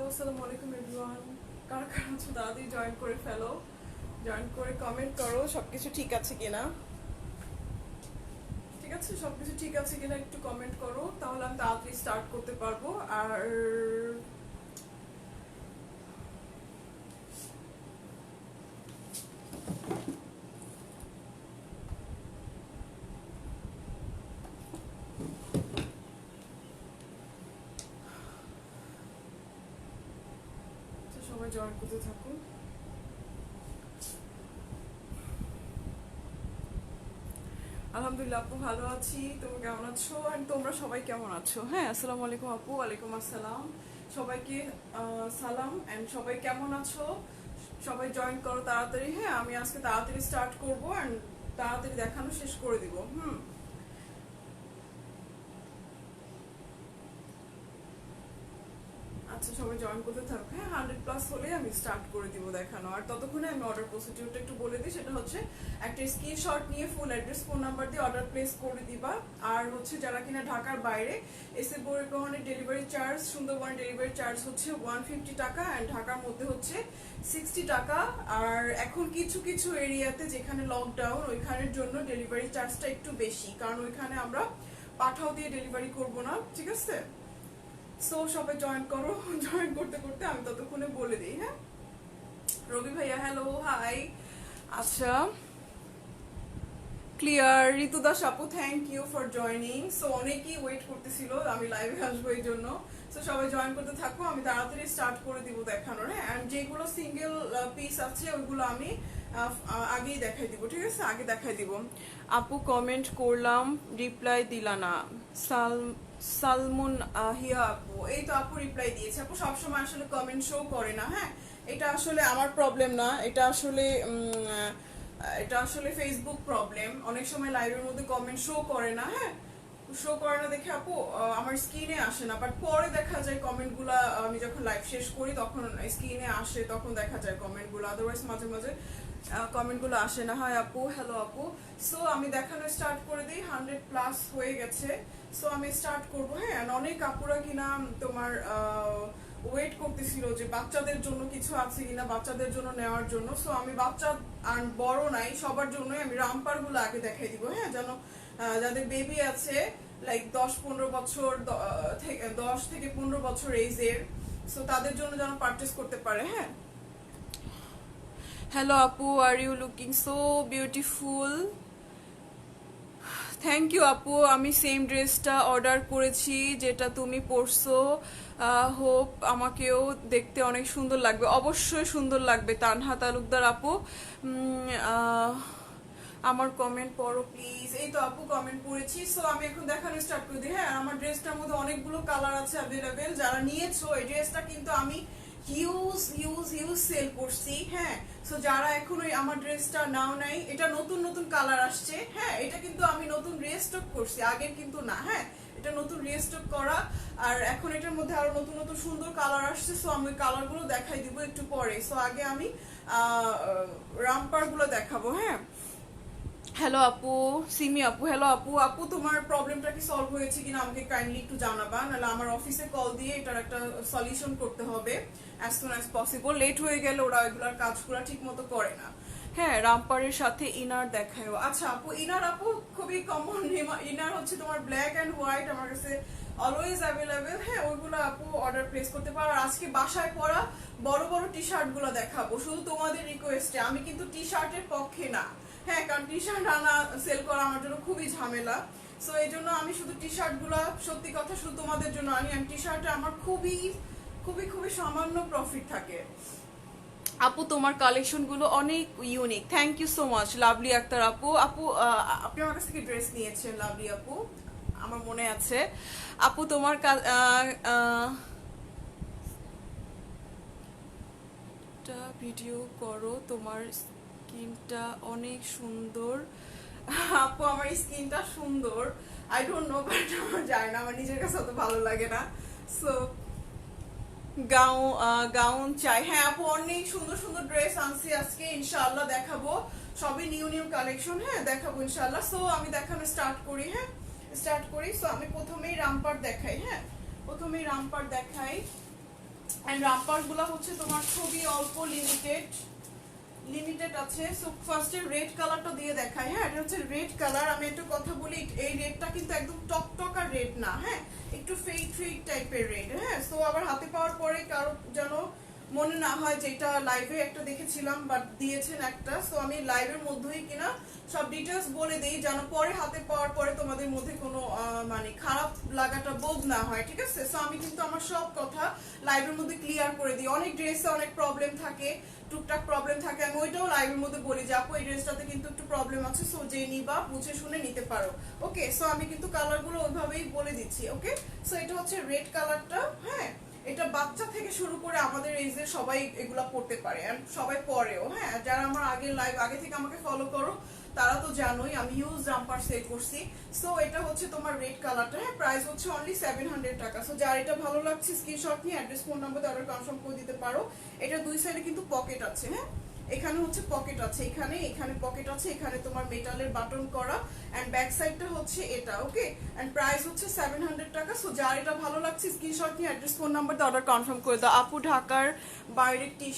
আসসালামু আলাইকুম এভরিওয়ান। কারা কারা আছো তাড়াতাড়ি জয়েন করে ফেলো, জয়েন করে কমেন্ট করো সবকিছু ঠিক আছে কিনা। ঠিক আছে, সবকিছু ঠিক আছে কিনা একটু কমেন্ট করো, তাহলে আমি তাড়াতাড়ি স্টার্ট করতে পারবো। আর সবাই জয়েন করতে থাকুন। আলহামদুলিল্লাহ আপু ভালো আছি, তুমি কেমন আছো? অ্যান্ড তোমরা সবাই কেমন আছো? হ্যাঁ, আসসালামু আলাইকুম আপু। ওয়ালাইকুম আসসালাম সবাইকে। সালাম। অ্যান্ড সবাই কেমন আছো? সবাই জয়েন করো তাড়াতাড়ি। হ্যাঁ, আমি আজকে তাড়াতাড়ি স্টার্ট করবো অ্যান্ড তাড়াতাড়ি দেখানো শেষ করে দিব। আচ্ছা, সবাই জয়েন করতে থাকো। হ্যাঁ, 100+ হলে আমি স্টার্ট করে দিব দেখানো। আর ততক্ষণে আমি অর্ডার প্রসিডিউরটা একটু বলে দিই। সেটা হচ্ছে একটা স্ক্রিনশট নিয়ে ফুল অ্যাড্রেস, ফোন নাম্বার দিয়ে অর্ডার প্লেস করে দিবা। আর হচ্ছে যারা কিনা ঢাকার বাইরে, এসে পরিবহনের ডেলিভারি চার্জ, সুন্দরবনের ডেলিভারি চার্জ হচ্ছে 150 টাকা, অ্যান্ড ঢাকার মধ্যে হচ্ছে 60 টাকা। আর এখন কিছু কিছু এরিয়াতে যেখানে লকডাউন, ওইখানের জন্য ডেলিভারি চার্জটা একটু বেশি, কারণ ওইখানে আমরা পাঠাও দিয়ে ডেলিভারি করব না। ঠিক আছে, সো সবাই জয়েন করো। জয়েন করতে করতে আমি ততক্ষণে বলে দিই। হ্যাঁ, রবি ভাইয়া হ্যালো, হাই। আচ্ছা, ক্লিয়ার। ঋতু দাস আপু, thank you for joining. So অনেকেই ওয়েট করতেছিল আমি লাইভে আসবো এই জন্য। সো সবাই জয়েন করতে থাকো, আমি তাড়াতাড়ি স্টার্ট করে দিব দেখানোর। হ্যাঁ, অ্যান্ড যেগুলো সিঙ্গেল পিস আছে ওইগুলো আমি আগেই দেখাই দিব। ঠিক আছে, আগে দেখাই দিব। আপু কমেন্ট করলাম, রিপ্লাই দিলা না। সালমুন হিয়া আপু, এই তো আপু রিপ্লাই দিয়েছে। আপু সবসময় আসলে কমেন্ট শো করে না। হ্যাঁ, এটা আসলে আমার প্রবলেম না, এটা আসলে ফেসবুক প্রবলেম। অনেক সময় লাইভের মধ্যে কমেন্ট শো করে না। হ্যাঁ, শো করে না দেখে আপু আমার স্ক্রিনে আসে না, বাট পরে দেখা যায় কমেন্টগুলা। আমি যখন লাইভ শেষ করি তখন স্ক্রিনে আসে, তখন দেখা যায় কমেন্টগুলো। আদারওয়াইজ মাঝে মাঝে কমেন্টগুলো আসে না। হয় আপু, হ্যালো আপু। সো আমি দেখানো স্টার্ট করে দিই। 100+ হয়ে গেছে। সো আমি স্টার্ট করবো। হ্যাঁ, অনেক আপুরা কিনা তোমার ওয়েট করতেছিল যে বাচ্চাদের জন্য কিছু আছে কিনা, বাচ্চাদের জন্য নেওয়ার জন্য। সো আমি বাচ্চা আর বড় নাই, সবার জন্যই আমি রামপার গুলো আগে দেখাই দিব। হ্যাঁ, যেন যাদের বেবি আছে লাইক 10-15 বছর, 10 থেকে 15 বছর এজের, সো তাদের জন্য যেন পারচেস করতে পারে। হ্যাঁ, হ্যালো আপু, are you looking so beautiful. Thank you আপু। আমি সেম ড্রেসটা অর্ডার করেছি যেটা তুমি পরছো। হোপ আমাকেও দেখতে অনেক সুন্দর লাগবে। অবশ্যই সুন্দর লাগবে তানহা তালুকদার আপু। আমার কমেন্ট পড়ো প্লিজ। এই তো আপু কমেন্ট পড়েছি। সো আমি এখন দেখানো স্টার্ট করে দিই। হ্যাঁ, আমার ড্রেসটার মধ্যে অনেকগুলো কালার আছে অ্যাভেলেবেল। যারা নিয়েছো এই ড্রেসটা কিন্তু আমি হিউজ হিউজ হিউজ সেল করছি। হ্যাঁ, সো যারা এখন ওই আমার ড্রেসটা নাও নাই, এটা নতুন নতুন কালার আসছে। হ্যাঁ, এটা কিন্তু আমি নতুন রিস্টক করছি, আগের কিন্তু না। হ্যাঁ, এটা নতুন রিস্টক করা। আর এখন এটার মধ্যে আরো নতুন নতুন সুন্দর কালার আসছে। সো আমি কালারগুলো দেখাই দিব একটু পরে। সো আগে আমি রামপার গুলো দেখাবো। হ্যাঁ, হ্যালো আপু, সিমি আপু, হ্যালো আপু। আপু তোমার প্রবলেমটা কি সলভ হয়েছে কিনা আমাকে কাইন্ডলি একটু জানাবা, নাহলে আমার অফিসে কল দিয়ে এটার একটা সলিউশন করতে হবে as soon as possible. Late হয়ে গেলে ওরা এগুলার কাজগুলো ঠিক মতো করে না। হ্যাঁ, রামপারের সাথে ইনার দেখায়ও। আচ্ছা আপু, ইনার আপু খুবই কমন ইনার হচ্ছে তোমার ব্ল্যাক অ্যান্ড হোয়াইট, আমার কাছে অলওয়েজ অ্যাভেলেবেল। হ্যাঁ, ওইগুলো আপু অর্ডার প্লেস করতে পারো। আর আজকে বাসায় পরা বড় বড় টি শার্ট গুলো দেখাবো শুধু তোমাদের রিকোয়েস্টে। আমি কিন্তু টি শার্টের পক্ষে না। হ্যাঁ, কারণ টি শার্ট আনা সেল করা আমার জন্য খুবই ঝামেলা। সো এই জন্য আমি শুধু টি শার্ট গুলা, সত্যি কথা, শুধু তোমাদের জন্য আনি। আর টি শার্টে আমার খুবই খুবই খুবই সামান্য প্রফিট থাকে। আপু তোমার কালেকশন গুলো অনেক unique. Thank you so much Lovely Akter আপু। আপু আপনি আমার কাছ থেকে ড্রেস নিয়েছেন লাভলি আপু, আমার মনে আছে। আপু তোমার ভিডিও করো, তোমার স্কিনটা অনেক সুন্দর। আপু আমার স্কিনটা সুন্দর, আই ডোন্ট নো, বাট আমার যায় না, আমার নিজের কাছে অত ভালো লাগে না। সো গাউন চাই। হ্যাঁ আপু, অনেক সুন্দর সুন্দর ড্রেস আনছি আজকে, ইনশাআল্লাহ দেখাবো। সবই নিউ নিউ কালেকশন। হ্যাঁ, দেখাবো ইনশাআল্লাহ। সো আমি দেখানো স্টার্ট করি। হ্যাঁ, স্টার্ট করি। সো আমি প্রথমেই রামপার দেখাই। হ্যাঁ, প্রথমেই রামপার দেখাই। এন্ড রাম্পার গুলা হচ্ছে তোমার খুবই অল্প লিমিটেড আছে। সো ফার্স্টে রেড কালারটা দিয়ে দেখাই। হ্যাঁ, এটা হচ্ছে রেড কালার। আমি একটা কথা বলি, এই রেডটা কিন্তু একদম টকটকা রেড না, হ্যাঁ, একটু ফেড টাইপের রেড। হ্যাঁ, সো আবার হাতে পাওয়ার পরে কারো যেন মনে না হয় যে এটা লাইভে একটা দেখেছিলাম বাট দিয়েছেন একটা। সো আমি লাইভের মধ্যেই কিনা সব ডিটেলস বলে দিই, যেন পরে হাতে পাওয়ার পরে তোমাদের মধ্যে কোনো মানে খারাপ লাগাটা বোধ না হয়, ঠিক আছে? সো আমি কিন্তু আমার সব কথা লাইভের মধ্যে ক্লিয়ার করে দিই। অনেক ড্রেসে অনেক প্রবলেম থাকে, টুকটাক প্রবলেম থাকে, আমি ওইটাও লাইভের মধ্যে বলি যে আপু এই ড্রেসটাতে কিন্তু একটু প্রবলেম আছে, সো যে নিবা বুঝে শুনে নিতে পারো। ওকে, সো আমি কিন্তু কালারগুলো ওইভাবেই বলে দিচ্ছি। ওকে, সো এটা হচ্ছে রেড কালারটা। হ্যাঁ, এটা বাচ্চা থেকে শুরু করে আমাদের এজে সবাই এগুলা পড়তে পারে, সবাই পরেও। হ্যাঁ, যারা আমার আগের লাইভ আগে থেকে আমাকে ফলো করো তারা তো জানোই আমি হিউজ জাম্পার সেল করছি। সো এটা হচ্ছে তোমার রেড কালারটা। হ্যাঁ, প্রাইস হচ্ছে অনলি 700 টাকা। সো যার এটা ভালো লাগছে স্ক্রিনশট নিয়ে address phone number order confirm করে দিতে পারো। এটা দুই সাইডে কিন্তু পকেট আছে। হ্যাঁ, এখানে হচ্ছে পকেট আছে, এখানে পকেট আছে, এখানে তোমার মেটালের বাটন করা, এন্ড ব্যাক সাইডটা হচ্ছে এটা। ওকে, এন্ড প্রাইস হচ্ছে 700 টাকা। সো যার এটা ভালো লাগছে স্ক্রিনশট নিয়ে address phone number order confirm করে দাও। আপু ঢাকার বাইরে টি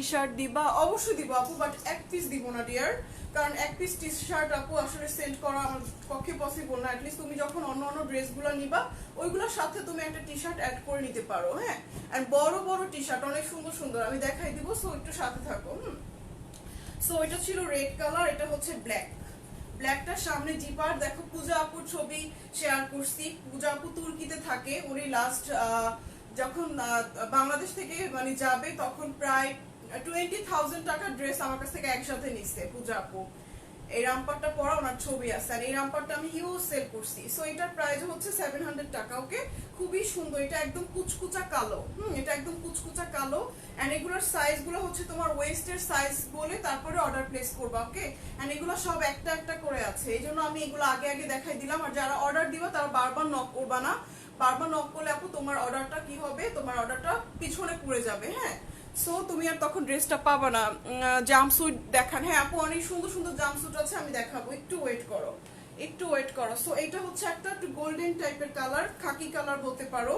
শার্ট দিবা? অবশ্যই দিব আপু, বাট এক পিস দিব না ডিয়ার, কারণ এক পিস টি শার্ট আপু আসলে সেন্ড করা আমার পক্ষে পসিবল না। অ্যাটলিস্ট তুমি যখন অন্য অন্য ড্রেসগুলো নিবা ওইগুলোর সাথে তুমি একটা টি শার্ট অ্যাড করে নিতে পারো। হ্যাঁ, এন্ড বড় বড় টি শার্ট অনেক সুন্দর সুন্দর আমি দেখাই দিব, সো একটু সাথে থাকো। সো এটা ছিল রেড কালার, এটা হচ্ছে ব্ল্যাকটার সামনে জিপার দেখো। পূজা আপুর ছবি শেয়ার করছি। পূজা আপু তুর্কিতে থাকে, উনি লাস্ট যখন বাংলাদেশ থেকে মানে যাবে তখন প্রায় 20,000 টাকার ড্রেস আমার কাছ থেকে একসাথে নিচ্ছে পূজা আপু। এই রামপারটা পরা ওনার ছবি আছে, আর এই রামপারটা আমি হিউজ সেল করছি। সো এটার প্রাইস হচ্ছে 700 টাকা। ওকে, খুবই সুন্দর, এটা একদম কুচকুচা কালো। এটা একদম কুচকুচা কালো, এন্ড এগুলোর সাইজ গুলো হচ্ছে তোমার ওয়েস্টের সাইজ বলে তারপরে অর্ডার প্লেস করবা। ওকে, এন্ড এগুলো সব একটা একটা করে আছে, এই জন্য আমি এগুলো আগে আগে দেখাই দিলাম। আর যারা অর্ডার দিবা তারা বারবার নক করবা না, বারবার নক করলে আপু তোমার অর্ডারটা কি হবে, তোমার অর্ডারটা পিছনে পড়ে যাবে। হ্যাঁ, সো তুমি আর তখন ড্রেসটা পাবা না। জাম্পস্যুট দেখান। হ্যাঁ আপু, অনেক সুন্দর সুন্দর জাম্পস্যুট আছে, আমি দেখাবো, একটু ওয়েট করো। সো এটা হচ্ছে একটা একটু গোল্ডেন টাইপের কালার, খাকি কালার বলতে পারো।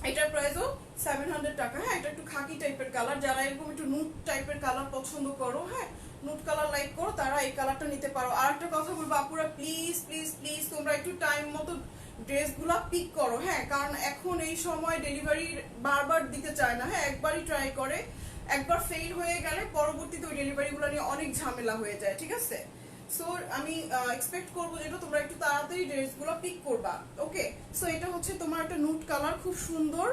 এটার প্রাইসও 700 টাকা। হ্যাঁ, এটা একটু খাকি টাইপের কালার, যারা এরকম একটু নুট টাইপের কালার পছন্দ করো, হ্যাঁ নুট কালার লাইক করো, তারা এই কালারটা নিতে পারো। আর একটা কথা বলবো আপুরা, প্লিজ প্লিজ প্লিজ তোমরা একটু টাইম মতো ড্রেসগুলো পিক করো। হ্যাঁ, কারণ এখন এই সময় ডেলিভারি বারবার দিতে চায় না। হ্যাঁ, একবারই ট্রাই করে, একবার ফেল হয়ে গেলে পরবর্তীতে ওই ডেলিভারিগুলো নিয়ে অনেক ঝামেলা হয়ে যায়, ঠিক আছে? সো আমি এক্সপেক্ট করবো যেটা তোমরা একটু তাড়াতাড়ি ড্রেসগুলো পিক করবা। ওকে, সো এটা হচ্ছে তোমার একটা নুট কালার, খুব সুন্দর।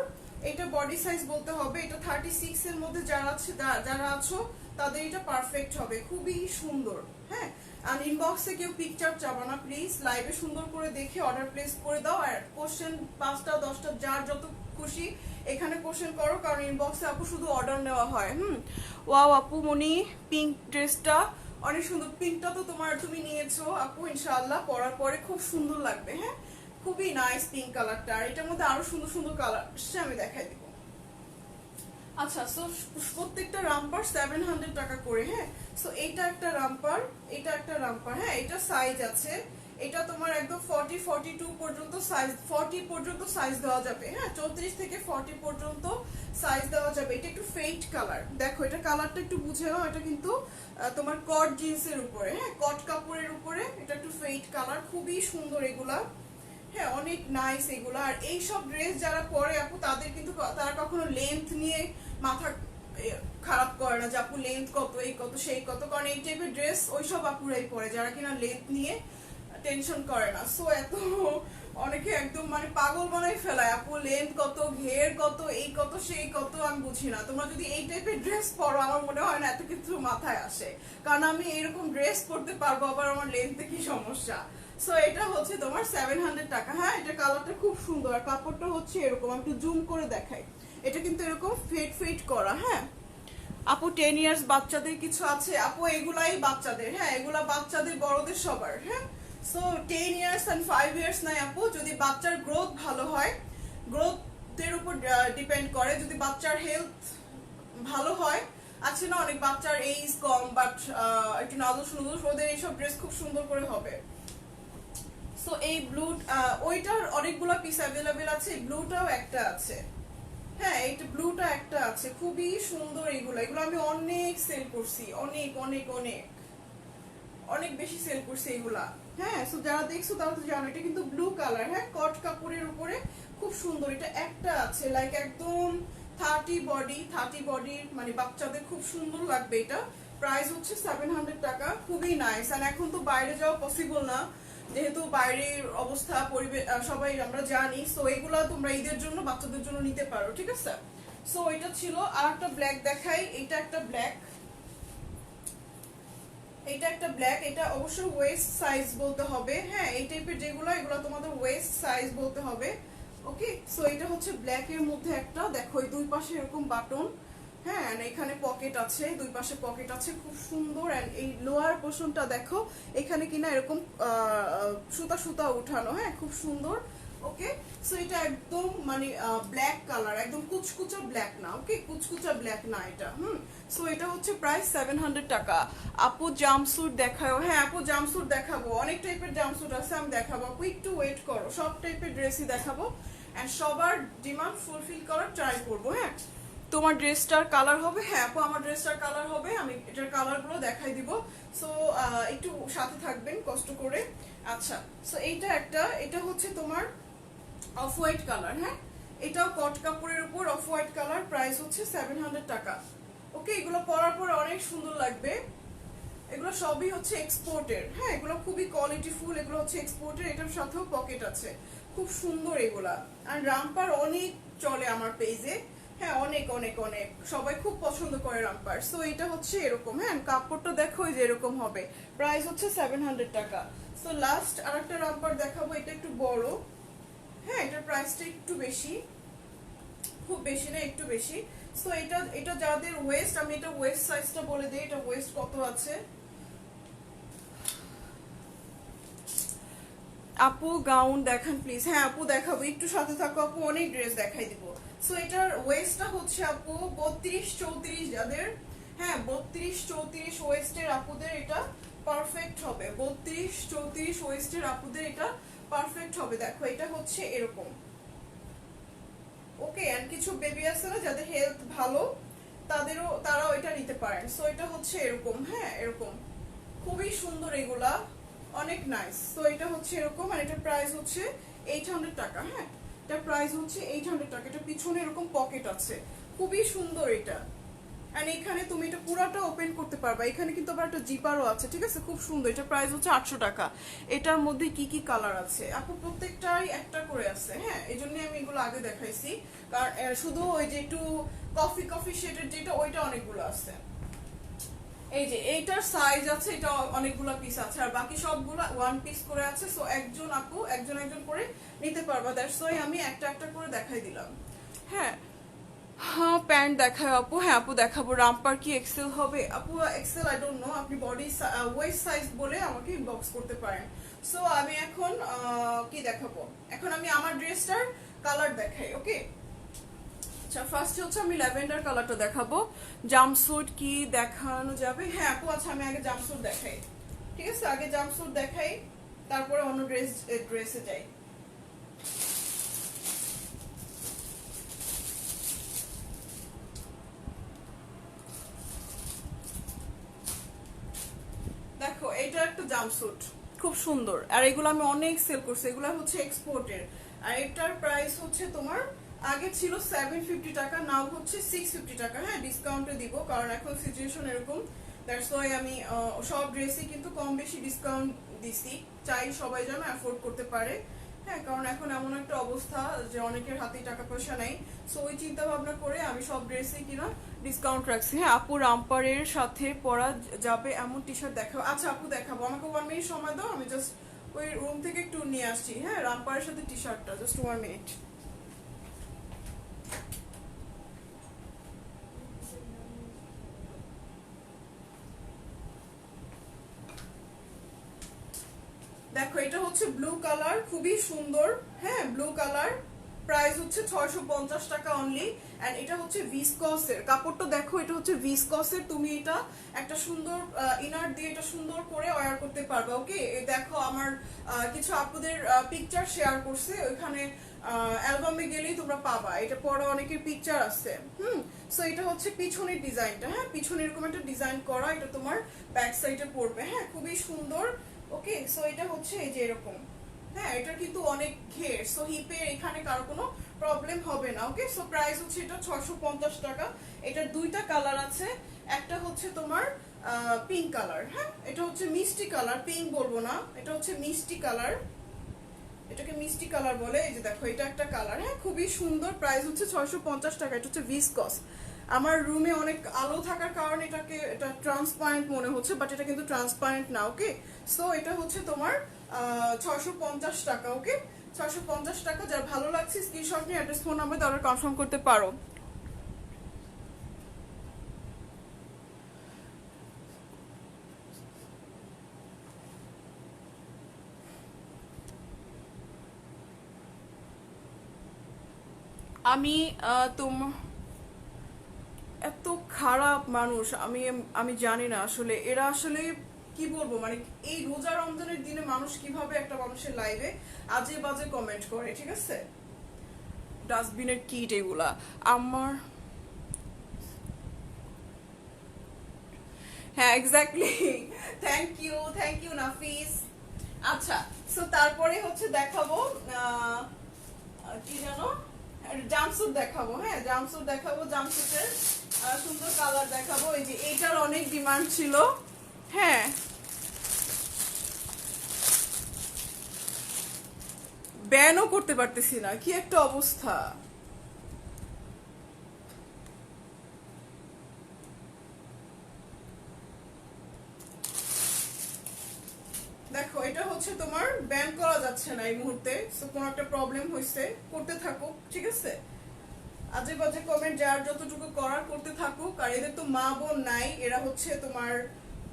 এটা বডি সাইজ বলতে হবে, এটা 36 এর মধ্যে যারা আছো তাদের এটা পারফেক্ট হবে, খুবই সুন্দর। হ্যাঁ, আর ইনবক্সে কেউ পিকচার চাবা না প্লিজ, লাইভে সুন্দর করে দেখে অর্ডার প্লেস করে দাও। আর কোশ্চেন 5টা 10টা যার যত খুশি এখানে কোশ্চেন করো, কারণ ইনবক্সে আপু শুধু অর্ডার নেওয়া হয়। ওয়াও আপু মনি, পিঙ্ক ড্রেসটা অনেক সুন্দর। পিঙ্কটা তো তুমি নিয়েছো আপু, ইনশাআল্লাহ পরার পরে খুব সুন্দর লাগবে। হ্যাঁ, খুবই নাইস পিঙ্ক কালারটা। আর এটার মধ্যে আরো সুন্দর সুন্দর কালার সে আমি দেখাই দিব। আচ্ছা, সো প্রত্যেকটা রামপার 700 টাকা করে। হ্যাঁ, সো এটা একটা রামপার, হ্যাঁ এটা সাইজ আছে, এটা তোমার একদম 42 পর্যন্ত সাইজ, 40 পর্যন্ত সাইজ দেওয়া যাবে। হ্যাঁ, 34 থেকে 40 পর্যন্ত সাইজ দেওয়া যাবে। এটা একটু ফেড কালার, দেখো এটা কালারটা একটু বুঝে নাও। এটা কিন্তু তোমার কট জিন্সের উপরে, হ্যাঁ কট কাপড়ের উপরে, এটা একটু ফেড কালার, খুবই সুন্দর এগুলা। হ্যাঁ, অনেক নাইস এগুলো। আর এইসব ড্রেস যারা পরে আপু তাদের কিন্তু তারা কখনো লেন্থ নিয়ে মাথা খারাপ করে না যে আপু লেন্থ কত, এই কত সেই কত, কারণ এই টাইপের ড্রেস ওইসব আপুরাই পরে যারা কিনা লেন্থ নিয়ে টেনশন করে না। সো এত অনেকে একদম মানে পাগল বানাই ফেলায়, আপু লেন্থ কত, ঘের কত, এই কত সেই কত, আমি বুঝি না। তোমরা যদি এই টাইপের ড্রেস পরো আমার মনে হয় না এত কিছু মাথায় আসে, কারণ আমি এরকম ড্রেস পরতে পারবো, আবার আমার লেন্থে কি সমস্যা। সো এটা হচ্ছে তোমার 700 টাকা। হ্যাঁ, এটা কালারটা খুব সুন্দর, আর কাপড়টা হচ্ছে এরকম, আমি একটু জুম করে দেখাই। এটা কিন্তু এরকম ফেড করা। হ্যাঁ আপু 10 ইয়ার্স বাচ্চাদের কিছু আছে আপু, এগুলাই বাচ্চাদের। হ্যাঁ, এগুলা বাচ্চাদের বড়দের সবার। হ্যাঁ, সো 10 ইয়ার্স এন্ড 5 ইয়ার্স নাই আপু, যদি বাচ্চার গ্রোথ ভালো হয়, গ্রোথের উপর ডিপেন্ড করে, যদি বাচ্চার হেলথ ভালো হয়। আছে না অনেক বাচ্চার এইজ কম বাট একটু নাদুস নুদুস, ওদের এইসব ড্রেস খুব সুন্দর করে হবে। সো এই ব্লু ওইটার অনেকগুলো পিস অ্যাভেলেবেল আছে, ব্লুটাও একটা আছে। হ্যাঁ এইটা ব্লুটা একটা আছে, খুবই সুন্দর এগুলো। এগুলো আমি অনেক সেল করছি, অনেক অনেক অনেক অনেক বেশি সেল করছি এগুলা। হ্যাঁ সো যারা দেখছো তারা তো জানো এটা কিন্তু ব্লু কালার। হ্যাঁ কট কাপড়ের উপরে খুব সুন্দর। এটা একটা আছে লাইক একদম 30 বডি মানে বাচ্চাদের খুব সুন্দর লাগবে এটা। প্রাইস হচ্ছে 700 টাকা, খুবই নাইস। আর এখন তো বাইরে যাওয়া পসিবল না, যেহেতু বাইরের অবস্থা পরিবেশ সবাই আমরা জানি। সো এগুলা তোমরা ঈদের জন্য বাচ্চাদের জন্য নিতে পারো, ঠিক আছে। সো এটা ছিল। আর একটা ব্ল্যাক দেখাই, এটা একটা ব্ল্যাক, এটা একটা ব্ল্যাক। এটা অবশ্যই ওয়েস্ট সাইজ বলতে হবে। হ্যাঁ এই টাইপের যেগুলো এগুলো তোমাদের ওয়েস্ট সাইজ বলতে হবে। ওকে সো এটা হচ্ছে ব্ল্যাক এর মধ্যে একটা, দেখো এই দুই পাশে এরকম বাটন। হ্যাঁ এখানে পকেট আছে, দুই পাশে পকেট আছে, খুব সুন্দর। এন্ড এই লোয়ার পোর্শনটা দেখো এখানে কিনা এরকম সুতা সুতা উঠানো। হ্যাঁ খুব সুন্দর। ওকে সো এটা একদম মানে ব্ল্যাক কালার, একদম কুচকুচা ব্ল্যাক না। ওকে কুচকুচা ব্ল্যাক না এটা। সো এটা হচ্ছে প্রাইস 700 টাকা। আপু জাম্পস্যুট দেখাও। হ্যাঁ আপু জাম্পস্যুট দেখাবো, অনেক টাইপের জাম্পস্যুট আছে, আমি দেখাবো। আপু একটু ওয়েট করো, সব টাইপের ড্রেসই দেখাবো এন্ড সবার ডিমান্ড ফুলফিল করার ট্রাই করবো। হ্যাঁ তোমার ড্রেসটার কালার হবে। হ্যাঁ আপু আমার ড্রেসটার কালার হবে, আমি এটার কালারগুলো দেখাই দিব। সো একটু সাথে থাকবেন কষ্ট করে। আচ্ছা সো এইটা একটা, এটা হচ্ছে তোমার অফ হোয়াইট কালার। হ্যাঁ এটাও কট কাপড়ের উপর অফ হোয়াইট কালার, প্রাইস হচ্ছে 700 টাকা। ওকে এগুলো পরার পর অনেক সুন্দর লাগবে। এগুলো সবই হচ্ছে এক্সপোর্টের। হ্যাঁ এগুলো খুবই কোয়ালিটি ফুল, এগুলো হচ্ছে এক্সপোর্টের। এটার সাথেও পকেট আছে, খুব সুন্দর এগুলা। আর রামপার অনেক চলে আমার পেজে। হ্যাঁ অনেক অনেক অনেক সবাই খুব পছন্দ করে রামপার। সো এটা হচ্ছে এরকম। হ্যাঁ কাপড়টা দেখো যে এরকম হবে, প্রাইস হচ্ছে 700 টাকা। সো লাস্ট আর একটা রামপার দেখাবো, এটা একটু বড়। হ্যাঁ এটার প্রাইসটা একটু বেশি, খুব বেশি না একটু বেশি। সো এটা এটা যাদের ওয়েস্ট, আমি এটা ওয়েস্ট সাইজটা বলে দিই, এটা ওয়েস্ট কত আছে। আপু গাউন দেখান প্লিজ। হ্যাঁ আপু দেখাবো, একটু সাথে থাকো আপু, অনেক ড্রেস দেখাই দিব। সো এটার ওয়েস্টটা হচ্ছে আপু 32-34 যাদের। হ্যাঁ 32-34 ওয়েস্টের আপুদের এটা পারফেক্ট হবে। 32-34 ওয়েস্টের আপুদের এটা পারফেক্ট হবে। দেখো এটা হচ্ছে এরকম। ওকে এন্ড কিছু বেবি আছে না যাদের হেলথ ভালো, তারাও এটা নিতে পারেন। সো এটা হচ্ছে এরকম। হ্যাঁ এরকম খুবই সুন্দর এগুলা, অনেক নাইস। তো এটা হচ্ছে এরকম আর এটার প্রাইস হচ্ছে 800 টাকা। হ্যাঁ এটার প্রাইস হচ্ছে 800 টাকা। এটা পিছনে এরকম পকেট আছে, খুবই সুন্দর এটা। এন্ড এখানে তুমি এটা পুরাটা ওপেন করতে পারবা। এখানে কিন্তু আবার একটা জিপারও আছে, ঠিক আছে, খুব সুন্দর। এটা প্রাইস হচ্ছে 800 টাকা। এটার মধ্যে কি কি কালার আছে আপু? প্রত্যেকটাই একটা করে আছে। হ্যাঁ এই জন্য আমি এগুলো আগে দেখাইছি, কারণ শুধু ওই যে একটু কফি কফি শেডের যেটা ওইটা অনেকগুলো আছে। এই যে এইটার সাইজ আছে, এটা অনেকগুলো পিস আছে, আর বাকি সবগুলো ওয়ান পিস করে আছে। সো একজন আপু একজন একজন করে নিতে পারবা। দ্যাটস ওয়াই আমি একটা একটা করে দেখাই দিলাম। হ্যাঁ হ্যাঁ প্যান্ট দেখায় আপু। হ্যাঁ আপু দেখাবো। রামপার কি এক্সেল হবে আপু? এক্সেল আই ডোন্ট নো, আপনি বডি ওয়েস্ট সাইজ বলে আমাকে ইনবক্স করতে পারেন। সো আমি এখন কি দেখাবো, এখন আমি আমার ড্রেসটার কালার দেখাই। ওকে আচ্ছা ফার্স্টে হচ্ছে আমি ল্যাভেন্ডার কালারটা দেখাবো। জাম্পস্যুট কি দেখানো যাবে? হ্যাঁ আপু আচ্ছা আমি আগে জাম্পস্যুট দেখাই, ঠিক আছে, আগে জাম্পস্যুট দেখাই তারপরে অন্য ড্রেসে যাই। দেখো এটা একটা জাম্পস্যুট, খুব সুন্দর। আর এগুলো আমি অনেক সেল করছি, এগুলো হচ্ছে এক্সপোর্টের। আর এটার প্রাইস হচ্ছে তোমার আগে ছিল 750 টাকা, নাও হচ্ছে 650 টাকা। হ্যাঁ ডিসকাউন্টে দিব, কারণ এখন সিচুয়েশন এরকম। দ্যাটস ওয়াই আমি সব ড্রেসই কিন্তু কম বেশি ডিসকাউন্ট দিছি, চাই সবাই যেন অ্যাফোর্ড করতে পারে। হ্যাঁ কারণ এখন এমন একটা অবস্থা যে অনেকের হাতেই টাকা পয়সা নেই। সো ওই চিন্তা ভাবনা করে আমি সব ড্রেসই কিনা ডিসকাউন্ট রাখছি। হ্যাঁ আপু রামপারের সাথে পরা যাবে এমন টি শার্ট দেখাবো। আচ্ছা আপু দেখাবো, আমাকে 1 মিনিট সময় দাও, আমি জাস্ট ওই রুম থেকে একটু নিয়ে আসছি। হ্যাঁ রামপারের সাথে টি শার্টটা, জাস্ট 1 মিনিট। দেখো এটা হচ্ছে ব্লু কালার, খুবই সুন্দর। হ্যাঁ ব্লু কালার, প্রাইস হচ্ছে 650 টাকা অনলি। এন্ড এটা হচ্ছে ভিসকসের কাপড়টা, দেখো এটা হচ্ছে ভিসকসের। তুমি এটা একটা সুন্দর ইনার দিয়ে এটা সুন্দর করে ওয়্যার করতে পারবে। ওকে, দেখো আমার কিছু আপুদের পিকচার শেয়ার করছে, ওইখানে অ্যালবামে গেলেই তোমরা পাবা, এটা পরে অনেকের পিকচার আছে। সো এটা হচ্ছে পিছনের ডিজাইনটা, হ্যাঁ পিছনে এরকম একটা ডিজাইন করা, এটা তোমার ব্যাক সাইডে পড়বে, হ্যাঁ খুবই সুন্দর। ওকে, সো এটা হচ্ছে এই যে এরকম, হ্যাঁ এটা কিন্তু অনেক ঘের, সো হিপে এখানে কারো কোনো প্রবলেম হবে না। ওকে, সো প্রাইস হচ্ছে এটা 650 টাকা। এটার দুইটা কালার আছে, একটা হচ্ছে তোমার পিঙ্ক কালার, হ্যাঁ এটা হচ্ছে মিষ্টি কালার, পিঙ্ক বলবো না, এটা হচ্ছে মিষ্টি কালার, এটাকে মিষ্টি কালার বলে। এই যে দেখো এটা একটা কালার, হ্যাঁ খুবই সুন্দর। প্রাইস হচ্ছে 650 টাকা। এটা হচ্ছে ভিসকস। আমার রুমে অনেক আলো থাকার কারণে এটা ট্রান্সপারেন্ট মনে হচ্ছে, বাট এটা কিন্তু ট্রান্সপারেন্ট না। ওকে, সো এটা হচ্ছে তোমার 650 টাকা। ওকে, 650 টাকা। যার ভালো লাগছে স্ক্রিনশট নিয়ে অ্যাড্রেস ফোন নাম্বার দিয়ে অর্ডার কনফার্ম করতে পারো। আমি এত খারাপ মানুষ, আমি জানি না আসলে এরা আসলে কি বলবো, মানে এই রোজা রমজানের দিনে মানুষ কিভাবে একটা মানুষের লাইভে আজে বাজে কমেন্ট করে। ঠিক আছে, ডাস্টবিনের কিট এগুলা আমার, হ্যাঁ এক্স্যাক্টলি। থ্যাংক ইউ নাফিস। আচ্ছা, সো তারপরে হচ্ছে দেখাবো কি জানো, জাম্পস্যুট দেখাবো। হ্যাঁ জাম্পস্যুট দেখাবো, জাম্পস্যুটের সুন্দর কালার দেখাবো। এই যে এইটার অনেক ডিমান্ড ছিল, হ্যাঁ ব্যানও করতে পারতেছি না, কি একটা অবস্থা। দেখো এটা হচ্ছে তোমার ব্যান করা যাচ্ছে না এই মুহূর্তে, সো কোনো একটা প্রবলেম হয়েছে, করতে থাকুক। ঠিক আছে, আজে বাজে কমেন্ট যার যতটুকু করার করতে থাকুক। আর এদের তো মা বোন নাই, এরা হচ্ছে তোমার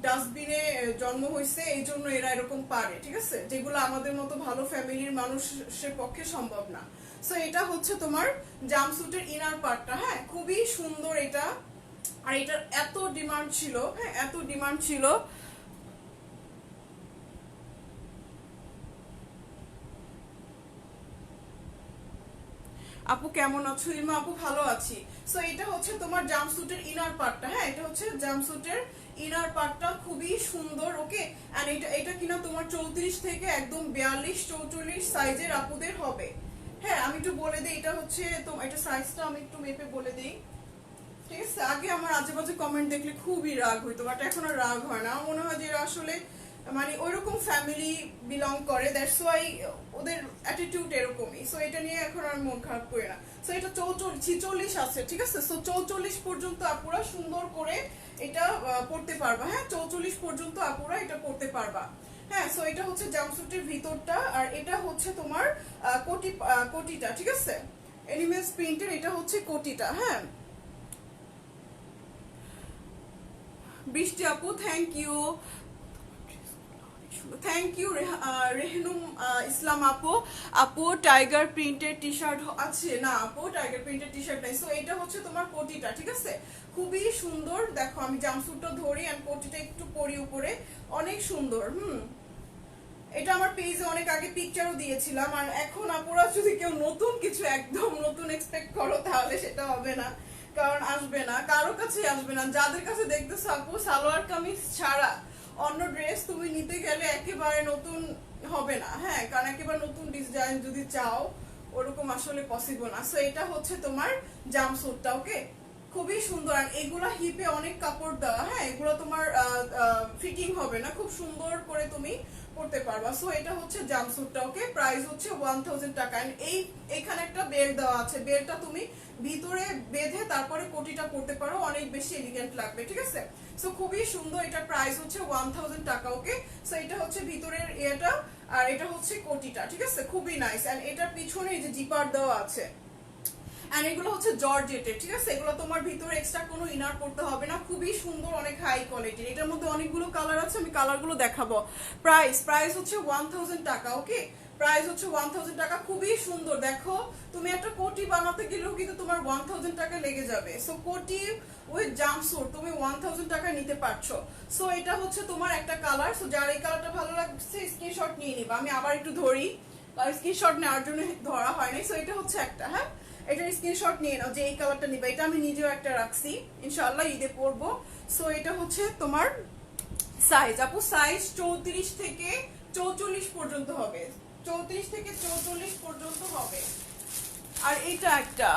ডাস্টবিনে জন্ম হয়েছে, এই জন্য এরা এরকম পারে। ঠিক আছে, যেগুলো আমাদের মতো ভালো ফ্যামিলির মানুষের পক্ষে সম্ভব না। সো এটা হচ্ছে তোমার জাম্পস্যুটের ইনার পার্টটা, হ্যাঁ খুবই সুন্দর এটা। আর এটার এত ডিমান্ড ছিল, হ্যাঁ এত ডিমান্ড ছিল। আপু কেমন আছো? ইমা আপু ভালো আছি। সো এটা হচ্ছে তোমার জাম্পস্যুটের ইনার পার্টটা, হ্যাঁ এটা হচ্ছে জাম্পস্যুটের ইনার পার্টটা, খুবই সুন্দর। ওকে, এন্ড এটা কিনা তোমার 34 থেকে একদম 42-44 সাইজের আপুদের হবে। হ্যাঁ আমি একটু বলে দিই, এটা হচ্ছে এটা সাইজটা আমি একটু মেপে বলে দিই। ঠিক আছে, আগে আমার আজেবাজে কমেন্ট দেখলে খুবই রাগ হইতো, বাট এখন আর রাগ হয় না। আমার মনে হয় যে এরা আসলে মানে ওইরকম ফ্যামিলি বিলং করে, দ্যাটস ওয়াই ওদের অ্যাটিটিউড এরকমই। সো এটা নিয়ে এখন আর মন খারাপ করি না। সো এটা 46 আছে, ঠিক আছে। সো 44 পর্যন্ত আপুরা সুন্দর করে এটা পড়তে পারবা, হ্যাঁ 44 পর্যন্ত আপুরা এটা পড়তে পারবা। হ্যাঁ, সো এটা হচ্ছে জাম্পস্যুটের ভিতরটা, আর এটা হচ্ছে তোমার কোটিটা। ঠিক আছে, এনিমেলস প্রিন্টের এটা হচ্ছে কোটিটা। হ্যাঁ, বৃষ্টি আপু থ্যাংক ইউ রেহনুম ইসলাম আপু। আপু টাইগার প্রিন্টের টি শার্ট আছে না? আপু টাইগার প্রিন্টের টি শার্ট নাই। সো এটা হচ্ছে তোমার কোটিটা। ঠিক আছে, খুবই সুন্দর। দেখো আমি জাম্পস্যুটটা ধরি আর কোটিটা একটু পরি উপরে, অনেক সুন্দর। এটা আমার পেজে অনেক আগে পিকচারও দিয়েছিলাম। আর এখন আপুরা যদি কেউ নতুন কিছু একদম নতুন এক্সপেক্ট করো তাহলে সেটা হবে না, কারণ আসবে না, কারো কাছে আসবে না। যাদের কাছে দেখতেছো আপু সালোয়ার কামিজ ছাড়া অন্য ড্রেস তুমি নিতে গেলে একেবারে নতুন হবে না। হ্যাঁ, কারণ একেবারে নতুন ডিজাইন যদি চাও ওরকম আসলে পসিবল না। সো এটা হচ্ছে তোমার জাম্পস্যুটটা। ওকে, খুবই সুন্দর। আর এগুলা হিপে অনেক কাপড় দেওয়া, হ্যাঁ এগুলো তোমার ফিটিং হবে না, খুব সুন্দর করে তুমি পড়তে পারবা। সো এটা হচ্ছে জাম্পস্যুটটা। ওকে, প্রাইস হচ্ছে 1000 টাকা। এইখানে একটা বেল্ট দেওয়া আছে, বেল্টটা তুমি ভিতরে বেঁধে তারপরে কোটিটা পড়তে পারো, অনেক বেশি এলিগেন্ট লাগবে। ঠিক আছে, সো খুবই সুন্দর। এটা প্রাইস হচ্ছে 1000 টাকা। ওকে, সো এটা হচ্ছে ভিতরের এটা, আর এটা হচ্ছে কোটিটা। ঠিক আছে, খুবই নাইস। এন্ড এটার পিছনে এই যে জিপার দেওয়া আছে, এন্ড এগুলো হচ্ছে জর্জেটের। ঠিক আছে, এগুলো তোমার ভিতরে এক্সট্রা কোনো ইনার করতে হবে না, খুবই সুন্দর, অনেক হাই কোয়ালিটির। এটার মধ্যে অনেকগুলো কালার আছে, আমি কালারগুলো দেখাবো। প্রাইস হচ্ছে 1000 টাকা। ওকে, প্রাইস হচ্ছে 1000 টাকা। খুবই সুন্দর। দেখো তুমি একটা কোটি বানাতে গেলেও কিন্তু তোমার 1000 টাকা লেগে যাবে। সো কোটি উইথ জাম্পস্যুট তুমি 1000 টাকা নিতে পারছো। সো এটা হচ্ছে তোমার একটা কালার। সো যার এই কালারটা ভালো লাগছে স্ক্রিনশট নিয়ে নিবা। আমি আবার একটু ধরি, স্ক্রিনশট নেওয়ার জন্য ধরা হয়নি। সো এটা হচ্ছে একটা, হ্যাঁ এটার স্ক্রিনশট নিয়ে নাও যে এই কালারটা নিবা। এটা আমি নিজেও একটা রাখছি, ইনশাআল্লাহ ঈদে পরবো। সো এটা হচ্ছে তোমার সাইজ, আপু সাইজ 34 থেকে 44 পর্যন্ত হবে, 34 থেকে 44 পর্যন্ত হবে। আর এটা একটা,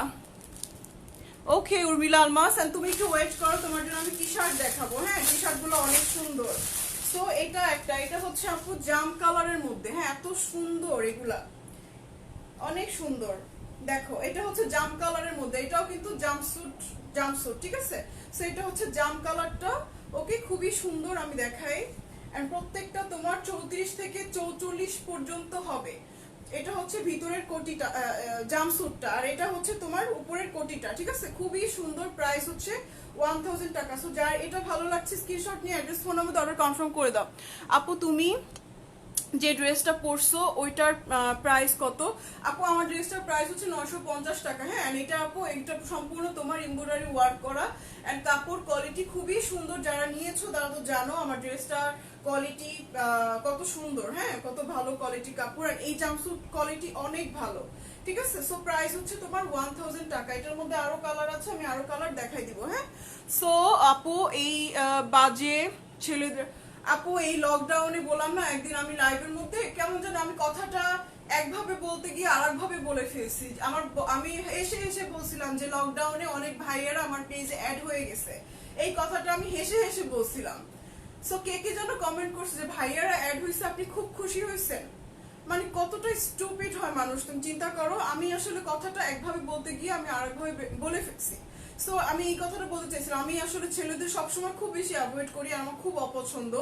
ওকে উর্মিলা আলমাস, তুমি একটু ওয়েট করো, তোমার জন্য আমি টি শার্ট দেখাবো। হ্যাঁ টি শার্ট গুলো অনেক সুন্দর। সো এটা একটা, এটা হচ্ছে আপু জাম কালারের মধ্যে, হ্যাঁ এত সুন্দর, এগুলা অনেক সুন্দর। দেখো এটা হচ্ছে জাম কালারের মধ্যে, এটাও কিন্তু জাম্পস্যুট, ঠিক আছে। সো এটা হচ্ছে জাম কালারটা, ওকে খুবই সুন্দর। আমি দেখাই, এন্ড প্রত্যেকটা তোমার 34 থেকে 44 পর্যন্ত হবে। এটা হচ্ছে ভিতরের কোটিটা, জাম্পস্যুটটা, আর এটা হচ্ছে তোমার উপরের কোটিটা, ঠিক আছে। খুবই সুন্দর। প্রাইস হচ্ছে 1000 টাকা। সো যার এটা ভালো লাগছে স্ক্রিনশট নিয়ে address phone number order confirm করে দাও। আপু তুমি যে ড্রেসটা পরছো ওইটার প্রাইস কত? আপু আমার ড্রেসটার প্রাইস হচ্ছে 950 টাকা। হ্যাঁ এটা আপু এটা সম্পূর্ণ তোমার এমব্রয়ডারি ওয়ার্ক করা, এন্ড কাপড় কোয়ালিটি খুবই সুন্দর। যারা নিয়েছো তারা তো জানো আমার ড্রেসটার কোয়ালিটি কত সুন্দর, হ্যাঁ কত ভালো কোয়ালিটি কাপড়, আর এই জাম্পস্যুট কোয়ালিটি অনেক ভালো, ঠিক আছে। সো প্রাইস হচ্ছে তোমার 1000 টাকা। এটার মধ্যে আরো কালার আছে, আমি আরো কালার দেখাই দিব। হ্যাঁ সো আপু এই বাজে ছেলেদের, আপু এই লকডাউনে বললাম না একদিন আমি লাইভের মধ্যে কেমন যেন আমি কথাটা একভাবে বলতে গিয়ে আরেকভাবে বলে ফেলছি। আমি হেসে হেসে বলছিলাম যে লকডাউনে অনেক ভাইয়েরা আমার পেজে অ্যাড হয়ে গেছে, এই কথাটা আমি হেসে হেসে বলছিলাম। সো কে কে যেন কমেন্ট করছে যে ভাইয়ারা অ্যাড হয়েছে, আপনি খুব খুশি হয়েছেন। মানে কতটা স্টুপিড হয় মানুষ, তুমি চিন্তা করো। আমি আসলে কথাটা একভাবে বলতে গিয়ে আমি আরেকভাবে বলে ফেলছি। সো আমি এই কথাটা বলতে চাইছিলাম, আমি আসলে ছেলেদের সবসময় খুব বেশি অ্যাভয়েড করি, আমার খুব অপছন্দ,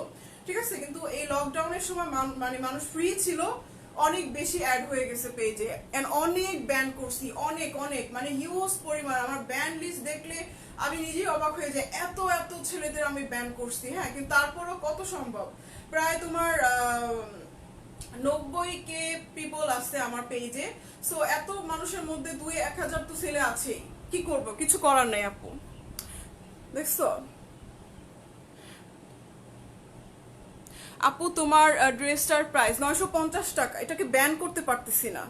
ঠিক আছে। কিন্তু এই লকডাউনের সময় মানে মানুষ ফ্রি ছিল, অনেক বেশি অ্যাড হয়ে গেছে পেজে, এন্ড অনেক ব্যান করছি, অনেক অনেক মানে হিউজ পরিমাণ। আমার ব্যান লিস্ট দেখলে আমি নিজেই অবাক হয়ে যাই, এত এত ছেলেদের আমি ব্যান করছি। হ্যাঁ কিন্তু তারপরও কত সম্ভব, প্রায় তোমার 90K পিপল আছে আমার পেজে। সো এত মানুষের মধ্যে 2-1000 তো ছেলে আছেই, কি করব, কিছু করার নাই আপু। দেখছো আপু তোমার ড্রেসটার প্রাইস 950 টাকা, এটাকে ব্যান করতে পারতেছি না,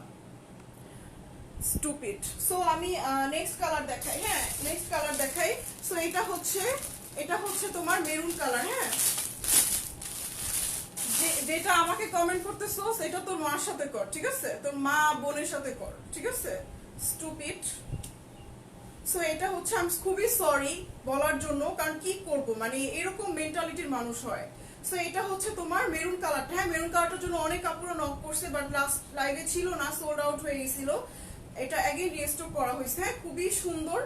স্টুপিড। সো আমি নেক্সট কালার দেখাই। হ্যাঁ নেক্সট কালার দেখাই। সো এটা হচ্ছে তোমার মেরুন কালার। হ্যাঁ যেটা আমাকে কমেন্ট করতেছো সেটা তোর মার সাথে কর, ঠিক আছে, তোর মা বোনের সাথে কর, ঠিক আছে, স্টুপিড। সো এটা হচ্ছে আমি খুবই সরি বলার জন্য, কারণ কি করব মানে এরকম মেন্টালিটির মানুষ হয়। সো এটা হচ্ছে তোমার মেরুন কালারটা। হ্যাঁ মেরুন কালারটার জন্য অনেক কাপড় নক করছে, বাট লাস্ট লাইভে ছিল না, সোল্ড আউট হয়ে গেছিল। এটা অ্যাগেন রিস্টক করা হয়েছে। হ্যাঁ খুবই সুন্দর,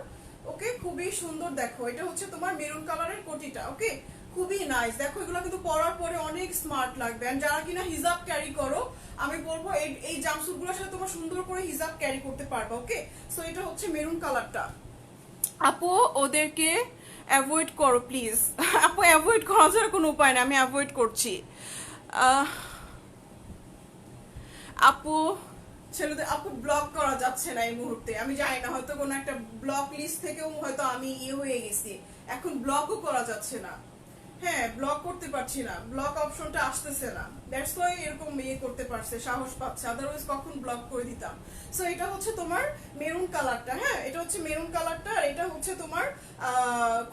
ওকে খুবই সুন্দর। দেখো এটা হচ্ছে তোমার মেরুন কালারের কোটিটা, ওকে খুবই নাইস। দেখো এগুলো কিন্তু পরার পরে অনেক স্মার্ট লাগবে, আর যারা কিনা হিজাব ক্যারি করো আমি বলবো এই জাম্পস্যুট গুলোর সাথে তোমার সুন্দর করে হিজাব ক্যারি করতে পারবে, ওকে। সো এটা হচ্ছে মেরুন কালারটা। আপু ওদেরকে অ্যাভয়েড করো প্লিজ। আপু অ্যাভয়েড করা ছাড়া কোনো উপায় না, আমি অ্যাভয়েড করছি। আপু ছেলেদের আপু ব্লক করা যাচ্ছে না এই মুহূর্তে, আমি জানি না হয়তো কোনো একটা ব্লক লিস্ট থেকেও হয়তো আমি হয়ে গেছি, এখন ব্লকও করা যাচ্ছে না। হ্যাঁ ব্লক করতে পারছি না, ব্লক অপশনটা আসতেছে না, দ্যাটস ওয়াই এরকম করতে পারছে, সাহস পাচ্ছে, আদারওয়াইজ কখন ব্লক করে দিতাম। সো এটা হচ্ছে তোমার মেরুন কালারটা। হ্যাঁ এটা হচ্ছে মেরুন কালারটা, আর এটা হচ্ছে তোমার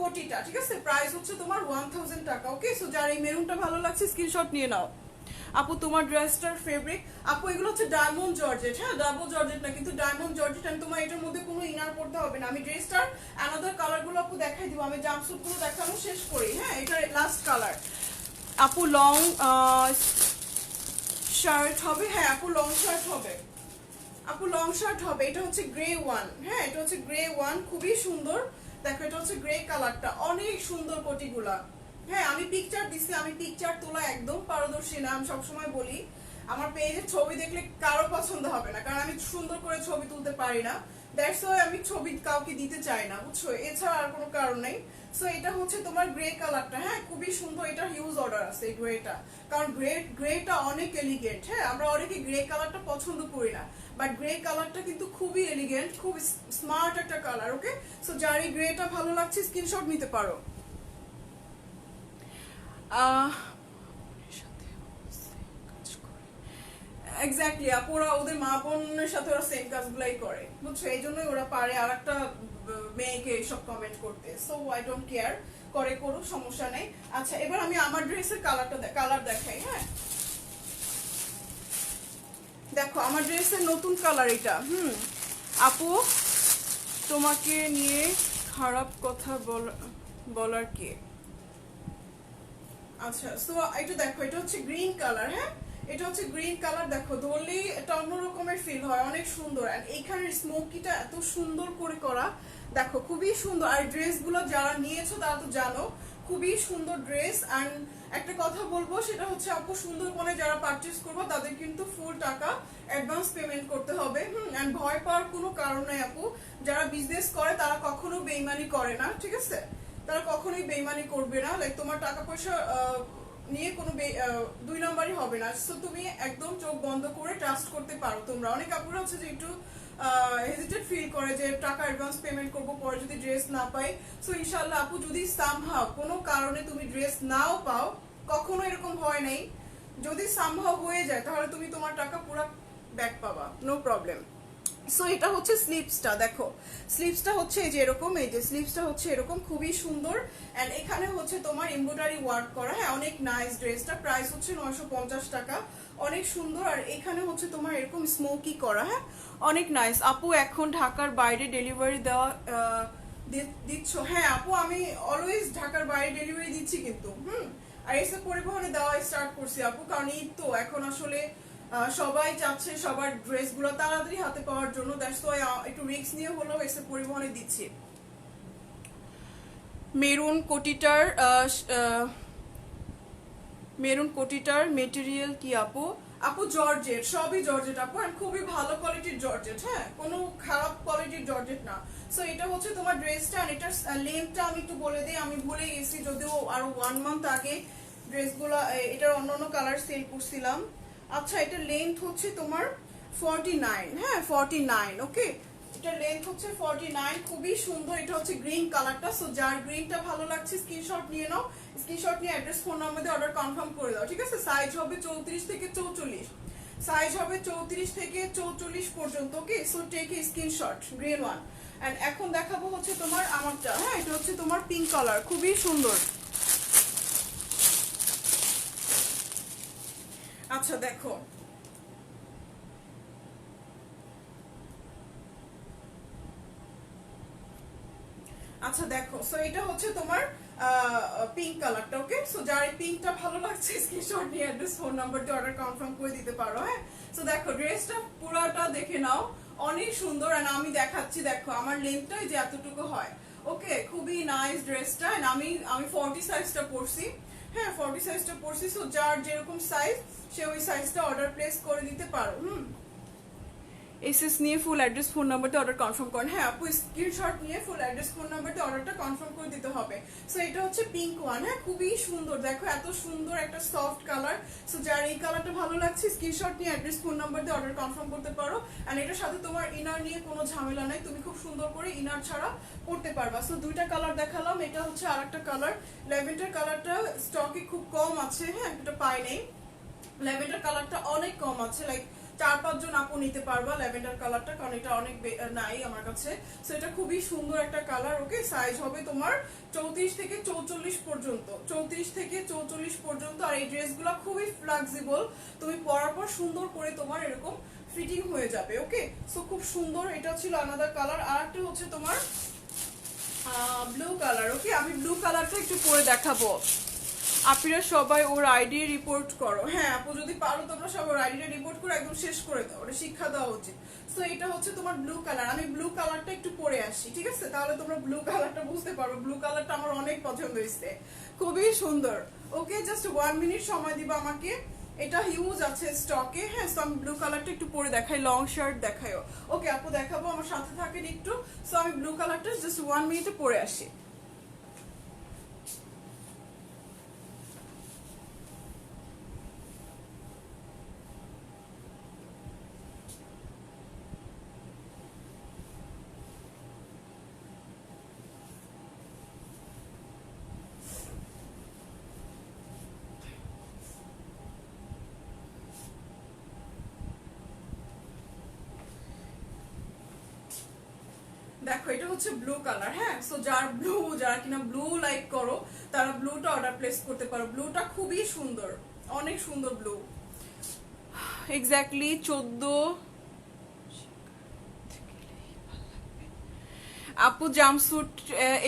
কোটিটা, ঠিক আছে। প্রাইস হচ্ছে তোমার 1000 টাকা, ওকে। সো যার এই মেরুনটা ভালো লাগছে স্ক্রিনশট নিয়ে নাও। আপু তোমার ড্রেসটার ফেব্রিক, আপু এগুলো হচ্ছে ডায়মন্ড জর্জেট। হ্যাঁ ডাবল জর্জেট না, কিন্তু ডায়মন্ড জর্জেট, আমি তোমার এটার মধ্যে কোনো ইনার পড়তে হবে না। আমি ড্রেসটার অ্যানাদার কালার গুলো আপু দেখাই দিব, আমি জাম্পস্যুট গুলো দেখানো শেষ করি। হ্যাঁ এটা লাস্ট কালার। আপু লং শার্ট হবে, হ্যাঁ আপু লং শার্ট হবে, আপু লং শার্ট হবে। এটা হচ্ছে গ্রে ওয়ান, হ্যাঁ এটা হচ্ছে গ্রে ওয়ান, খুবই সুন্দর। দেখো এটা হচ্ছে গ্রে কালারটা, অনেক সুন্দর কোটিগুলা। হ্যাঁ আমি পিকচার দিচ্ছি, আমি পিকচার তোলা একদম পারদর্শী না, আমি সবসময় বলি আমার পেজের ছবি দেখলে কারো পছন্দ হবে না, কারণ আমি সুন্দর করে ছবি তুলতে পারি না। দ্যাটস ওয়াই আমি ছবি কাউকে দিতে চাই না, বুঝছো, এছাড়া আর কোনো কারণ নেই। সো এটা হচ্ছে তোমার গ্রে কালারটা, হ্যাঁ খুবই সুন্দর, এটা হিউজ অর্ডার আছে এই গ্রেটা, কারণ গ্রেটা অনেক এলিগেন্ট। হ্যাঁ আমরা অনেকে গ্রে কালারটা পছন্দ করি না, বাট গ্রে কালারটা কিন্তু খুবই এলিগেন্ট, খুব স্মার্ট একটা কালার। ওকে, সো যার এই গ্রেটা ভালো লাগছে স্ক্রিনশট নিতে পারো। এক্স্যাক্টলি আপুরা ওদের মা বোনের সাথে ওরা সেম কাজগুলাই করে, বুঝছো, এই জন্যই ওরা পারে আর একটা মেয়েকে এইসব কমেন্ট করতে। সো আই ডোন্ট কেয়ার, করে করুক, সমস্যা নেই। আচ্ছা এবার আমি আমার ড্রেসের কালার দেখাই। হ্যাঁ দেখো আমার ড্রেসের নতুন কালার এটা। আপু তোমাকে নিয়ে খারাপ কথা বলার কে? আচ্ছা সো এটা দেখো, এটা হচ্ছে গ্রিন কালার। হ্যাঁ এটা হচ্ছে গ্রিন কালার, দেখো ধরলেই এটা অন্যরকমের ফিল হয়, অনেক সুন্দর। আর এইখানের স্মোকিটা এত সুন্দর করে করা, দেখো খুবই সুন্দর। আর ড্রেসগুলো যারা নিয়েছো তারা তো জানো খুবই সুন্দর ড্রেস। অ্যান্ড একটা কথা বলবো, সেটা হচ্ছে আপু সুন্দরবনে যারা পারচেস করবো তাদের কিন্তু ফুল টাকা অ্যাডভান্স পেমেন্ট করতে হবে। অ্যান্ড ভয় পাওয়ার কোনো কারণ নাই আপু, যারা বিজনেস করে তারা কখনো বেইমানি করে না, ঠিক আছে, তারা কখনোই বেইমানি করবে না। লাইক তোমার টাকা পয়সা নিয়ে কোনো দুই নাম্বারই হবে না। সো তুমি একদম চোখ বন্ধ করে ট্রাস্ট করতে পারো। তোমরা অনেক আপুরা হচ্ছে যে একটু হেজিটেট ফিল করে যে টাকা অ্যাডভান্স পেমেন্ট করবো, পরে যদি ড্রেস না পাই। সো ইনশাআল্লাহ আপু যদি সামহাও কোনো কারণে তুমি ড্রেস নাও পাও, কখনো এরকম হয় নাই, যদি সামহাও হয়ে যায় তাহলে তুমি তোমার টাকা পুরো ব্যাক পাবা, নো প্রবলেম। সো এটা হচ্ছে স্লিভসটা, দেখো স্লিভসটা হচ্ছে এই যে এরকম, এই যে স্লিভসটা হচ্ছে এরকম খুবই সুন্দর। এন্ড এখানে হচ্ছে তোমার এমব্রয়ডারি ওয়ার্ক করা। হ্যাঁ অনেক নাইস ড্রেসটা, প্রাইস হচ্ছে 950 টাকা, অনেক সুন্দর। আর এখানে হচ্ছে তোমার এরকম স্মোকি করা। হ্যাঁ অনেক নাইস। আপু এখন ঢাকার বাইরে ডেলিভারি দেওয়া দিচ্ছ? হ্যাঁ আপু আমি অলওয়েজ ঢাকার বাইরে ডেলিভারি দিচ্ছি কিন্তু। আর এসে পরিবহনে দেওয়া স্টার্ট করছি আপু, কারণ ঈদ তো এখন আসলে সবাই চাচ্ছে সবার ড্রেসগুলো তাড়াতাড়ি হাতে পাওয়ার জন্য। দ্যাটস ওয়াই একটু রিস্ক নিয়ে হলেও এসে পরিবহনে দিচ্ছি। মেরুন কোটিটার মেটেরিয়াল কি আপু? আপু জর্জেট, সবই জর্জেট আপু, আর খুবই ভালো কোয়ালিটির জর্জেট। হ্যাঁ কোনো খারাপ কোয়ালিটির জর্জেট না। সো এটা হচ্ছে তোমার ড্রেসটা। আর এটার লেন্থটা আমি একটু বলে দিই, আমি ভুলে গেছি, যদিও আরো 1 মান্থ আগে ড্রেসগুলো এটার অন্যান্য কালার সেল করছিলাম। আচ্ছা এটা লেন্থ হচ্ছে তোমার 49। হ্যাঁ 49। ওকে এটার লেন্থ হচ্ছে 49, খুবই সুন্দর। এটা হচ্ছে গ্রিন কালারটা। সো যার গ্রিনটা ভালো লাগছে স্ক্রিনশট নিয়ে নাও, স্ক্রিনশট নিয়ে অ্যাড্রেস ফোন নাম্বার দিয়ে অর্ডার কনফার্ম করে দাও, ঠিক আছে। সাইজ হবে 34 থেকে 44, সাইজ হবে 34 থেকে 44 পর্যন্ত। Okay so take a screenshot, green one. And এখন দেখাবো হচ্ছে তোমার আমারটা। হ্যাঁ এটা হচ্ছে তোমার পিঙ্ক কালার, খুবই সুন্দর। আচ্ছা দেখো, আচ্ছা দেখো, সো এটা হচ্ছে তোমার পিঙ্ক কালারটা। ওকে সো যার এই পিঙ্কটা ভালো লাগছে স্ক্রিনশট নিয়ে অ্যাড্রেস ফোন নাম্বার দিয়ে অর্ডার কনফার্ম করে দিতে পারো। হ্যাঁ সো দেখো ড্রেসটা পুরাটা দেখে নাও, অনেক সুন্দর। আর আমি দেখাচ্ছি, দেখো আমার লেন্থটা যে এতটুকু হয়। ওকে খুবই নাইস ড্রেসটা। আমি 40 সাইজটা পরছি। হ্যাঁ 40 সাইজটা পরছি। সো যার যেরকম সাইজ সে ওই সাইজটা অর্ডার প্লেস করে দিতে পারো। এসএস নিয়ে ফুল অ্যাড্রেস ফোন নাম্বারতে অর্ডার কনফার্ম করেন। হ্যাঁ আপু স্ক্রিনশট নিয়ে ফুল অ্যাড্রেস ফোন নাম্বারতে অর্ডারটা কনফার্ম করে দিতে হবে। সো এটা হচ্ছে পিঙ্ক ওয়ান। হ্যাঁ খুবই সুন্দর, দেখো এত সুন্দর একটা সফট কালার। সো যার এই কালারটা ভালো লাগছে স্ক্রিনশট নিয়ে অ্যাড্রেস ফোন নাম্বার দিয়ে অর্ডার কনফার্ম করতে পারো। এন্ড এটার সাথে তোমার ইনার নিয়ে কোনো ঝামেলা নাই, তুমি খুব সুন্দর করে ইনার ছাড়া পড়তে পারবা। সো দুইটা কালার দেখালাম, এটা হচ্ছে আরেকটা কালার। ল্যাভেন্ডার কালারটা স্টকে খুব কম আছে। হ্যাঁ এটা পাই নাই, ল্যাভেন্ডার কালারটা অনেক কম আছে, লাইক 4-5 জন আপু নিতে পারবা ল্যাভেন্ডার কালারটা, কারণ এটা অনেক নাই আমার কাছে। সো এটা খুবই সুন্দর একটা কালার। ওকে সাইজ হবে তোমার 34 থেকে 44 পর্যন্ত, 34 থেকে 44 পর্যন্ত। আর এই ড্রেসগুলো খুবই ফ্লেক্সিবল, তুমি পরার পর সুন্দর করে তোমার এরকম ফিটিং হয়ে যাবে। ওকে সো খুব সুন্দর। এটা ছিল আলাদা কালার। আর একটা হচ্ছে তোমার ব্লু কালার। ওকে আমি ব্লু কালারটা একটু পরে দেখাবো। আপনারা সবাই ওর আইডি রিপোর্ট করো। হ্যাঁ আপু যদি পারো তোমরা সবাই ওর আইডিটা রিপোর্ট করে একদম শেষ করে দাও, ওটা শিক্ষা দেওয়া উচিত। সো এটা হচ্ছে তোমার ব্লু কালার। আমি ব্লু কালারটা একটু পরে আসি, ঠিক আছে, তাহলে তোমরা ব্লু কালারটা বুঝতে পারো। ব্লু কালারটা আমার অনেক পছন্দ হয়েছে, খুবই সুন্দর। ওকে জাস্ট 1 মিনিট সময় দিবা আমাকে, এটা হিউজ আছে স্টকে। হ্যাঁ, সো আমি ব্লু কালারটা একটু পরে দেখাই, লং শার্ট দেখাইও। ওকে আপু দেখাবো, আমার সাথে থাকেন একটু। সো আমি ব্লু কালারটা জাস্ট 1 মিনিটে পরে আসি। দেখো এটা হচ্ছে ব্লু কালার। হ্যাঁ, সো যারা কিনা ব্লু লাইক করো তারা ব্লুটা অর্ডার প্লেস করতে পারো। ব্লুটা খুবই সুন্দর, অনেক সুন্দর ব্লু। এক্স্যাক্টলি 14। আপু জামস্যুট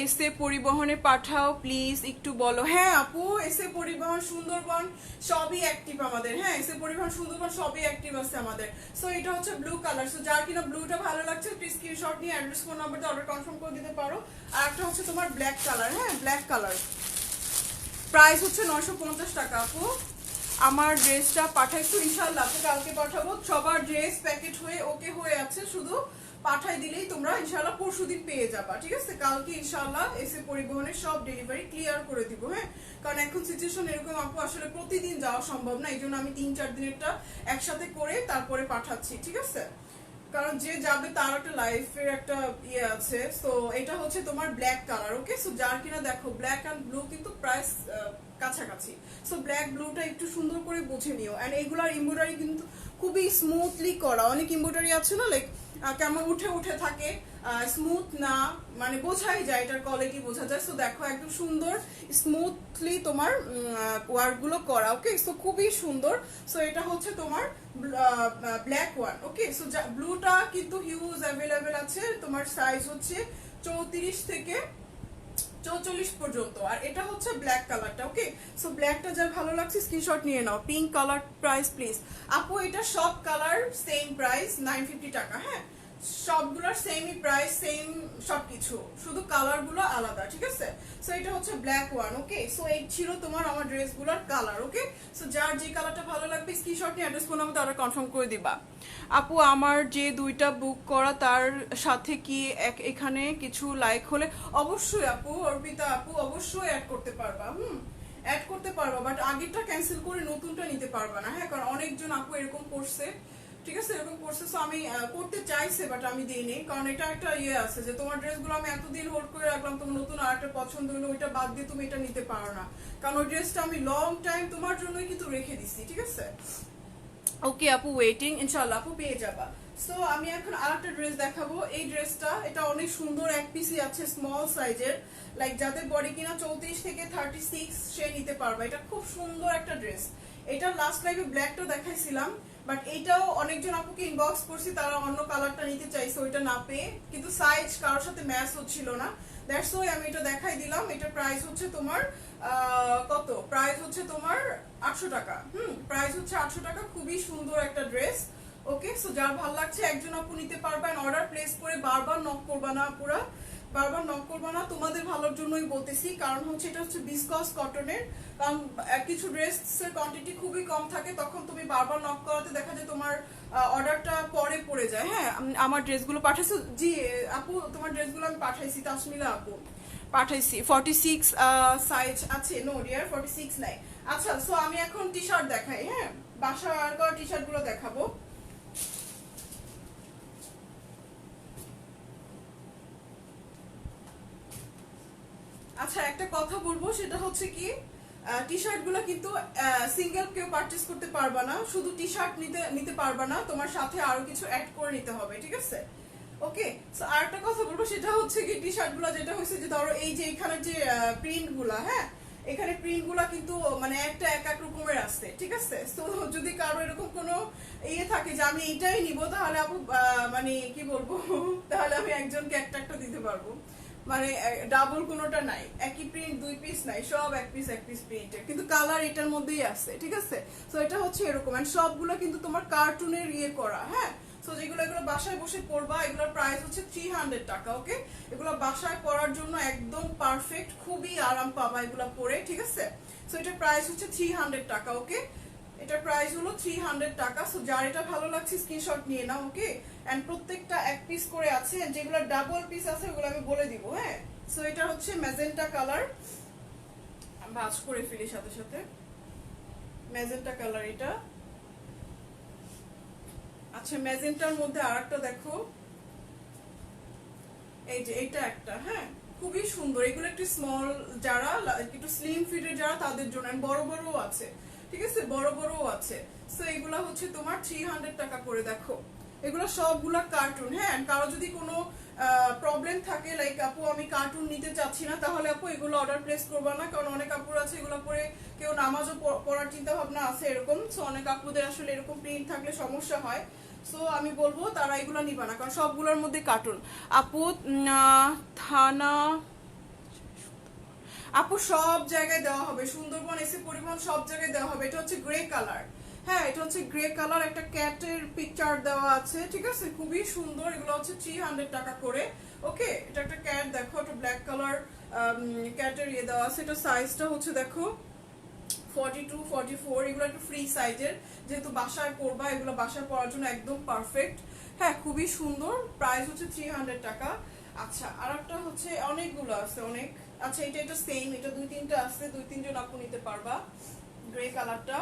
এসে পরিবহনে পাঠাও প্লিজ, একটু বলো। হ্যাঁ আপু, এসে পরিবহন সুন্দরবন সবই অ্যাক্টিভ আমাদের। হ্যাঁ, এসে পরিবহন সুন্দরবন সবই অ্যাক্টিভ আছে আমাদের। সো এটা হচ্ছে ব্লু কালার। সো যার কিনা ব্লুটা ভালো লাগছে প্লিজ স্ক্রিনশট নিয়ে অ্যাড্রেস ফোন নাম্বারটা অর্ডার কনফার্ম করে দিতে পারো। আর একটা হচ্ছে তোমার ব্ল্যাক কালার। হ্যাঁ, ব্ল্যাক কালার, প্রাইস হচ্ছে 950 টাকা। আপু আমার ড্রেসটা পাঠাইছো ইনশাআল্লাহ, আপু কালকে পাঠাবো। সবার ড্রেস প্যাকেট হয়ে ওকে হয়ে আছে, শুধু পাঠাই দিলেই তোমরা ইনশাআল্লাহ পরশুদিন পেয়ে যাবা। ঠিক আছে, কালকে ইনশাআল্লাহ এসে পরিবহনের সব ডেলিভারি ক্লিয়ার করে দিব। হ্যাঁ, কারণ এখন সিচুয়েশন এরকম আপু, আসলে প্রতিদিন যাওয়া সম্ভব না, এই জন্য আমি 3-4 দিনেরটা একসাথে করে তারপরে পাঠাচ্ছি। ঠিক আছে, কারণ যে যাবে তার একটা লাইফের একটা ইয়ে আছে। সো এটা হচ্ছে তোমার ব্ল্যাক কালার। ওকে, সো যার কিনা দেখো ব্ল্যাক এন্ড ব্লু কিন্তু প্রাইস কাছাকাছি। সো ব্ল্যাক ব্লুটা একটু সুন্দর করে বুঝে নিও। এন্ড এগুলার এমব্রয়ডারি কিন্তু খুবই স্মুথলি করা। অনেক এমব্রয়ডারি আছে না, লাইক কেমন উঠে উঠে থাকে, স্মুথ না, মানে বোঝাই যায়, এটার কোয়ালিটি বোঝা যায়। সো দেখো একদম সুন্দর স্মুথলি তোমার ওয়ার্ক গুলো করা। ওকে, সো খুবই সুন্দর। সো এটা হচ্ছে তোমার ব্ল্যাক ওয়ান। ওকে, সো ব্লুটা কিন্তু হিউজ অ্যাভেলেবেল আছে। তোমার সাইজ হচ্ছে 34 থেকে 44 পর্যন্ত। আর এটা হচ্ছে ব্ল্যাক কালারটা। ওকে, সো ব্ল্যাকটা যার ভালো লাগছে স্ক্রিনশট নিয়ে নাও। Pink colour price please. আপু এটা সব কালার সেম প্রাইস 950 টাকা। হ্যাঁ, সবগুলোর সেমই প্রাইস, সেম সবকিছু, শুধু কালার গুলো আলাদা। ঠিক আছে, সো এটা হচ্ছে ব্ল্যাক ওয়ান। ওকে, সো এই ছিল তোমার আমার ড্রেসগুলোর কালার। ওকে, সো যার যে কালারটা ভালো লাগবে স্ক্রিনশট নিয়ে address phone number order confirm করে দিবা। আপু আমার যে 2টা বুক করা তার সাথে কি এখানে কিছু লাইক হলে? অবশ্যই আপু, অর্পিতা আপু অবশ্যই অ্যাড করতে পারবা। অ্যাড করতে পারবা, বাট আগেরটা ক্যান্সেল করে নতুনটা নিতে পারবা না। হ্যাঁ, কারণ অনেকজন আপু এরকম করছে। ঠিক আছে, এরকম করছে। সো আমি করতে চাইছে বাট আমি দিইনি, কারণ এটা একটা ইয়ে আছে যে তোমার ড্রেসগুলো আমি এতদিন হোল্ড করে রাখলাম, তোমার নতুন আর একটা পছন্দ হলো, ওইটা বাদ দিয়ে তুমি এটা নিতে পারো না, কারণ ওই ড্রেসটা আমি লং টাইম তোমার জন্যই কিন্তু রেখে দিছি। ঠিক আছে, ওকে আপু ওয়েটিং, ইনশাআল্লাহ আপু পেয়ে যাবা। সো আমি এখন আরেকটা ড্রেস দেখাবো। এই ড্রেসটা এটা অনেক সুন্দর, এক পিসি আছে স্মল সাইজের, লাইক যাদের বডি কিনা 34 থেকে 36 সে নিতে পারবে। এটা খুব সুন্দর একটা ড্রেস। এটা লাস্ট লাইভে ব্ল্যাকটা দেখাইছিলাম, বাট এইটাও অনেকজন আপুকে ইনবক্স করছি, তারা অন্য কালারটা নিতে চাইছে ওইটা না পেয়ে, কিন্তু সাইজ কারোর সাথে ম্যাচ হচ্ছিল না। দ্যাটস ওয়াই আমি এটা দেখাই দিলাম। এটা প্রাইস হচ্ছে তোমার কত, প্রাইস হচ্ছে তোমার 800 টাকা। প্রাইস হচ্ছে 800 টাকা। খুবই সুন্দর একটা ড্রেস। ওকে, সো যার ভালো লাগছে একজন আপু নিতে পারবেন। অর্ডার প্লেস করে বারবার নক করবা না, পুরা বারবার নক করবা না, তোমাদের ভালোর জন্যই বলতেছি। কারণ হচ্ছে এটা হচ্ছে বিসকস কটনের, কারণ কিছু ড্রেসের কোয়ান্টিটি খুবই কম থাকে, তখন তুমি বারবার নক করাতে দেখা যায় তোমার অর্ডারটা পরে পড়ে যায়। হ্যাঁ, আমার ড্রেসগুলো পাঠাইছো? জি আপু, তোমার ড্রেসগুলো আমি পাঠাইছি, তাসমিলা আপু পাঠাইছি। 46 সাইজ আছে? নো ডিয়ার, 46 নাই। আচ্ছা, সো আমি এখন টি শার্ট দেখাই। হ্যাঁ, বাসার করা টি শার্ট গুলো দেখাবো। আচ্ছা, একটা কথা বলবো, সেটা হচ্ছে কি টি শার্ট গুলো কিন্তু সিঙ্গেল কেউ পারচেজ করতে পারবা না, শুধু টি শার্ট নিতে পারবা না, তোমার সাথে আরো কিছু অ্যাড করে নিতে হবে। ঠিক আছে, ওকে। সো আরেকটা কথা বলবো, সেটা হচ্ছে কি টি শার্ট গুলো যেটা হয়েছে যে ধরো এই যে এখানে যে প্রিন্ট গুলা, হ্যাঁ এখানে প্রিন্ট গুলা কিন্তু মানে একটা এক এক রকমের আছে। ঠিক আছে, তো যদি কারো এরকম কোনো ইয়ে থাকে যে আমি এইটাই নিব, তাহলে আপু মানে কি বলবো তাহলে আমি একজনকে একটা একটা দিতে পারবো। মানে ডাবল কোনোটা নাই, একই প্রিন্ট 2 পিস নাই, সব এক পিস প্রিন্টের, কিন্তু কালার এটার মধ্যেই আছে। ঠিক আছে, তো এটা হচ্ছে এরকম। এন্ড সবগুলো কিন্তু তোমার কার্টুনের ইয়ে করা। হ্যাঁ, সো যেগুলো এগুলো বাসায় বসে পরবা, এগুলোর প্রাইস হচ্ছে 300 টাকা। ওকে, এগুলো বাসায় পরার জন্য একদম পারফেক্ট, খুবই আরাম পাবা এগুলো পরে। ঠিক আছে, সো এটার প্রাইস হচ্ছে 300 টাকা। ওকে, এটা প্রাইস হলো 300 টাকা। সো যার এটা ভালো লাগছে স্ক্রিনশট নিয়ে নাও, ওকে। এন্ড প্রত্যেকটা এক পিস করে আছে, যেগুলো ডাবল পিস আছে ওগুলো আমি বলে দিব, হ্যাঁ। সো এটা হচ্ছে ম্যাজেন্টা কালার, ভাঁজ করে ফেলি সাথে সাথে। ম্যাজেন্টা কালার এটা। আচ্ছা, ম্যাজেন্টার মধ্যে আরেকটা দেখো, এই যে এটা একটা, হ্যাঁ খুবই সুন্দর। এগুলো একটু স্মল, যারা একটু স্লিম ফিটের যারা তাদের জন্য, বড় বড়ও আছে, ঠিক আছে, বড় বড়ও আছে। সো এগুলা হচ্ছে তোমার 300 টাকা করে। দেখো এগুলো সবগুলা কার্টুন, হ্যাঁ। কারো যদি কোনো প্রবলেম থাকে, লাইক আপু আমি কার্টুন নিতে চাচ্ছি না, তাহলে আপু এগুলো অর্ডার প্লেস করবা না, কারণ অনেক আপুর আছে এগুলো পরে কেউ নামাজও পড়ার চিন্তা ভাবনা আছে এরকম। সো অনেক আপুদের আসলে এরকম প্রিন্ট থাকলে সমস্যা হয়। সো আমি বলবো তারা এগুলো নিবা না, কারণ সবগুলোর মধ্যে কার্টুন। আপু থানা, আপু সব জায়গায় দেওয়া হবে, সুন্দরবন এসে পরিবহন সব জায়গায় দেওয়া হবে। এটা হচ্ছে গ্রে কালার, হ্যাঁ এটা হচ্ছে গ্রে কালার, একটা ক্যাটের পিকচার দেওয়া আছে, ঠিক আছে, খুবই সুন্দর। এগুলো হচ্ছে 300 টাকা করে, ওকে। এটা একটা ক্যাট, দেখো একটা ব্ল্যাক কালার ক্যাটের ইয়ে দেওয়া আছে। এটা সাইজটা হচ্ছে দেখো 42, 44, এগুলো একটু ফ্রি সাইজের, যেহেতু বাসায় পরবা, এগুলো বাসায় পরার জন্য একদম পারফেক্ট, হ্যাঁ খুবই সুন্দর। প্রাইস হচ্ছে 300 টাকা। আচ্ছা, আর একটা হচ্ছে অনেকগুলো আছে, অনেক। আচ্ছা, এটা সেম, এটা 2-3টা আছে, 2-3 জন আপু নিতে পারবা, গ্রে কালারটা।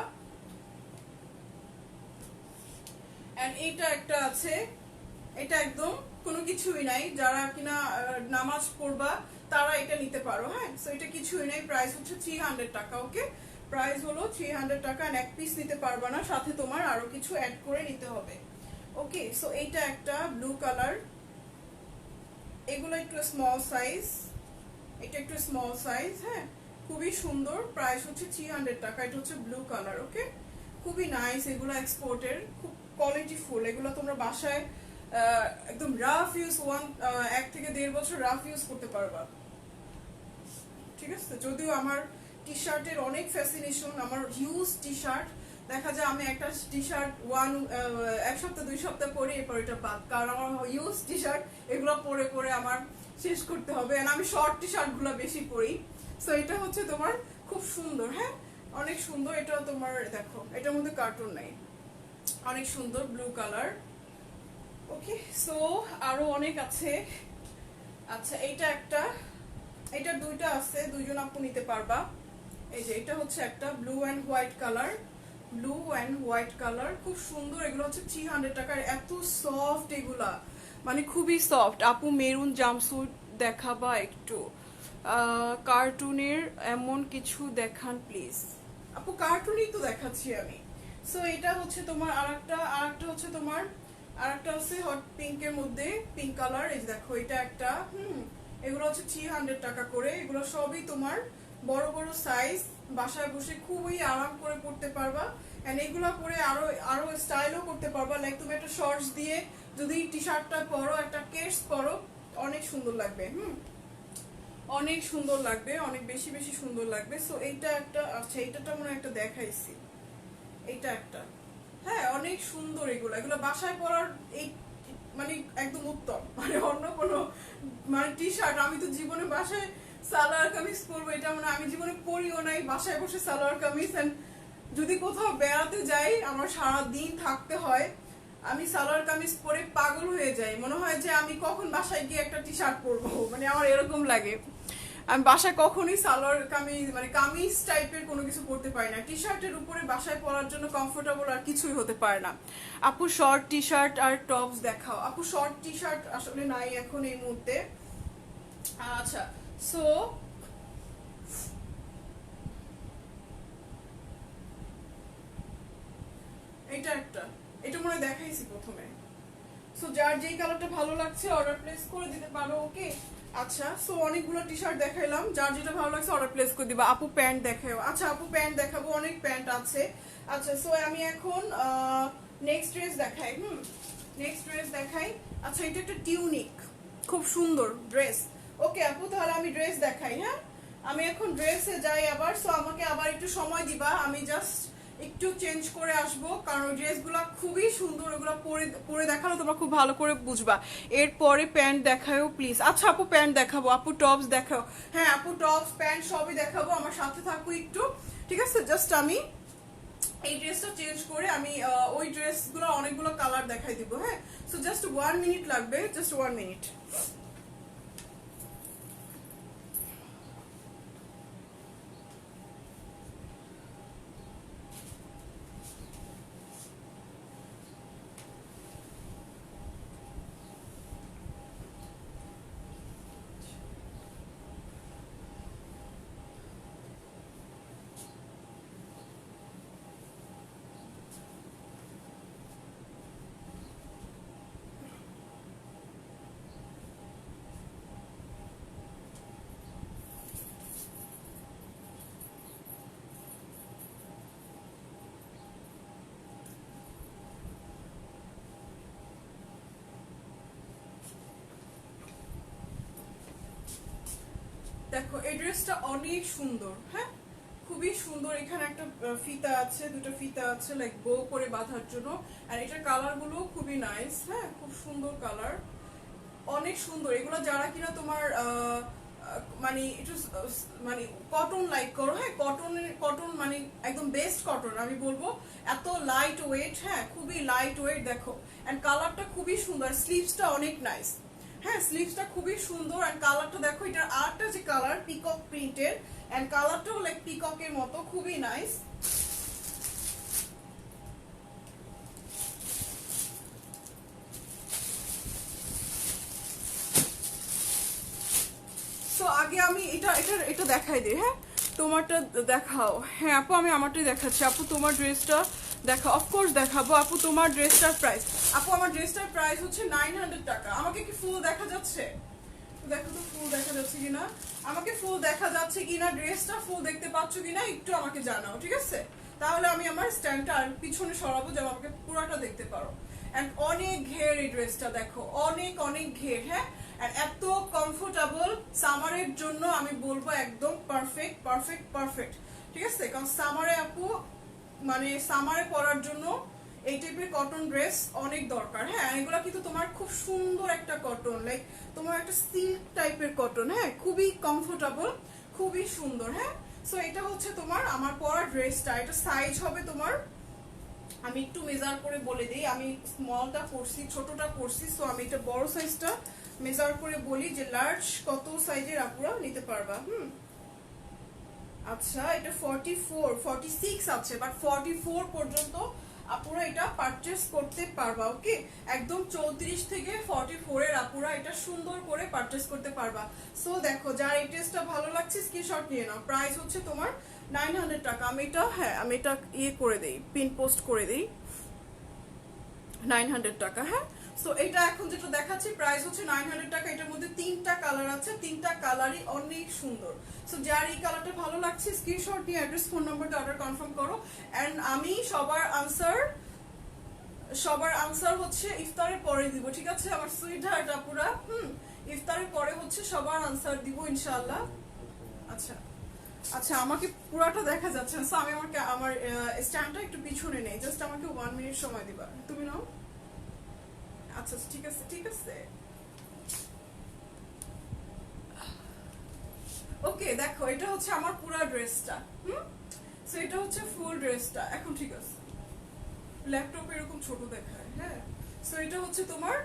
এন্ড এইটা একটা আছে, এটা একদম কোনো কিছুই নাই, যারা কিনা নামাজ পড়বা তারা এটা নিতে পারো, হ্যাঁ। সো এটা কিছুই নাই, প্রাইস হচ্ছে 300 টাকা, ওকে। প্রাইস হলো 300 টাকা। এক পিস নিতে পারবা না, সাথে তোমার আরো কিছু অ্যাড করে নিতে হবে, ওকে। সো এইটা একটা ব্লু কালার, এগুলো একটু স্মল সাইজ, এটা একটু স্মল সাইজ, হ্যাঁ খুবই সুন্দর। প্রাইস হচ্ছে 300 টাকা। এটা হচ্ছে ব্লু কালার, ওকে, খুবই নাইস। এগুলো এক্সপোর্টের, খুব কোয়ালিটি ফুল। এগুলো তোমরা বাসায় একদম রাফ ইউজ, 1 থেকে 1.5 বছর রাফ ইউজ করতে পারবা, ঠিক আছে। যদিও আমার টি শার্টের অনেক ফ্যাসিনেশন, আমার হিউজ টি শার্ট, দেখা যায় আমি একটা টি শার্ট 1 সপ্তাহ 2 সপ্তাহ পরে এরপর এটা বাদ, কারণ আমার হিউজ টি শার্ট এগুলো পরে পরে আমার শেষ করতে হবে। আর আমি শর্ট টি শার্ট গুলো বেশি পরি। সো এটা হচ্ছে তোমার খুব সুন্দর, হ্যাঁ অনেক সুন্দর। এটা তোমার দেখো, এটার মধ্যে কার্টুন নাই, অনেক সুন্দর ব্লু কালার, ওকে। সো আরো অনেক আছে। আচ্ছা, এইটা একটা, এটা 2টা আছে, 2জন আপু নিতে পারবা। এই যে এটা হচ্ছে একটা blue and white colour, blue and white colour, খুব সুন্দর। এগুলো হচ্ছে 300 টাকার। এত সফট এগুলা, মানে খুবই সফট। আপু মেরুন জাম্পস্যুট দেখাবা একটু, কার্টুনের এমন কিছু দেখান প্লিজ। আপু কার্টুনই তো দেখাচ্ছি আমি। সো এটা হচ্ছে তোমার আরেকটা হচ্ছে তোমার আরেকটা হচ্ছে হট পিঙ্কের মধ্যে, পিঙ্ক কালার। এই দেখো এটা একটা, এগুলো হচ্ছে 300 টাকা করে। এগুলো সবই তোমার বড় বড় সাইজ, বাসায় বসে খুবই আরাম করে পড়তে পারবা। এন্ড এগুলো পরে আরো আরো স্টাইলও করতে পারবা, লাইক তুমি একটা শর্টস দিয়ে যদি টি শার্টটা পরো, একটা কেটস পরো, অনেক সুন্দর লাগবে, অনেক সুন্দর লাগবে, অনেক বেশি বেশি সুন্দর লাগবে। সো এইটা একটা, আচ্ছা এইটাটা মনে হয় একটা দেখাইছি, এইটা একটা, হ্যাঁ অনেক সুন্দর। এগুলো এগুলো বাসায় পরার এই মানে একদম উত্তম, মানে অন্য কোনো মানে টি শার্ট আমি তো জীবনে বাসায় সালোয়ার কামিজ পরবো এটা মানে আমি জীবনে পরিও নাই। বাসায় বসে সালোয়ার কামিজ, যদি কোথাও বেড়াতে যাই আমার সারা দিন থাকতে হয়, আমি সালোয়ার কামিজ পরে পাগল হয়ে যাই, মনে হয় যে আমি কখন বাসায় গিয়ে একটা টি শার্ট পরবো, মানে আমার এরকম লাগে। আমি বাসায় কখনোই সালোয়ার কামিজ মানে কামিজ টাইপের কোনো কিছু পরতে পারি না। টি শার্টের উপরে বাসায় পরার জন্য কমফোর্টেবল আর কিছুই হতে পারে না। আপু শর্ট টি শার্ট আর টপস দেখাও। আপু শর্ট টি শার্ট আসলে নাই এখন এই মুহূর্তে। আচ্ছা, সো এটা একটা, এটা মনে হয় দেখাইছি প্রথমে। সো যার যেই কালারটা ভালো লাগছে অর্ডার প্লেস করে দিতে পারো, ওকে। আচ্ছা, সো অনেকগুলো টি শার্ট দেখাইলাম, যার যেটা ভালো লাগছে অর্ডার প্লেস করে দিবা। আপু প্যান্ট দেখাও। আচ্ছা আপু প্যান্ট দেখাবো, অনেক প্যান্ট আছে। আচ্ছা, সো আমি এখন নেক্সট ড্রেস দেখাই, নেক্সট ড্রেস দেখাই। আচ্ছা, এটা একটা টিউনিক, খুব সুন্দর ড্রেস, ওকে আপু তাহলে আমি ড্রেস দেখাই, হ্যাঁ আমি এখন ড্রেসে যাই আবার। সো আমাকে আবার একটু সময় দিবা, আমি জাস্ট একটু চেঞ্জ করে আসবো, কারণ ড্রেসগুলো খুবই সুন্দর, ওগুলো পরে দেখালো তোমরা খুব ভালো করে বুঝবা। এরপরে প্যান্ট দেখাও প্লিজ। আচ্ছা আপু প্যান্ট দেখাবো, আপু টপস দেখাও। হ্যাঁ আপু টপস প্যান্ট সবই দেখাবো, আমার সাথে থাকো একটু, ঠিক আছে। জাস্ট আমি এই ড্রেসটা চেঞ্জ করে আমি ওই ড্রেসগুলো অনেকগুলো কালার দেখাই দিব। হ্যাঁ, সো জাস্ট 1 মিনিট লাগবে, জাস্ট 1 মিনিট। দেখো এই ড্রেসটা অনেক সুন্দর। হ্যাঁ, খুবই সুন্দর। এখানে একটা ফিতা আছে, দুটো ফিতা আছে লাইক বো করে বাঁধার জন্য। আর এটার কালার গুলো খুবই নাইস। হ্যাঁ, খুব সুন্দর কালার, অনেক সুন্দর। এগুলো যারা কিনা তোমার মানে একটু মানে কটন লাইক করো, হ্যাঁ কটন মানে একদম বেস্ট কটন আমি বলবো, এত লাইট ওয়েট। হ্যাঁ, খুবই লাইট ওয়েট। দেখো এন্ড কালারটা খুবই সুন্দর, স্লিভসটা অনেক নাইস। হ্যাঁ, স্লিভসটা খুবই সুন্দর এন্ড কালারটা দেখো, এটার আরেকটা যে কালার পিকক প্রিন্টের এন্ড কালারটাও লাইক পিককের মতো, খুবই নাইস। তো আগে আমি এটা এটা এটা দেখাই দিই। হ্যাঁ, তোমারটা দেখাও। হ্যাঁ আপু, আমি আমারটাই দেখাচ্ছি। আপু তোমার ড্রেসটা দেখা, অফকোর্স দেখাবো। আপু তোমার ড্রেসটার প্রাইস, আপু আমার ড্রেসটার প্রাইস হচ্ছে 900 টাকা। আমাকে কি ফুল দেখা যাচ্ছে? দেখো তো ফুল দেখা যাচ্ছে কিনা, আমাকে ফুল দেখা যাচ্ছে কিনা, ড্রেসটা ফুল দেখতে পাচ্ছ কিনা একটু আমাকে জানাও, ঠিক আছে? তাহলে আমি আমার স্ট্যান্ডটা আর পিছনে সরাবো, যেন আমাকে পুরোটা দেখতে পারো। এন্ড অনেক ঘের এই ড্রেসটা, দেখো অনেক অনেক ঘের। হ্যাঁ, এত কমফোর্টেবল সামারের জন্য আমি বলবো একদম পারফেক্ট পারফেক্ট পারফেক্ট, ঠিক আছে? কারণ সামারে আপু মানে সামারে পরার জন্য এই টাইপের কটন ড্রেস অনেক দরকার। হ্যাঁ, এগুলা কিন্তু তোমার খুব সুন্দর একটা কটন, লাইক তোমার একটা সিল্ক টাইপের কটন। হ্যাঁ, খুবই কমফোর্টেবল, খুবই সুন্দর। হ্যাঁ, সো এটা হচ্ছে তোমার আমার পরা ড্রেসটা। এটা সাইজ হবে তোমার, আমি একটু মেজার করে বলে দিই। আমি স্মলটা পরছি, ছোটটা পরছি, সো আমি এটা বড় সাইজটা মেজার করে বলি যে লার্জ কত সাইজের আপুরা নিতে পারবা। আচ্ছা, এটা 44 46 আছে, বাট 44 পর্যন্ত আপুরা এটা পারচেজ করতে পারবা। ওকে, একদম 34 থেকে 44 এর আপুরা এটা সুন্দর করে পারচেজ করতে পারবা। সো দেখো, যার এই ড্রেসটা ভালো লাগছে স্ক্রিনশট নিয়ে নাও। প্রাইস হচ্ছে তোমার 900 টাকা। আমি এটা, হ্যাঁ আমি এটা ইয়ে করে দেই, পিন পোস্ট করে দেই, 900 টাকা। হ্যাঁ, সো এটা এখন যেটা দেখাচ্ছি প্রাইস হচ্ছে 900 টাকা। এটার মধ্যে 3টা কালার আছে, 3টা কালারই অনেক সুন্দর। সো যার এই কালারটা ভালো লাগছে স্ক্রিনশট নিয়ে অ্যাড্রেস ফোন নাম্বারটা অর্ডার কনফার্ম করো। এন্ড আমি সবার আনসার হচ্ছে ইফতারের পরে দিব, ঠিক আছে আমার সুইট হার্ট আপুরা? ইফতারের পরে হচ্ছে সবার আনসার দিব ইনশাআল্লাহ। আচ্ছা আচ্ছা, আমাকে পুরাটা দেখা যাচ্ছে না, সো আমি আমার স্ট্যান্ডটা একটু পিছনে নেই, জাস্ট আমাকে 1 মিনিট সময় দিবা, তুমি নাও। আচ্ছা ঠিক আছে ঠিক আছে। ওকে, দেখো এটা হচ্ছে আমার পুরো ড্রেসটা। সো এটা হচ্ছে ফুল ড্রেসটা। এখন ঠিক আছে, ল্যাপটপ এরকম ছোট দেখায়। হ্যাঁ, সো এটা হচ্ছে তোমার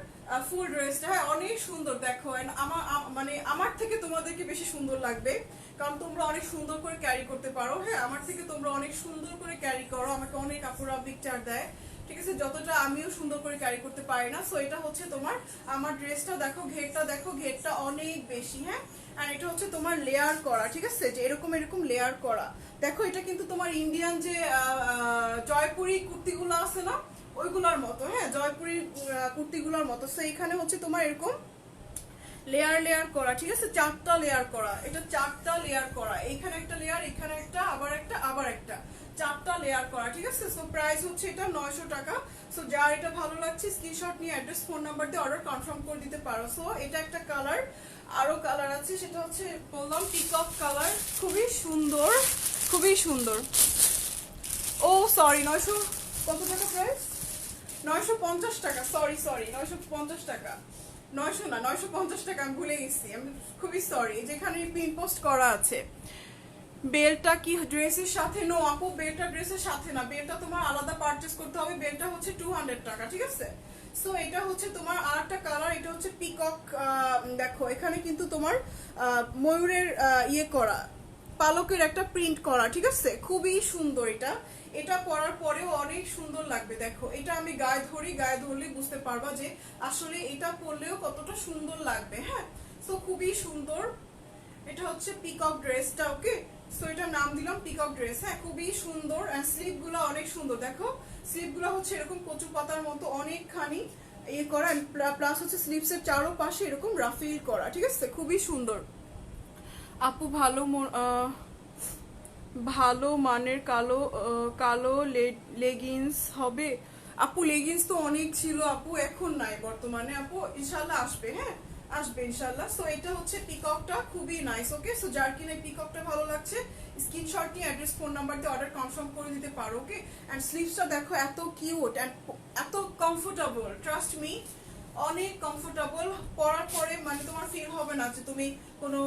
ফুল ড্রেসটা। হ্যাঁ, অনেক সুন্দর। দেখো আমার মানে আমার থেকে তোমাদেরকে বেশি সুন্দর লাগবে, কারণ তোমরা অনেক সুন্দর করে ক্যারি করতে পারো। হ্যাঁ, আমার থেকে তোমরা অনেক সুন্দর করে ক্যারি করো, আমাকে অনেক আপুরা পিকচার দেয়, ঠিক আছে, যতটা আমিও সুন্দর করে ক্যারি করতে পারি না। সো এটা হচ্ছে তোমার আমার ড্রেসটা। দেখো ঘেরটা, দেখো ঘেরটা অনেক বেশি। হ্যাঁ, আর এটা হচ্ছে তোমার লেয়ার করা, ঠিক আছে, যে এরকম এরকম লেয়ার করা। দেখো এটা কিন্তু তোমার ইন্ডিয়ান যে জয়পুরি কুর্তিগুলো আছে না, ওইগুলোর মতো। হ্যাঁ, জয়পুরি কুর্তিগুলোর মতো। সো এখানে হচ্ছে তোমার এরকম লেয়ার লেয়ার করা, ঠিক আছে, 4টা লেয়ার করা। এটা 4টা লেয়ার করা, এইখানে একটা লেয়ার, এখানে একটা, আবার একটা, আবার একটা, 4টা লেয়ার করা, ঠিক আছে। সো প্রাইস হচ্ছে এটা 900 টাকা। সো যার এটা ভালো লাগছে স্ক্রিনশট নিয়ে অ্যাড্রেস ফোন নাম্বার দিয়ে অর্ডার কনফার্ম করে দিতে পারো। সো এটা একটা কালার, আরো কালার আছে, সেটা হচ্ছে বললাম পিকক কালার, খুবই সুন্দর, খুবই সুন্দর। ও সরি, 900 কত টাকা প্রাইস? 950 টাকা, সরি 950 টাকা, 900 না 950 টাকা, আমি ভুলে গেছি, আমি খুবই সরি। যেখানে পিন পোস্ট করা আছে বেলটা কি ড্রেসের সাথে? নো আপু, বেলটা ড্রেসের সাথে না, বেলটা তোমার আলাদা পারচেজ করতে হবে। বেলটা হচ্ছে 200 টাকা, ঠিক আছে? সো এটা হচ্ছে তোমার আরেকটা কালার, এটা হচ্ছে পিকক। দেখো এখানে কিন্তু তোমার ময়ূরের ইয়ে করা, পালকের একটা প্রিন্ট করা, ঠিক আছে? খুবই সুন্দর এটা। এটা পরার পরেও অনেক সুন্দর লাগবে। দেখো এটা আমি গায়ে ধরি, গায়ে ধরলে বুঝতে পারবা যে আসলে এটা পরলেও কতটা সুন্দর লাগবে। হ্যাঁ, সো খুবই সুন্দর। এটা হচ্ছে পিকক ড্রেসটা, ওকে? সো এটা নাম দিলাম পিকক ড্রেস। হ্যাঁ, খুবই সুন্দর। এন্ড স্লিভ গুলো অনেক সুন্দর। দেখো স্লিভ গুলো হচ্ছে এরকম কচু পাতার মতো অনেকখানি ইয়ে করা, প্লাস হচ্ছে স্লিভস এর চারোপাশে এরকম রাফিল করা, ঠিক আছে? খুবই সুন্দর। আপু ভালো মানের কালো কালো লেগিংস হবে? আপু লেগিংস তো অনেক ছিল আপু, এখন নাই বর্তমানে আপু, ইনশাল্লাহ আসবে। হ্যাঁ, আসবে ইনশাল্লাহ। সো এটা হচ্ছে পিককটা, খুবই নাইস। ওকে, সো যার কিনা পিককটা ভালো লাগছে স্ক্রিনশট নিয়ে অ্যাড্রেস ফোন নাম্বার দিয়ে অর্ডার কনফার্ম করে দিতে পারো। ওকে, এন্ড স্লিভসটা দেখো এত কিউট এন্ড এত কমফোর্টেবল, ট্রাস্ট মি, অনেক কমফোর্টেবল। পরার পরে মানে তোমার ফিল হবে না যে তুমি কোনো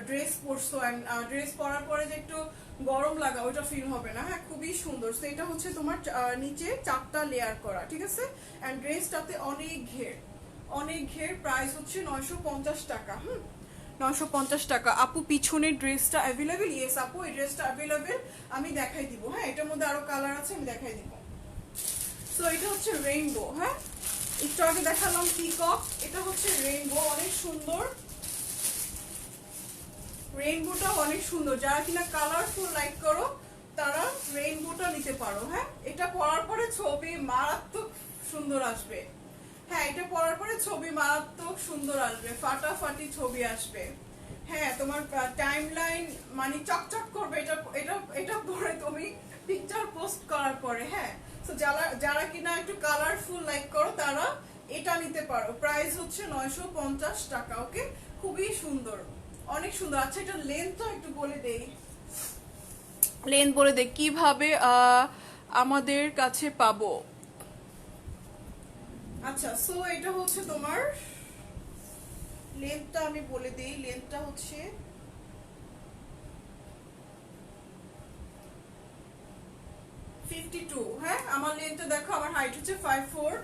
ড্রেস পরছো, এন্ড ড্রেস পরার পরে যে একটু গরম লাগা ওইটা ফিল হবে না। হ্যাঁ, খুবই সুন্দর। তো এটা হচ্ছে তোমার নিচে 4টা লেয়ার করা, ঠিক আছে? এন্ড ড্রেসটাতে অনেক ঘের, অনেক ঘের। প্রাইস হচ্ছে 950 টাকা। 950 টাকা। আপু পিছনের ড্রেসটা অ্যাভেলেবেল? ইয়েস আপু, এই ড্রেসটা অ্যাভেলেবেল, আমি দেখাই দিব। হ্যাঁ, এটার মধ্যে আরো কালার আছে, আমি দেখাই দিব। সো এটা হচ্ছে রেইনবো। হ্যাঁ, একটু আগে দেখালাম পিকক, এটা হচ্ছে রেইনবো, অনেক সুন্দর। রেইনবোটা অনেক সুন্দর, যারা কিনা কালারফুল লাইক করো তারা রেইনবোটা নিতে পারো। হ্যাঁ, এটা পরার পরে ছবি মারাত্মক সুন্দর আসবে। হ্যাঁ, এটা পরার পরে ছবি মারাত্মক সুন্দর আসবে, ফাটাফাটি ছবি আসবে। হ্যাঁ, তোমার টাইম লাইন মানে চকচক করবে এটা এটা এটা পরে তুমি পিকচার পোস্ট করার পরে। হ্যাঁ, তো যারা যারা কিনা একটু কালারফুল লাইক করো তারা এটা নিতে পারো। প্রাইস হচ্ছে 950 টাকা। ওকে, খুবই সুন্দর, অনেক সুন্দর। আচ্ছা, এটা লেন্থটা একটু বলে দেই, লেন্থ বলে দেই কিভাবে আমাদের কাছে পাবো। আচ্ছা, সো এটা হচ্ছে তোমার লেন্থটা আমি বলে দিই, লেন্থটা হচ্ছে 52। হ্যাঁ, আমার লেন্থটা দেখো, আমার হাইট হচ্ছে 54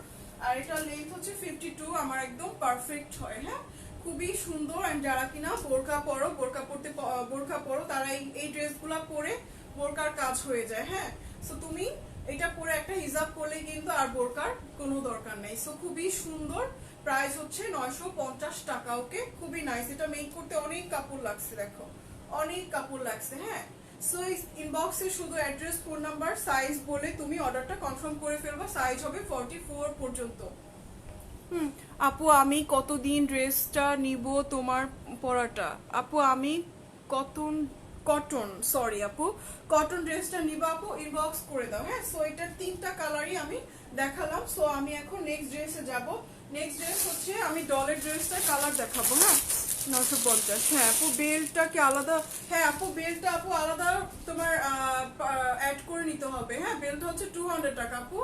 আর এটা লেন্থ হচ্ছে 52, আমার একদম পারফেক্ট হয়। হ্যাঁ, খুবই সুন্দর। এন্ড যারা কিনা বোরকা পরো, বোরকা পরো তারা এই ড্রেসগুলো পরে বোরকার কাজ হয়ে যায়। হ্যাঁ, সো তুমি এটা পরে একটা হিজাব করলে কিন্তু আর বোরকার কোনো দরকার নেই। সো খুবই সুন্দর। প্রাইস হচ্ছে 950 টাকা। ওকে, খুবই নাইস। এটা মেক করতে অনেক কাপড় লাগছে, দেখো অনেক কাপড় লাগছে। হ্যাঁ, সো ইনবক্সে শুধু অ্যাড্রেস, ফোন নাম্বার, সাইজ বলে তুমি অর্ডারটা কনফার্ম করে ফেলবা। সাইজ হবে 44 পর্যন্ত। আপু আমি কতদিন ড্রেসটা নিব তোমার পরাটা? আপু আমি কটন কটন সরি আপু, কটন ড্রেসটা নিবা আপু, ইনবক্স করে দাও। হ্যাঁ, সো এটার 3টা কালারই আমি দেখালাম। সো আমি এখন নেক্সট ড্রেসে যাব। নেক্সট ড্রেস হচ্ছে আমি ডলের ড্রেসটা কালার দেখাবো। হ্যাঁ, 950। হ্যাঁ আপু, বেলটা কি আলাদা? হ্যাঁ আপু, বেলটা আপু আলাদা তোমার অ্যাড করে নিতে হবে। হ্যাঁ, বেলটা হচ্ছে 200 টাকা আপু।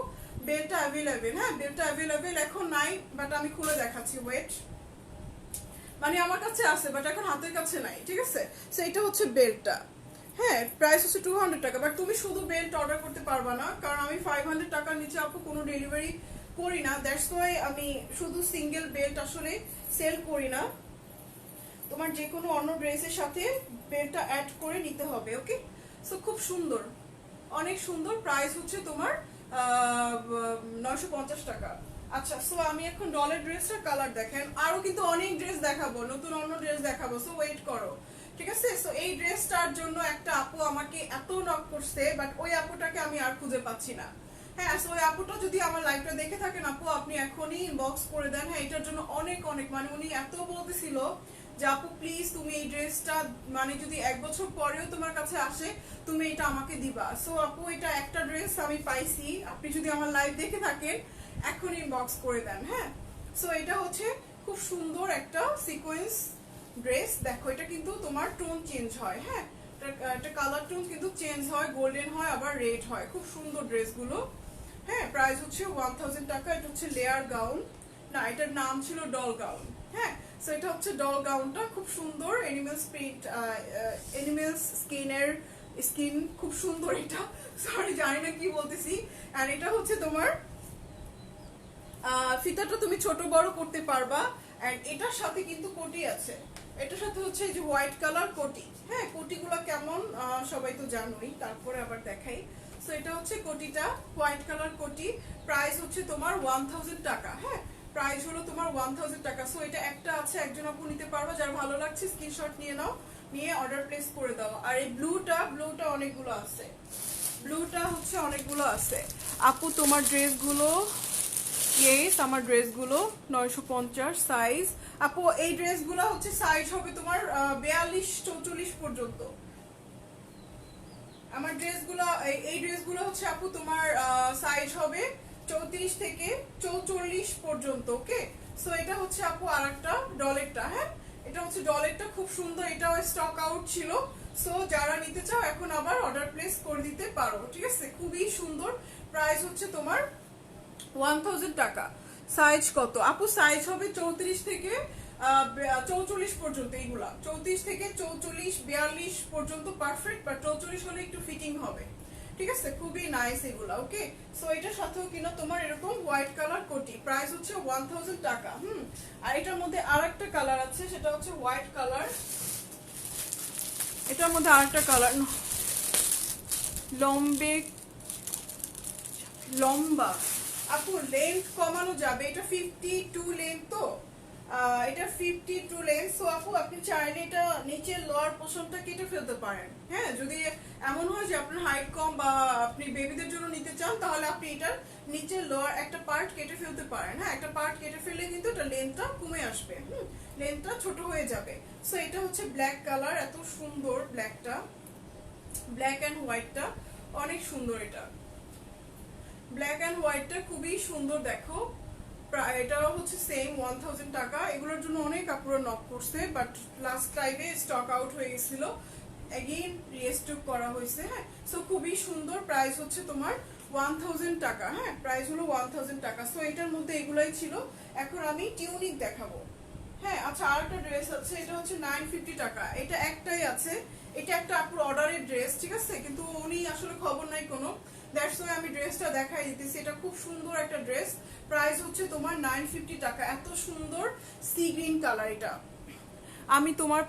বেলটা অ্যাভেলেবেল। হ্যাঁ, বেলটা অ্যাভেলেবেল, এখন নাই, বাট আমি খুলে দেখাচ্ছি, ওয়েট। মানে আমার কাছে আছে বাট এখন হাতের কাছে নাই, ঠিক আছে? সো এটা হচ্ছে বেলটা। হ্যাঁ, প্রাইস হচ্ছে 200 টাকা, বাট তুমি শুধু বেল্ট অর্ডার করতে পারবা না, কারণ আমি 500 টাকার নিচে আপু কোনো ডেলিভারি করি না। দ্যাটস ওয়াই আমি শুধু সিঙ্গেল বেল্ট আসলে সেল করি না। তোমার যে কোনো অন্য ড্রেসের সাথে বেল্টটা অ্যাড করে নিতে হবে। ওকে, সো খুব সুন্দর, অনেক সুন্দর। প্রাইস হচ্ছে তোমার 950 টাকা। আচ্ছা, সো আমি এখন ডলের ড্রেসটা কালার দেখেন, আরো কিন্তু অনেক ড্রেস দেখাবো, নতুন অন্য ড্রেস দেখাবো, সো ওয়েট করো, ঠিক আছে? সো এই ড্রেসটার জন্য একটা আপু আমাকে এত নক করছে, বাট ওই আপুটাকে আমি আর খুঁজে পাচ্ছি না। হ্যাঁ, সো ওই আপুটা যদি আমার লাইভটা দেখে থাকেন আপু, আপনি এখনই ইনবক্স করে দেন। হ্যাঁ, এটার জন্য অনেক অনেক মানে উনি এত বলতেছিল যে আপু প্লিজ তুমি এই ড্রেসটা মানে যদি 1 বছর পরেও তোমার কাছে আসে তুমি এটা আমাকে দিবা। সো আপু, এটা একটা ড্রেস আমি পাইছি, আপনি যদি আমার লাইভ দেখে থাকেন এখন ইনবক্স করে দেন। হ্যাঁ, সো এটা হচ্ছে খুব সুন্দর একটা সিকোয়েন্স ড্রেস। দেখো এটা কিন্তু তোমার টোন চেঞ্জ হয়। হ্যাঁ, এটা কালার টোন কিন্তু চেঞ্জ হয়, গোল্ডেন হয় আবার রেড হয়, খুব সুন্দর ড্রেসগুলো। হ্যাঁ, প্রাইস হচ্ছে 1000 টাকা। এটা হচ্ছে লেয়ার গাউন, না এটার নাম ছিল ডল গাউন। হ্যাঁ, সো এটা হচ্ছে ডল গাউনটা, খুব সুন্দর এনিমেলস প্রিন্ট, এনিমেলস স্কিন খুব সুন্দর এটা, সরি জানি না কি বলতেছি। আর এটা হচ্ছে তোমার ফিতাটা তুমি ছোট বড় করতে পারবা। এন্ড এটার সাথে কিন্তু কোটি আছে, এটার সাথে হচ্ছে এই যে হোয়াইট কালার কোটি। হ্যাঁ, কোটিগুলো কেমন সবাই তো জানোই, তারপরে আবার দেখাই। সো এটা হচ্ছে কোটিটা, হোয়াইট কালার কোটি। প্রাইস হচ্ছে তোমার 1000 টাকা। হ্যাঁ, প্রাইস হলো তোমার 1000 টাকা। সো এটা একটা আছে, একজন আপু নিতে পারবা, যার ভালো লাগছে স্ক্রিনশট নিয়ে নাও, নিয়ে অর্ডার প্লেস করে দাও। আর এই ব্লুটা অনেকগুলো আছে, ব্লুটা হচ্ছে অনেকগুলো আছে। আপু তোমার ড্রেসগুলো, ইয়েস আমার ড্রেসগুলো 950 সাইজ। আপু এই ড্রেসগুলো হচ্ছে সাইজ হবে তোমার 42-44 পর্যন্ত। আমার ড্রেসগুলো, এই ড্রেসগুলো হচ্ছে আপু তোমার সাইজ হবে 34 থেকে 44 পর্যন্ত। ওকে, সো এটা হচ্ছে আপু আরেকটা ডলেরটা। হ্যাঁ, এটা হচ্ছে ডলেরটা, খুব সুন্দর, এটাও স্টক আউট ছিল। সো যারা নিতে চাও এখন আবার অর্ডার প্লেস করে দিতে পারো, ঠিক আছে। খুবই সুন্দর, প্রাইস হচ্ছে তোমার 1000 টাকা। সাইজ কত আপু? সাইজ হবে 34 থেকে 44 পর্যন্ত। এইগুলা 34 থেকে 44 42 পর্যন্ত পারফেক্ট, বাট 44 হলে একটু ফিটিং হবে, ঠিক আছে। খুবই নাইস এগুলা। ওকে, সো এটার সাথেও কিনা তোমার এরকম হোয়াইট কালার কোটি, প্রাইস হচ্ছে 1000 টাকা। আর এটার মধ্যে আরেকটা কালার আছে, সেটা হচ্ছে হোয়াইট কালার। এটার মধ্যে আরেকটা কালার, লম্বা আপু লেন্থ কমানো যাবে, এটা 52 লেন্থ, তো এটা 52 লেন্থ। সো আপু আপনি চাইলে এটা নিচের লোয়ার পোর্শনটা কেটে ফেলতে পারেন। হ্যাঁ, যদি এমন হয় যে আপনার হাইট কম বা আপনি বেবিদের জন্য নিতে চান, তাহলে আপনি এটার নিচের লোয়ার একটা পার্ট কেটে ফেলতে পারেন। হ্যাঁ, একটা পার্ট কেটে ফেললে কিন্তু এটা লেন্থটা কমে আসবে, লেন্থটা ছোট হয়ে যাবে। সো এটা হচ্ছে ব্ল্যাক কালার, এত সুন্দর ব্ল্যাকটা, ব্ল্যাক এন্ড হোয়াইটটা অনেক সুন্দর। এটা ব্ল্যাক এন্ড হোয়াইটটা খুবই সুন্দর, দেখো। এটা হচ্ছে সেম 1000 টাকা। এগুলোর জন্য অনেক কাপড় নক করছে, বাট লাস্ট টাইমে স্টক আউট হয়ে গেছিল, এগেইন রিস্টক করা হয়েছে। হ্যাঁ, সো খুবই সুন্দর, প্রাইস হচ্ছে তোমার 1000 টাকা। হ্যাঁ, প্রাইস হলো 1000 টাকা। সো এটার মধ্যে এগুলাই ছিল। এখন আমি টিউনিক দেখাবো। হ্যাঁ, আচ্ছা আরেকটা ড্রেস আছে, এটা হচ্ছে 950 টাকা। এটা একটাই আছে, এটা একটা আপুর অর্ডারের ড্রেস, ঠিক আছে, কিন্তু উনি আসলে খবর নাই কোনো, দ্যাটস ওয়াই আমি ড্রেসটা দেখাই দিতেছি। এটা খুব সুন্দর একটা ড্রেস, প্রাইস হচ্ছে তোমার 950 টাকা। এত সুন্দর সি গ্রিন কালার। এটা আমি তোমার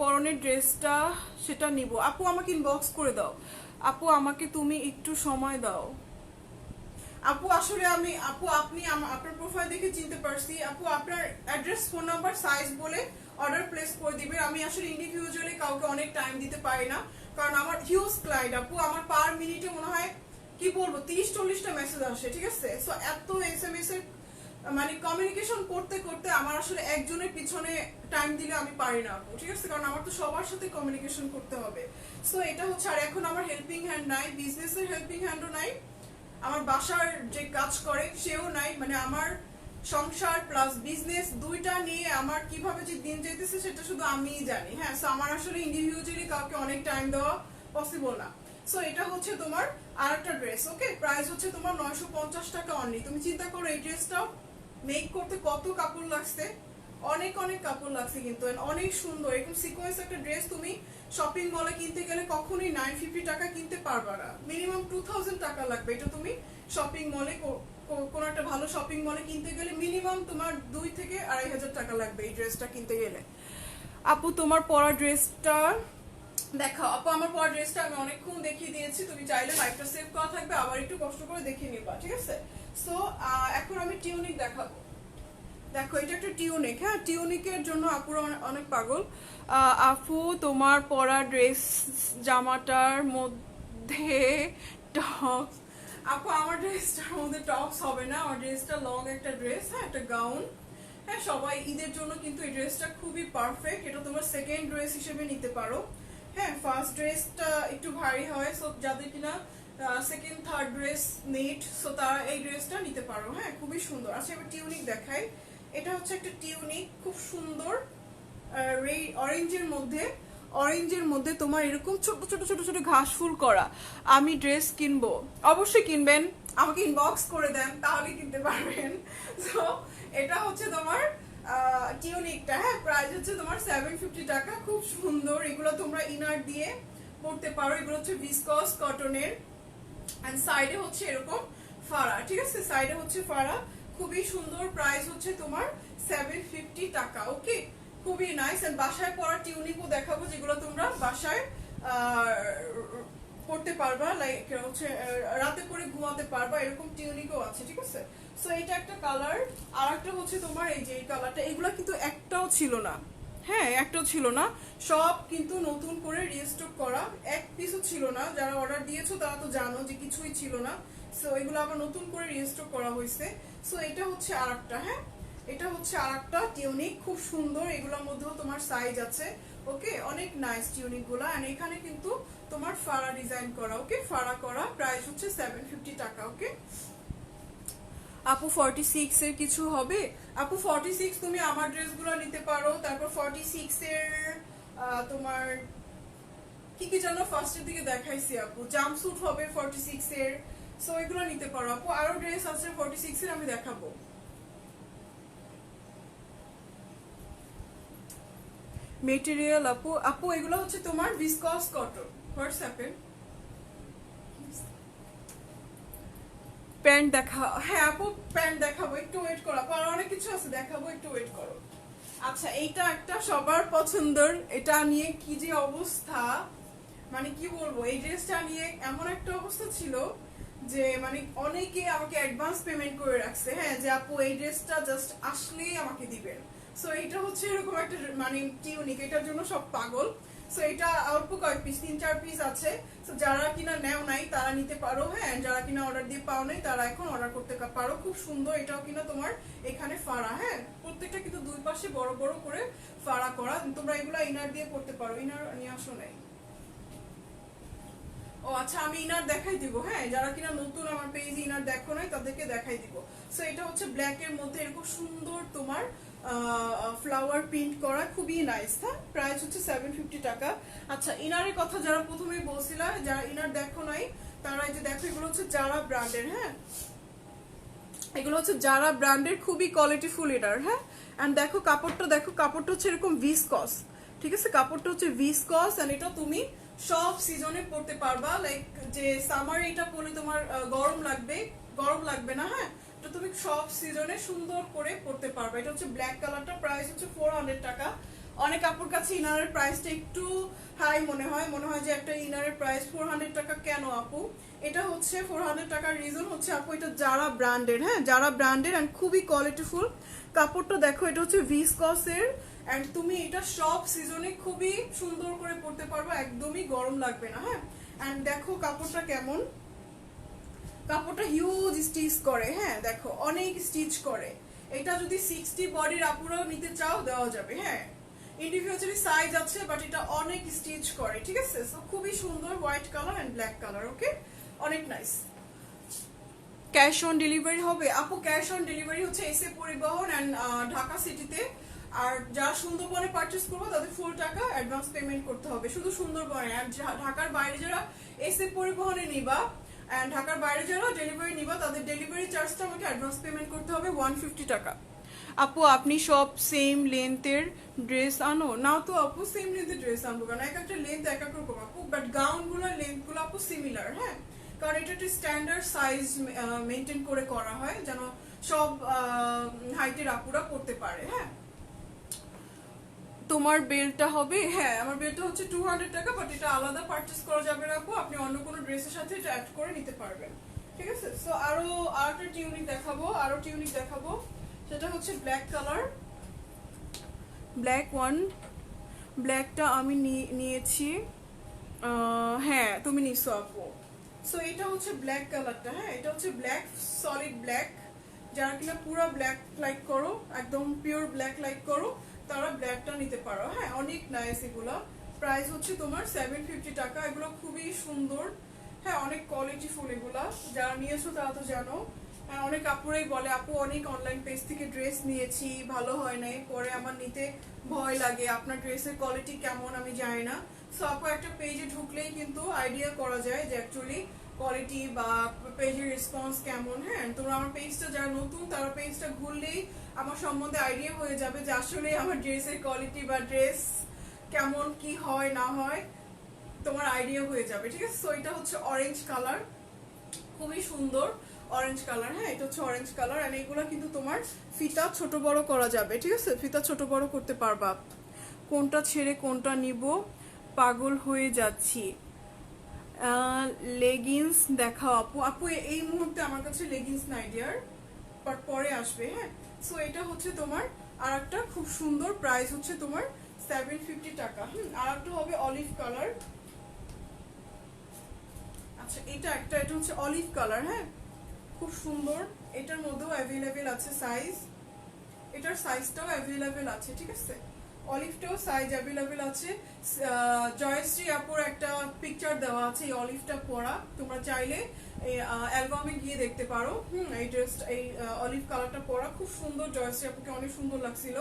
পরনের ড্রেসটা সেটা নিব। আপু আমাকে ইনবক্স করে দাও, আপু আমাকে তুমি একটু সময় দাও। আপু আসলে আপনি আপনার প্রোফাইল দেখে চিনতে পারছি। আপু আপনার অ্যাড্রেস, ফোন নাম্বার, সাইজ বলে অর্ডার প্লেস করে দিবেন। আমি আসলে ইন্ডিভিজুয়ালি কাউকে অনেক টাইম দিতে পারি না, কারণ আমার হিউজ ক্লায়েন্ট। আপু আমার পার মিনিটে মনে হয় কি বলবো 30-40টা মেসেজ আসে, ঠিক আছে। সো এত SMS এর মানে কমিউনিকেশন করতে করতে আমার আসলে একজনের পিছনে টাইম দিলে আমি পারি না আপু, ঠিক আছে, কারণ আমার তো সবার সাথে কমিউনিকেশন করতে হবে। সো এটা হচ্ছে, আর এখন আমার হেল্পিং হ্যান্ড নাই, বিজনেসের হেল্পিং হ্যান্ডও নাই, আমার বাসার যে কাজ করে সেও নাই, মানে আমার সংসার প্লাস বিজনেস দুইটা নিয়ে আমার কিভাবে যে দিন যেতেছে সেটা শুধু আমিই জানি। হ্যাঁ, সো আমার আসলে ইন্ডিভিজুয়ালি কাউকে অনেক টাইম দেওয়া পসিবল না। সো এটা হচ্ছে তোমার আরেকটা ড্রেস। ওকে, প্রাইস হচ্ছে তোমার 950 টাকা অনলি। তুমি চিন্তা করো এই ড্রেসটা মেক করতে কত কাপড় লাগছে, অনেক অনেক কাপড় লাগছে কিন্তু, অনেক সুন্দর। এরকম সিকোয়েন্স একটা ড্রেস তুমি শপিং মলে কিনতে গেলে কখনোই 950 টাকা কিনতে পারবা না, মিনিমাম 2000 টাকা লাগবে। এটা তুমি শপিং মলে, কোন একটা ভালো শপিং মলে কিনতে গেলে মিনিমাম তোমার 2 থেকে 2500 টাকা লাগবে এই ড্রেসটা কিনতে গেলে। আপু তোমার পরা ড্রেসটা দেখাও। আপু আমার পরা ড্রেসটা আমি অনেকক্ষণ দেখিয়ে দিয়েছি, তুমি চাইলে লাইভটা সেভ করা থাকবে, আবার একটু কষ্ট করে দেখিয়ে নিবা, ঠিক আছে। সো এখন আমি টিউনিক দেখাবো। দেখো এটা একটা টিউনিক। হ্যাঁ, টিউনিকের জন্য আপুরা অনেক পাগল। আপু তোমার পরা ড্রেস জামাটার মধ্যে টপস, আপু আমার ড্রেসটার মধ্যে টপস হবে না, আমার ড্রেসটা লং একটা ড্রেস, হ্যাঁ একটা গাউন। হ্যাঁ, সবাই ঈদের জন্য কিন্তু এই ড্রেসটা খুবই পারফেক্ট, এটা তোমার সেকেন্ড ড্রেস হিসেবে নিতে পারো। হ্যাঁ, ফার্স্ট ড্রেসটা একটু ভারী হয়, সো যাদের কিনা second third dress need, so তারা এই ড্রেসটা নিতে পারো। হ্যাঁ, খুবই সুন্দর। আচ্ছা এবার টিউনিক দেখাই। এটা হচ্ছে একটা টিউনিক, খুব সুন্দর, অরেঞ্জের মধ্যে তোমার এরকম ছোট ছোট ছোট ছোট ঘাস ফুল করা। আমি ড্রেস কিনবো, অবশ্যই কিনবেন, আমাকে ইনবক্স করে দেন তাহলে কিনতে পারবেন। তো এটা হচ্ছে তোমার টিউনিকটা, হ্যাঁ প্রাইস হচ্ছে তোমার 750 টাকা। খুব সুন্দর, এগুলো তোমরা ইনার দিয়ে পড়তে পারো। এগুলো হচ্ছে ভিসকস কটনের, এন্ড সাইডে হচ্ছে এরকম ফাড়া, ঠিক আছে, সাইডে হচ্ছে ফাড়া, খুবই সুন্দর। প্রাইস হচ্ছে তোমার 750 টাকা। ওকে, খুবই নাইস। এন্ড বাসায় পরা টিউনিকও দেখাবো, যেগুলো তোমরা বাসায় পড়তে পারবা, লাইক হচ্ছে রাতে পরে ঘুমাতে পারবা, এরকম টিউনিকও আছে, ঠিক আছে। সো এটা একটা কালার। আর একটা হচ্ছে তোমার এই যে এই কালারটা, এগুলা কিন্তু একটাও ছিল না, হ্যাঁ একটাও ছিল না, সব কিন্তু নতুন করে রিস্টক করা, এক পিসও ছিল না। যারা অর্ডার দিয়েছো তারা তো জানো যে কিছুই ছিল না। সো এগুলো আবার নতুন করে রিস্টক করা হয়েছে। সো এটা হচ্ছে আরেকটা, হ্যাঁ এটা হচ্ছে আরেকটা টিউনিক, খুব সুন্দর। এগুলোর মধ্যেও তোমার সাইজ আছে। ওকে, অনেক নাইস টিউনিক গুলা। আর এখানে কিন্তু তোমার ফাড়া ডিজাইন করা, ওকে ফাড়া করা। প্রাইস হচ্ছে 750 টাকা। ওকে আপু 46 এর কিছু হবে? আপু 46 তুমি আমার ড্রেসগুলো নিতে পারো। তারপর 46 এর তোমার কি কি যেন ফার্স্টের দিকে দেখাইছি আপু, জাম্পস্যুট হবে 46 এর। সো এগুলো নিতে পারো আপু। আরো ড্রেস আছে 46 এর, আমি দেখাবো। মেটেরিয়াল আপু, আপু এগুলো হচ্ছে তোমার ভিসকস কটন। হোয়াটসঅ্যাপে প্যান্ট দেখা, হ্যাঁ আপু প্যান্ট দেখাবো, একটু ওয়েট করো আপু, আর অনেক কিছু আছে দেখাবো, একটু ওয়েট করো। আচ্ছা এইটা একটা সবার পছন্দের, এটা নিয়ে কি যে অবস্থা, মানে কি বলবো, এই ড্রেসটা নিয়ে এমন একটা অবস্থা ছিল যে মানে অনেকে আমাকে অ্যাডভান্স পেমেন্ট করে রাখছে, হ্যাঁ যে আপু এই ড্রেসটা জাস্ট আসলেই আমাকে দিবেন। সো এটা হচ্ছে এরকম একটা মানে টিউনিক, এটার জন্য সব পাগল। সো এটা অল্প কয়েক পিস, 3-4 পিস আছে। সো যারা কিনা নেও নাই তারা নিতে পারো, হ্যাঁ যারা কিনা অর্ডার দিয়ে পাও নাই তারা এখন অর্ডার করতে পারো। খুব সুন্দর, এটাও কিনা তোমার এখানে ফাড়া, হ্যাঁ প্রত্যেকটা কিন্তু দুই পাশে বড় বড় করে ফাড়া করা। তোমরা এগুলা ইনার দিয়ে পড়তে পারো। ইনার নিয়ে আসো নাই? ও আচ্ছা, আমি ইনার দেখাই দিব, হ্যাঁ যারা কিনা নতুন আমার পেজে ইনার দেখো নাই তাদেরকে দেখাই দিব। সো এটা হচ্ছে ব্ল্যাক এর মধ্যে এরকম সুন্দর তোমার ফ্লাওয়ার প্রিন্ট করা, খুবই নাইস। হ্যাঁ প্রাইস হচ্ছে 750 টাকা। আচ্ছা ইনারের কথা যারা প্রথমেই বলছিলা, যারা ইনার দেখো নাই তারা এই যে দেখো, এগুলো হচ্ছে যারা ব্র্যান্ডের, হ্যাঁ এগুলো হচ্ছে যারা ব্র্যান্ডের, খুবই কোয়ালিটিফুল ইনার। হ্যাঁ এন্ড দেখো কাপড়টা, দেখো কাপড়টা হচ্ছে এরকম ভিসকস, ঠিক আছে, কাপড়টা হচ্ছে ভিসকস। এন্ড এটা তুমি সব সিজনে পড়তে পারবা, লাইক যে সামার এটা পরলে তোমার গরম লাগবে, গরম লাগবে না, হ্যাঁ এটা তুমি সব সিজনে সুন্দর করে পড়তে পারবা। এটা হচ্ছে ব্ল্যাক কালারটা, প্রাইস হচ্ছে 400 টাকা। অনেক আপুর কাছে ইনারের প্রাইসটা একটু হাই মনে হয় যে একটা ইনারের প্রাইস 400 টাকা কেন আপু। এটা হচ্ছে 400 টাকার রিজন হচ্ছে আপু এটা যারা ব্র্যান্ডেড, হ্যাঁ যারা ব্র্যান্ডেড এন্ড খুবই কোয়ালিটিফুল। কাপড়টা দেখো, এটা হচ্ছে ভিসকস এর, এন্ড তুমি এটা সব সিজনে খুবই সুন্দর করে পরতে পারবে, একদমই গরম লাগবে না। হ্যাঁ এন্ড দেখো কাপড়টা কেমন, কাপড়টা হিউজ স্টিচ করে, হ্যাঁ দেখো অনেক স্টিচ করে। এটা যদি 60 বডির আপুরাও নিতে চাও দেওয়া যাবে, হ্যাঁ ইন্ডিভিজুয়ালি সাইজ আছে, বাট এটা অনেক স্টিচ করে, ঠিক আছে। সো খুবই সুন্দর, white colour and black colour. Okay অনেক নাইস। ক্যাশ অন ডেলিভারি হবে আপু? ক্যাশ অন ডেলিভারি হচ্ছে এসএ পরিবহন এন্ড ঢাকা সিটিতে। আর যারা সুন্দরবনে পারচেজ করবো তাদের ফুল টাকা অ্যাডভান্স পেমেন্ট করতে হবে, শুধু সুন্দরবনে। আর ঢাকার বাইরে যারা এসএ পরিবহনে নিবা এন্ড ঢাকার বাইরে যারা ডেলিভারি নিবা তাদের ডেলিভারি চার্জটা আমাকে অ্যাডভান্স পেমেন্ট করতে হবে 150 টাকা। আপু আপনি সব সেম লেন্থের ড্রেস আনো না? তো আপু সেম লেন্থের ড্রেস আনবো কেন, এক একটা লেন্থ এক এক রকম আপু, বাট গাউন গুলোর লেন্থ গুলো আপু সিমিলার, হ্যাঁ কারণ এটা একটা স্ট্যান্ডার্ড সাইজ মেনটেন করে করা হয় যেন সব হাইটের আপুরা পড়তে পারে। হ্যাঁ তোমার বেলটা হবে? হ্যাঁ আমার বেলটা হচ্ছে 200 টাকা, বাট এটা আলাদা পারচেজ করা যাবে না আপু, আপনি অন্য কোনো ড্রেসের সাথে এটা অ্যাড করে নিতে পারবেন, ঠিক আছে। সো আরো আরেকটা টিউনিক দেখাবো, আরো টিউনিক দেখাবো, সেটা হচ্ছে ব্ল্যাক কালার, ব্ল্যাক ওয়ান, ব্ল্যাকটা আমি নিয়েছি, হ্যাঁ তুমি নিছো আপু। সো এটা হচ্ছে ব্ল্যাক কালারটা, হ্যাঁ এটা হচ্ছে ব্ল্যাক, সলিড ব্ল্যাক। যারা কিনা পুরো ব্ল্যাক লাইক করো, একদম পিওর ব্ল্যাক লাইক করো, তারা ব্ল্যাকটা নিতে পারো। হ্যাঁ অনেক নাইস এগুলা। প্রাইস হচ্ছে তোমার 750 টাকা। এগুলো খুবই সুন্দর, হ্যাঁ অনেক কোয়ালিটিফুল এগুলা, যারা নিয়েছো তারা তো জানো। হ্যাঁ অনেক আপুরাই বলে আপু অনেক অনলাইন পেজ থেকে ড্রেস নিয়েছি, ভালো হয় নাই, পরে আমার নিতে ভয় লাগে, আপনার ড্রেসের কোয়ালিটি কেমন আমি জানি না। সো আপু একটা পেজে ঢুকলেই কিন্তু আইডিয়া করা যায় যে অ্যাকচুয়ালি কোয়ালিটি বা পেজের রেসপন্স কেমন। হ্যাঁ, তোমরা আমার পেজটা যারা নতুন তারা পেজটা ঘুরলেই আমার সম্বন্ধে আইডিয়া হয়ে যাবে যে আসলে আমার ড্রেসের কোয়ালিটি বা ড্রেস কেমন কি হয় না হয় তোমার আইডিয়া হয়ে যাবে, ঠিক আছে। সো এটা হচ্ছে অরেঞ্জ কালার, খুবই সুন্দর অরেঞ্জ কালার। হ্যাঁ, এটা হচ্ছে অরেঞ্জ কালার। আর এগুলো কিন্তু তোমার ফিতা ছোট বড় করা যাবে, ঠিক আছে, ফিতা ছোট বড় করতে পারবা। কোনটা ছেড়ে কোনটা নিব, পাগল হয়ে যাচ্ছি। লেগিংস দেখাও আপু। আপু এই মুহূর্তে আমার কাছে লেগিংস নাই ডিয়ার, বাট পরে আসবে। হ্যাঁ, সো এটা হচ্ছে তোমার আর একটা খুব সুন্দর, প্রাইস হচ্ছে তোমার 750 টাকা। আর একটা হবে অলিভ কালার। আচ্ছা, এটা হচ্ছে অলিভ কালার। হ্যাঁ, খুব সুন্দর, এটার মধ্যেও অ্যাভেলেবেল আছে সাইজ, এটার সাইজটাও অ্যাভেলেবেল আছে, ঠিক আছে। অলিভটাও সাইজ অ্যাভেলেবেল আছে। জয়শ্রী আপুর একটা পিকচার দেওয়া আছে এই অলিভটা পরা, তোমরা চাইলে এই অ্যালবামে গিয়ে দেখতে পারো। এই ড্রেসটা, এই অলিভ কালারটা পরা খুব সুন্দর, জয়শ্রী আপুকে অনেক সুন্দর লাগছিল।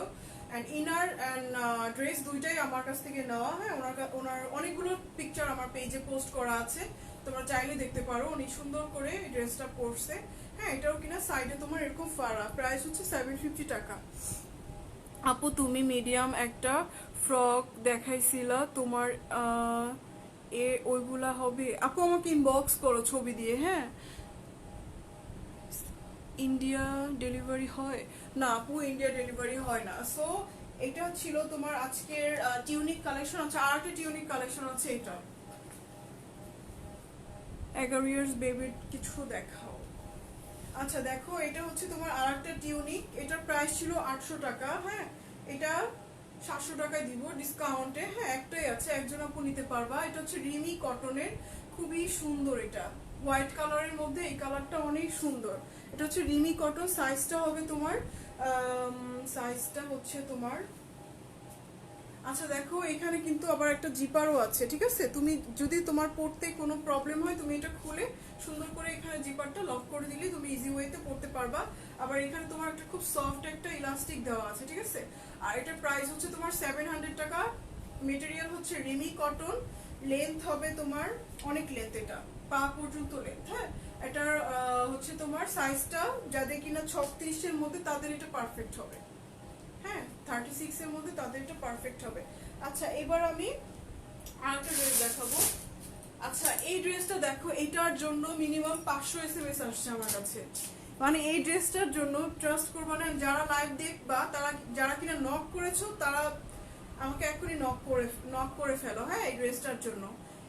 অ্যান্ড ইনার অ্যান্ড ড্রেস দুইটাই আমার কাছ থেকে নেওয়া। হ্যাঁ, ওনার অনেকগুলো পিকচার আমার পেজে পোস্ট করা আছে, তোমরা চাইলে দেখতে পারো। অনেক সুন্দর করে এই ড্রেসটা পরছে। হ্যাঁ, এটাও কিনা সাইডে তোমার এরকম ফাড়া, প্রাইস হচ্ছে 750 টাকা। আপু তুমি মিডিয়াম একটা ফ্রক দেখাইছিলা তোমার, ওইগুলা হবে? আপু আমাকে ইনবক্স করো ছবি দিয়ে। হ্যাঁ, ইন্ডিয়া ডেলিভারি হয় না আপু, ইন্ডিয়া ডেলিভারি হয় না। সো এটা ছিল তোমার আজকের টিউনিক কালেকশন। আচ্ছা, আর একটা টিউনিক কালেকশন আছে, এটা 11 ইয়ার্স বেবির কিছু দেখাও। আচ্ছা দেখো, এটা হচ্ছে তোমার আর একটা টিউনিক, এটার প্রাইস ছিল 800 টাকা। হ্যাঁ, এটা 700 টাকায় দিব ডিসকাউন্টে। হ্যাঁ, একটাই আছে, একজন আপু নিতে পারবা। এটা হচ্ছে রিমি কটনের, খুবই সুন্দর। এটা হোয়াইট কালারের মধ্যে এই কালারটা অনেক সুন্দর। এটা হচ্ছে রিমি কটন, সাইজটা হবে তোমার সাইজটা হচ্ছে তোমার আচ্ছা দেখো, এখানে কিন্তু আবার একটা জিপারও আছে, ঠিক আছে। তুমি যদি তোমার পড়তে কোনো প্রবলেম হয়, তুমি এটা খুলে সুন্দর করে এখানে জিপারটা লক করে দিলে তুমি ইজি ওয়েতে পড়তে পারবা। আবার এখানে তোমার একটা খুব সফট একটা ইলাস্টিক দেওয়া আছে, ঠিক আছে। আর এটার প্রাইস হচ্ছে তোমার 700 টাকা। মেটেরিয়াল হচ্ছে রিমি কটন, লেন্থ হবে তোমার অনেক লেন্থ, এটা পা পর্যন্ত লেন্থ। হ্যাঁ, এটার হচ্ছে তোমার সাইজটা যাদের কিনা 36 এর মধ্যে তাদের এটা পারফেক্ট হবে। হ্যাঁ, 36 এর মধ্যে তাদের এটা পারফেক্ট হবে। আচ্ছা, এবার আমি আরেকটা ড্রেস দেখাবো। আচ্ছা, এই ড্রেসটা দেখো, এটার জন্য মিনিমাম 500 এসএমএস আসছে আমার কাছে। মানে এই ড্রেসটার জন্য ট্রাস্ট করবা না, যারা লাইভ দেখবা, তারা যারা কিনা নক করেছো তারা আমাকে এখনই নক করে ফেলো। হ্যাঁ, এই ড্রেসটার জন্য।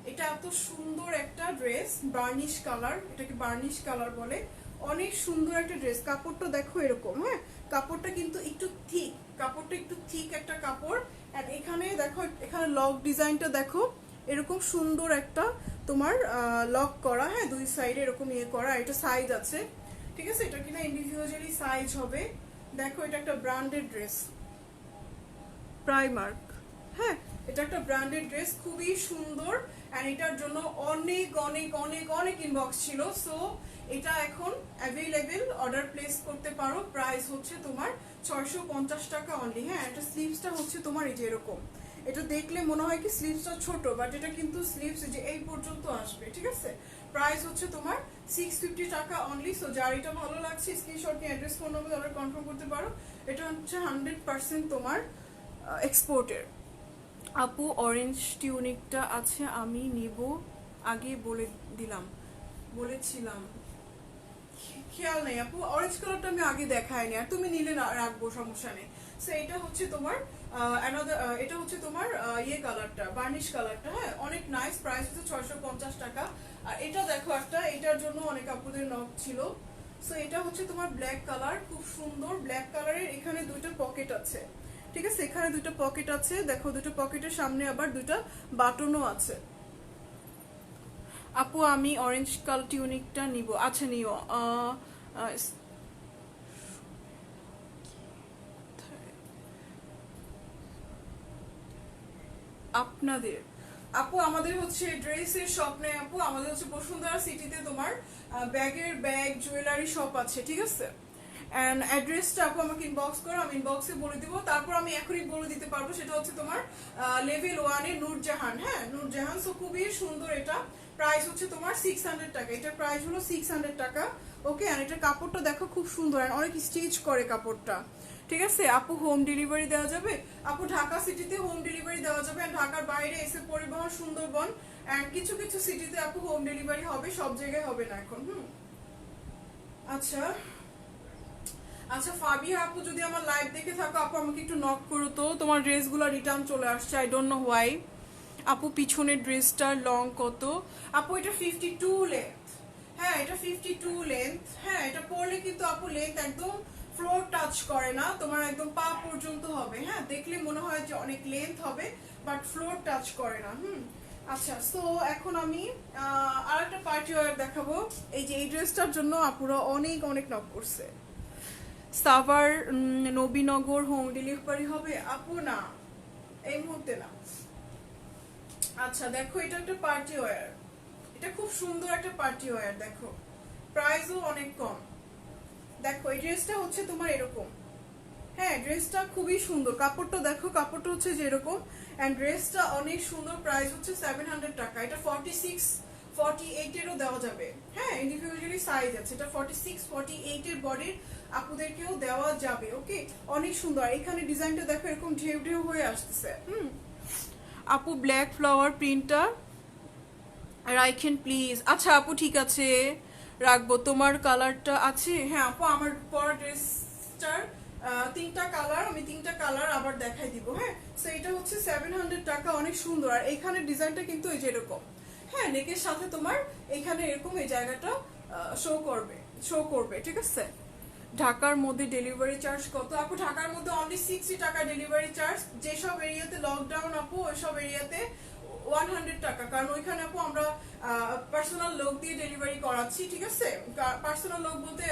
এটা এত সুন্দর একটা ড্রেস, বার্নিশ কালার, এটাকে বার্নিশ কালার বলে। অনেক সুন্দর একটা ড্রেস, কাপড়টা দেখো এরকম। হ্যাঁ, কাপড়টা কিন্তু একটু থিক, কাপড়টা একটু থিক একটা কাপড়। আর এখানে দেখো, এখানে লক ডিজাইনটা দেখো, এরকম সুন্দর একটা তোমার লক করা। হ্যাঁ, দুই সাইডে এরকম ইয়ে করা। এটা সাইজ আছে, ঠিক আছে, এটা কিনা ইন্ডিভিজুয়ালি সাইজ হবে। দেখো, এটা একটা ব্র্যান্ডেড ড্রেস, প্রাইমার্ক। হ্যাঁ, এটা একটা ব্র্যান্ডেড ড্রেস, খুবই সুন্দর। এন্ড এটার জন্য অনেক অনেক অনেক অনেক ইনবক্স ছিল। সো এটা এখন অ্যাভেলেবেল, অর্ডার প্লেস করতে পারো। প্রাইস হচ্ছে তোমার 650 টাকা অনলি। হ্যাঁ, এটা স্লিভসটা হচ্ছে তোমার এই যে এরকম। এটা দেখলে মনে হয় কি স্লিভসটা ছোট, বাট এটা কিন্তু স্লিভস যে এই পর্যন্ত আসবে, ঠিক আছে। প্রাইস হচ্ছে তোমার 650 টাকা অনলি। সো যার এটা ভালো লাগছে স্ক্রিনশট নিয়ে অ্যাড্রেস ফোন নম্বর অর্ডার কনফার্ম করতে পারো। এটা হচ্ছে 100% তোমার এক্সপোর্টের। আপু অরেঞ্জ টিউনিকটা আছে, আমি নিব, আগে বলেছিলাম, খেয়াল নেই আপু। অরেঞ্জ কালারটা আমি আগে দেখাইনি, আর তুমি নিলে রাখবো, সমস্যা নেই। সো এটা হচ্ছে তোমার এটা হচ্ছে তোমার ইয়ে কালারটা, বার্নিশ কালারটা। হ্যাঁ, অনেক নাইস, প্রাইস হচ্ছে 650 টাকা। আর এটা দেখো একটা, এটার জন্য অনেক আপুদের নক ছিল। সো এটা হচ্ছে তোমার ব্ল্যাক কালার, খুব সুন্দর ব্ল্যাক কালারের। এখানে দুইটা পকেট আছে, ঠিক আছে, এখানে দুটো পকেট আছে। দেখো, দুটো পকেটের সামনে আবার দুটো বাটনও আছে। আপু আমি অরেঞ্জ কালার টিউনিকটা নিব। আচ্ছা, নিও। আপনাদের আপু, আমাদের হচ্ছে ড্রেসের শপ নেই আপু, আমাদের হচ্ছে বসুন্ধরা সিটিতে তোমার ব্যাগ, জুয়েলারি শপ আছে, ঠিক আছে। অ্যান্ড অ্যাড্রেসটা আপু আমাকে ইনবক্স করো, আমি ইনবক্সে বলে দিব। তারপর আমি এখনই বলে দিতে পারবো, সেটা হচ্ছে তোমার লেভেল 1 এ নূরজাহান। হ্যাঁ, নূরজাহান। সো খুবই সুন্দর এটা। প্রাইস হচ্ছে তোমার 600 টাকা, এটার প্রাইস হলো 600 টাকা। ওকে, আর এটার কাপড়টা দেখো খুব সুন্দর, আর অনেক স্টিচ করে কাপড়টা। ঠিক আছে আপু, হোম ডেলিভারি দেওয়া যাবে? আপু ঢাকা সিটিতে হোম ডেলিভারি দেওয়া যাবে, আর ঢাকার বাইরে এসে পরিবহন, সুন্দরবন এন্ড কিছু কিছু সিটিতে আপু হোম ডেলিভারি হবে, সব জায়গায় হবে না এখন। আচ্ছা আচ্ছা ফাবিয়া আপু, যদি আমার লাইভ দেখে থাকো আপু আমাকে একটু নক করো তো, তোমার ড্রেসগুলো রিটার্ন চলে আসছে, আই ডোন্ট নো হোয়াই। আপু পিছনের ড্রেসটার লং কত? আপু এটা 52 লেন্থ। হ্যাঁ এটা 52 লেন্থ। হ্যাঁ এটা পরলে কিন্তু আপু লেন্থ একদম ফ্লোর টাচ করে না, তোমার একদম পা পর্যন্ত হবে। হ্যাঁ দেখলে মনে হয় যে অনেক লেন্থ হবে, বাট ফ্লোর টাচ করে না। আচ্ছা, সো এখন আমি আর একটা পার্টি ওয়্যার দেখাবো। এই যে এই ড্রেসটার জন্য আপুরা অনেক অনেক নক করছে। সাভার নবীনগর হোম ডেলিভারি হবে? আপু না, এই মুহূর্তে না। আচ্ছা দেখো, এটা একটা পার্টি ওয়্যার, এটা খুব সুন্দর একটা পার্টি ওয়্যার। দেখো প্রাইসও অনেক কম। দেখো এই ড্রেসটা হচ্ছে তোমার এরকম। হ্যাঁ ড্রেসটা খুবই সুন্দর, কাপড়টা দেখো, কাপড়টা হচ্ছে যেরকম, এন্ড ড্রেসটা অনেক সুন্দর। প্রাইস হচ্ছে 700 টাকা। এটা 46 48 এরও দেওয়া যাবে। হ্যাঁ ইন্ডিভিজুয়ালি সাইজ আছে, এটা 46 48 এর বডির আপুদেরকেও দেওয়া যাবে। ওকে, অনেক সুন্দর। এখানে ডিজাইনটা দেখো এরকম ঢেউ ঢেউ হয়ে আসতেছে। আপু ব্ল্যাক ফ্লাওয়ার প্রিন্টটা রাখেন প্লিজ। আচ্ছা আপু ঠিক আছে, রাখবো। তোমার কালারটা আছে? হ্যাঁ আপু, আমার পরা ড্রেসটার 3টা কালার, আমি 3টা কালার আবার দেখাই দিব। হ্যাঁ, সো এটা হচ্ছে 700 টাকা, অনেক সুন্দর। আর এখানে ডিজাইনটা কিন্তু এই যে এরকম। হ্যাঁ নেকের সাথে তোমার এখানে এরকম এই জায়গাটা শো করবে। ঠিক আছে। ঢাকার মধ্যে ডেলিভারি চার্জ কত? আপু ঢাকার মধ্যে অনলি 60 টাকা ডেলিভারি চার্জ। যেসব এরিয়াতে লকডাউন আপু, ওইসব এরিয়াতে 100 টাকা, কারণ ওইখানে আপু আমরা পার্সোনাল লোক দিয়ে ডেলিভারি করাচ্ছি। ঠিক আছে, পার্সোনাল লোক বলতে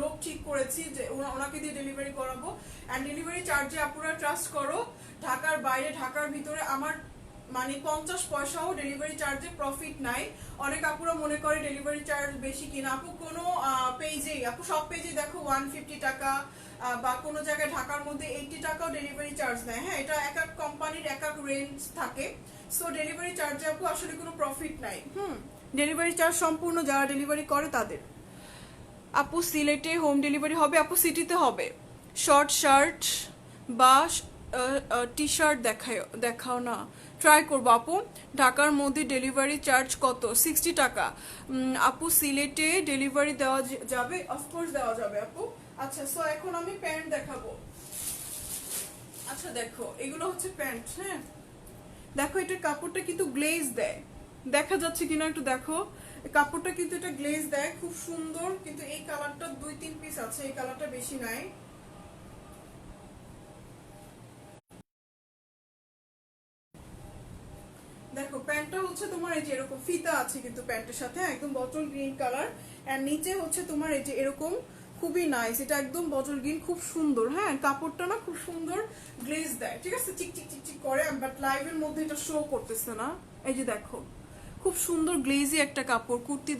লোক ঠিক করেছি যে ওনাকে দিয়ে ডেলিভারি করাবো। অ্যান্ড ডেলিভারি চার্জে আপুরা ট্রাস্ট করো, ঢাকার বাইরে ঢাকার ভিতরে আমার মানে 50 পয়সাও ডেলিভারি চার্জে প্রফিট নাই। অনেক আপুরা মনে করে ডেলিভারি চার্জ বেশি কিনা। আপু কোনো পেজেই, আপু সব পেজে দেখো 150 টাকা, বা কোনো জায়গায় ঢাকার মধ্যে 80 টাকাও ডেলিভারি চার্জ নেয়। হ্যাঁ এটা এক এক কোম্পানির এক এক রেঞ্জ থাকে। সো ডেলিভারি চার্জে আপু আসলে কোনো প্রফিট নাই। ডেলিভারি চার্জ সম্পূর্ণ যারা ডেলিভারি করে তাদের। আপু সিলেটে হোম ডেলিভারি হবে? আপু সিটিতে হবে। শর্ট শার্ট বা টি শার্ট দেখাও না, ট্রাই করবো আপু। ঢাকার মধ্যে ডেলিভারি চার্জ কত? 60 টাকা। আপু সিলেটে ডেলিভারি দেওয়া যাবে? অফকোর্স দেওয়া যাবে আপু। আচ্ছা, সো এখন আমি প্যান্ট দেখাবো। আচ্ছা দেখো, এগুলো হচ্ছে প্যান্ট। হ্যাঁ দেখো, এটার কাপড়টা কিন্তু গ্লেজ দেয়, দেখা যাচ্ছে কিনা একটু দেখো। কাপড়টা কিন্তু এটা গ্লেজ দেয়, খুব সুন্দর। কিন্তু এই কালারটা 2-3 পিস আছে, এই কালারটা বেশি নাই। দেখো প্যান্টটা হচ্ছে তোমার এই যে এরকম ফিতা আছে কিন্তু প্যান্টের সাথে, একদম বটল গ্রিন কালার। এন্ড নিচে হচ্ছে তোমার এই যে এরকম, খুবই নাইস। এটা একদম বটল গ্রিন, খুব সুন্দর। হ্যাঁ কাপড়টা না খুব সুন্দর, গ্লেজ দেয়। ঠিক আছে, চিক চিক চিক চিক করে, বাট লাইভের মধ্যে এটা শো করতেছে না। এই যে দেখো, খুব সুন্দর গ্লেজি একটা কাপড়। কুর্তি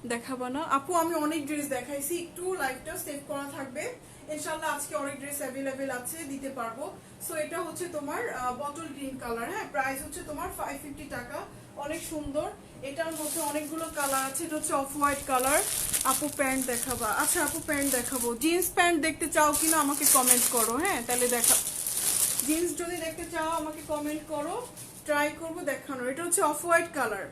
দেখাবা না আপু? আমি অনেক ড্রেস দেখাইছি, একটু লাইভটা সেভ করা থাকবে। ইনশাল্লাহ আজকে অনেক ড্রেস অ্যাভেলেবেল আছে, দিতে পারবো। সো এটা হচ্ছে তোমার বটল গ্রিন কালার। হ্যাঁ প্রাইস হচ্ছে তোমার 550 টাকা, অনেক সুন্দর। এটার মধ্যে অনেকগুলো কালার আছে। এটা হচ্ছে অফ হোয়াইট কালার। আপু প্যান্ট দেখাবা? আচ্ছা আপু প্যান্ট দেখাবো। জিন্স প্যান্ট দেখতে চাও কিনা আমাকে কমেন্ট করো। হ্যাঁ তাহলে জিন্স যদি দেখতে চাও আমাকে কমেন্ট করো, ট্রাই করবো দেখানোর। এটা হচ্ছে অফ হোয়াইট কালার।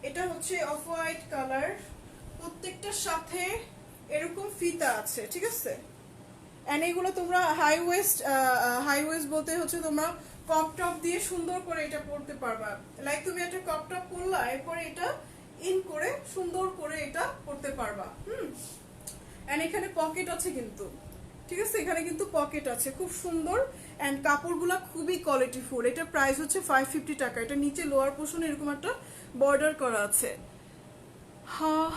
এটা হচ্ছে অফ হোয়াইট কালার, প্রত্যেকটার সাথে এরকম ফিতা আছে। ঠিক আছে, এন্ড এগুলো তোমরা হাই ওয়েস্ট বলতে হচ্ছে তোমরা কপ টপ দিয়ে সুন্দর করে এটা পরতে পারবা। লাইক তুমি একটা কপ টপ পরলা, এরপরে এটা ইন করে সুন্দর করে এটা পরতে পারবা। এন্ড এখানে পকেট আছে কিন্তু। ঠিক আছে, এখানে কিন্তু পকেট আছে, খুব সুন্দর। এন্ড কাপড়গুলা খুবই কোয়ালিটিফুল। এটা প্রাইস হচ্ছে 550 টাকা। এটা নিচে লোয়ার পোর্শনে এরকম একটা বর্ডার করা আছে। হ্যাঁ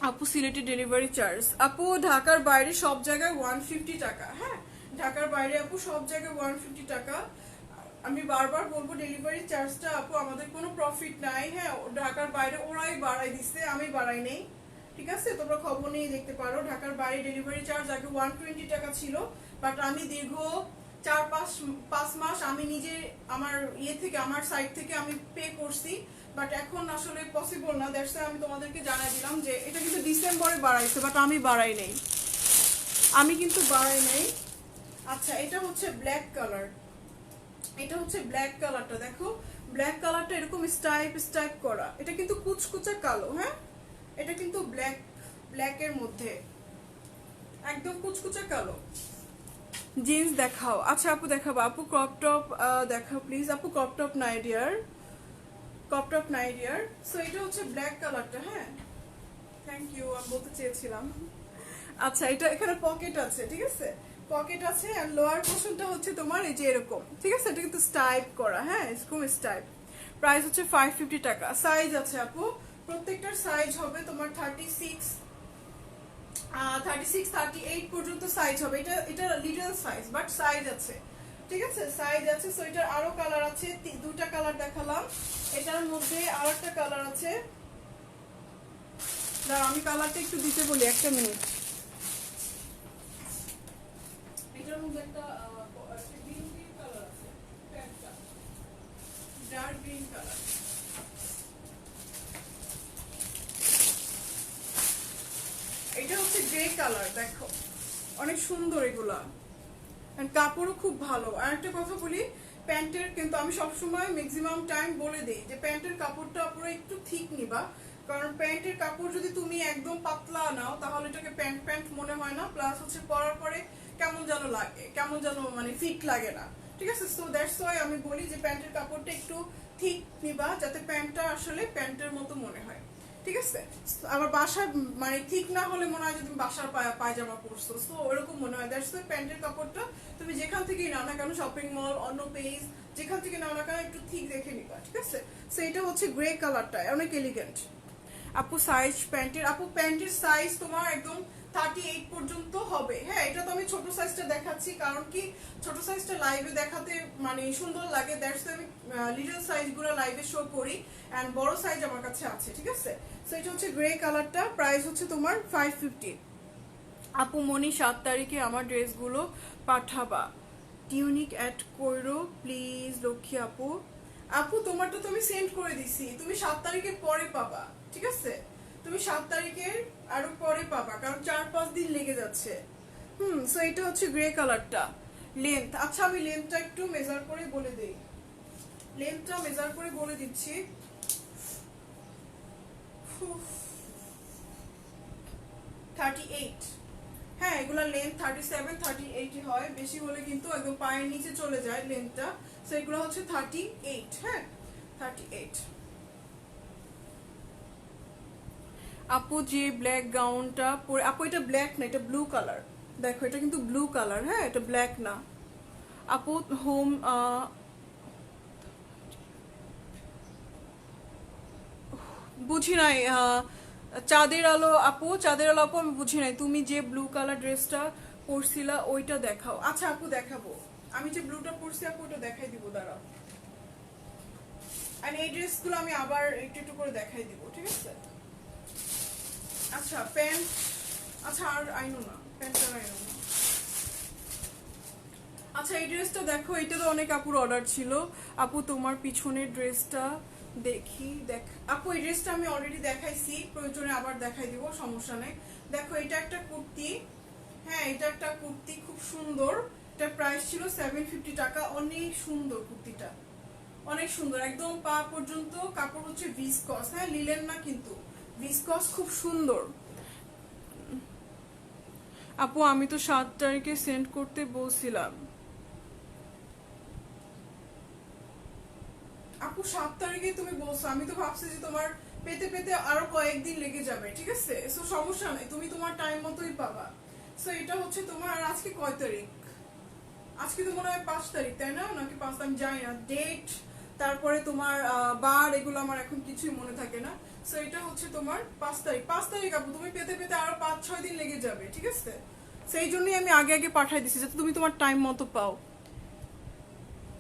আপু সিলেটি ডেলিভারি চার্জ? আপু ঢাকার বাইরে সব জায়গায় 150 টাকা। হ্যাঁ ঢাকার বাইরে আপু সব জায়গায় 150 টাকা। আমি বারবার বলবো ডেলিভারি চার্জটা আপু আমাদের কোনো প্রফিট নাই। হ্যাঁ ঢাকার বাইরে ওরাই বাড়াই দিচ্ছে, আমি বাড়াই নেই। ঠিক আছে, তোমরা খবর নিয়ে দেখতে পারো। ঢাকার বাইরে ডেলিভারি চার্জ আগে 120 টাকা ছিল, বাট আমি দীর্ঘ 4-5 মাস আমি নিজে আমার থেকে আমার সাইড থেকে আমি পে করছি, বাট এখন আসলে পসিবল না। দ্যাটস আমি তোমাদেরকে জানাই দিলাম যে এটা কিন্তু ডিসেম্বরে বাড়াইছে, বাট আমি বাড়াই নেই, আমি কিন্তু বাড়াই নেই। আচ্ছা, এটা হচ্ছে ব্ল্যাক কালার, এটা হচ্ছে ব্ল্যাক কালারটা। দেখো ব্ল্যাক কালারটা এরকম স্টাইপ করা, এটা কিন্তু কুচকুচা কালো। হ্যাঁ, এটা কিন্তু ব্ল্যাকের মধ্যে একদম কুচকুচা কালো। জিন্স দেখাও। আচ্ছা আপু দেখাবো। আপু ক্রপ টপ দেখাও প্লিজ। আপু ক্রপ টপ নাই ডিয়ার, ক্রপ টপ নাই ডিয়ার। সো এটা হচ্ছে ব্ল্যাক কালারটা। হ্যাঁ, থ্যাংক ইউ, আমি বলতে চেয়েছিলাম। আচ্ছা, এটা এখানে পকেট আছে, ঠিক আছে, পকেট আছে। আর লোয়ার পোর্শনটা হচ্ছে তোমার এই যে এরকম, ঠিক আছে, এটা কিন্তু স্টাইপ করা। হ্যাঁ, এরকম স্টাইপ। প্রাইস হচ্ছে 550 টাকা। সাইজ আছে আপু, প্রত্যেকটার সাইজ হবে তোমার 36, 38 পর্যন্ত সাইজ হবে। এটা লিটল সাইজ, বাট সাইজ আছে, ঠিক আছে, সাইজ আছে। সো এটার আরো কালার আছে, দুটা কালার দেখালাম। এটার মধ্যে আরেকটা কালার আছে, আমি কালারটা একটু দিতে বলি, একটা মিনিট। এটার মধ্যে একটা গ্রিন কালার আছে, ডার্ক গ্রিন কালার। এটা হচ্ছে গ্রে কালার, দেখো অনেক সুন্দর এগুলা, কাপড়ও খুব ভালো। আর একটা কথা বলি, প্যান্টের কিন্তু আমি সবসময় ম্যাক্সিমাম টাইম বলে দিই যে প্যান্টের কাপড়টা পুরো একটু ঠিক নিবা, কারণ প্যান্টের কাপড় যদি তুমি একদম পাতলা নাও তাহলে এটাকে প্যান্ট প্যান্ট মনে হয় না, প্লাস হচ্ছে পরার পরে কেমন যেন লাগে, কেমন যেন মানে ফিট লাগে না, ঠিক আছে। সো দ্যাটস ওয়াই আমি বলি যে প্যান্টের কাপড়টা একটু ঠিক নিবা, যাতে প্যান্টটা আসলে প্যান্টের মতো মনে হয়, ঠিক আছে। আবার বাসায় মানে ঠিক না হলে মনে হয় যে তুমি বাসার পায়জামা পরছো, তো ওরকম মনে হয়। দ্যাটস ওয়াই প্যান্টের কাপড়টা তুমি যেখান থেকেই নাও না কেন, শপিং মল, অন্য পেজ, যেখান থেকে নাও না কেন একটু ঠিক দেখে নিবা, ঠিক আছে। সো এটা হচ্ছে গ্রে কালারটা, অনেক এলিগেন্ট। আপু সাইজ প্যান্টের, আপু প্যান্টের সাইজ তোমার একদম 38 পর্যন্ত হবে। হ্যাঁ, এটা তো আমি ছোট সাইজটা দেখাচ্ছি, কারণ কি ছোট সাইজটা লাইভে দেখাতে মানে সুন্দর লাগে, দ্যাটস আমি লিটল সাইজগুলো লাইভে শো করি, এন্ড বড় সাইজ আমার কাছে আছে, ঠিক আছে। সো এটা হচ্ছে গ্রে কালারটা, প্রাইস হচ্ছে তোমার 550। আপু মনি 7 তারিখে আমার ড্রেসগুলো পাঠাবা, টিউনিক অ্যাড করো প্লিজ লক্ষ্মী আপু। আপু তোমারটা তো আমি সেন্ড করে দিছি, তুমি 7 তারিখের পরে পাবা, ঠিক আছে, তুমি 7 তারিখের আরো পরে পাবা, কারণ 4-5 দিন লেগে যাচ্ছে। সো এটা হচ্ছে গ্রে কালারটা। লেন্থ, আচ্ছা আমি লেন্থটা একটু মেজার করে বলে দেই, লেন্থটা মেজার করে বলে দিচ্ছি। 38। হ্যাঁ, এগুলা লেন্থ 37-38 হয়, বেশি হলে কিন্তু একদম পায়ের নিচে চলে যায় লেন্থটা। সো এগুলো হচ্ছে 38। হ্যাঁ, 38। আপু যে ব্ল্যাক গাউনটা পরে, আপু এটা ব্ল্যাক না, এটা ব্লু কালার, দেখো এটা কিন্তু ব্লু কালার। হ্যাঁ, এটা ব্ল্যাক না আপু। হোম বুঝি নাই, চাঁদের আলো আপু, চাঁদের আলো আপু আমি বুঝি নাই, তুমি যে ব্লু কালার ড্রেসটা পরছিলা ওইটা দেখাও। আচ্ছা আপু দেখাবো, আমি যে ব্লুটা পরছি আপু ওটা দেখাই দিব, দাঁড়াও। আর এই ড্রেসগুলো আমি আবার একটু একটু করে দেখাই দিব, ঠিক আছে। আচ্ছা প্যান্ট, আচ্ছা আর আইনো না, প্যান্টটা আইনো না। আচ্ছা এই ড্রেসটা দেখো, এটা তো অনেক আপুর অর্ডার ছিল। আপু তোমার পিছনের ড্রেসটা দেখি, দেখ আপু এই ড্রেসটা আমি অলরেডি দেখাইছি, প্রয়োজনে আবার দেখাই দিব, সমস্যা নেই। দেখো এটা একটা কুর্তি, হ্যাঁ এটা একটা কুর্তি, খুব সুন্দর। এটা প্রাইস ছিল 750 টাকা। অনেক সুন্দর কুর্তিটা, অনেক সুন্দর, একদম পা পর্যন্ত। কাপড় হচ্ছে ভিসকস, হ্যাঁ লিলেন না কিন্তু, ভিসকস, খুব সুন্দর। আপু আমি তো 7 তারিখে সেন্ড করতে বলছিলাম। আপু 7 তারিখে তুমি বলছো, আমি তো ভাবছি যে তোমার পেতে পেতে আরো কয়েকদিন লেগে যাবে, ঠিক আছে। সো সমস্যা নাই, তুমি তোমার টাইম মতোই পাবা। সো এটা হচ্ছে তোমার, আর আজকে কয় তারিখ, আজকে তো মনে হয় 5 তারিখ, তাই না, নাকি 5, আমি জানি না ডেট, তারপরে তোমার বার, এগুলো আমার এখন কিছুই মনে থাকে না। সো এটা হচ্ছে তোমার 5 তারিখ। 5 তারিখ আপু তুমি পেতে পেতে আরো 5-6 দিন লেগে যাবে, ঠিক আছে। সেই জন্যই আমি আগে আগে পাঠাই দিছি, যাতে তুমি তোমার টাইম মতো পাও।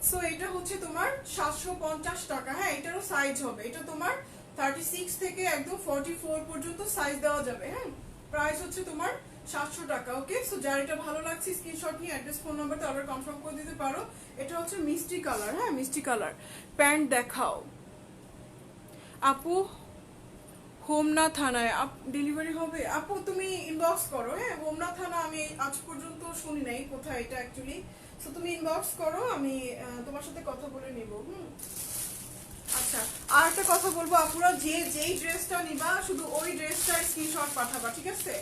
সো এটা হচ্ছে তোমার 750 টাকা। হ্যাঁ, এটারও সাইজ হবে, এটা তোমার 36 থেকে একদম 44 পর্যন্ত সাইজ দেওয়া যাবে। হ্যাঁ, প্রাইস হচ্ছে তোমার 700 টাকা। ওকে, সো যার এটা ভালো লাগছে স্ক্রিনশট নিয়ে অ্যাড্রেস ফোন নাম্বারতে অর্ডার কনফার্ম করে দিতে পারো। এটা হচ্ছে মিষ্টি কালার। হ্যাঁ, মিষ্টি কালার। প্যান্ট দেখাও আপু। হোমনা থানায় ডেলিভারি হবে আপু, তুমি ইনবক্স করো। হ্যাঁ, হোমনা থানা আমি আজ পর্যন্ত শুনি নাই কোথায় এটা অ্যাকচুয়ালি। সো তুমি ইনবক্স করো, আমি তোমার সাথে কথা বলে নিব। আচ্ছা, আর একটা কথা বলবো আপুরা, যেই ড্রেসটা নিবা শুধু ওই ড্রেসটার স্ক্রিনশট পাঠাবা, ঠিক আছে?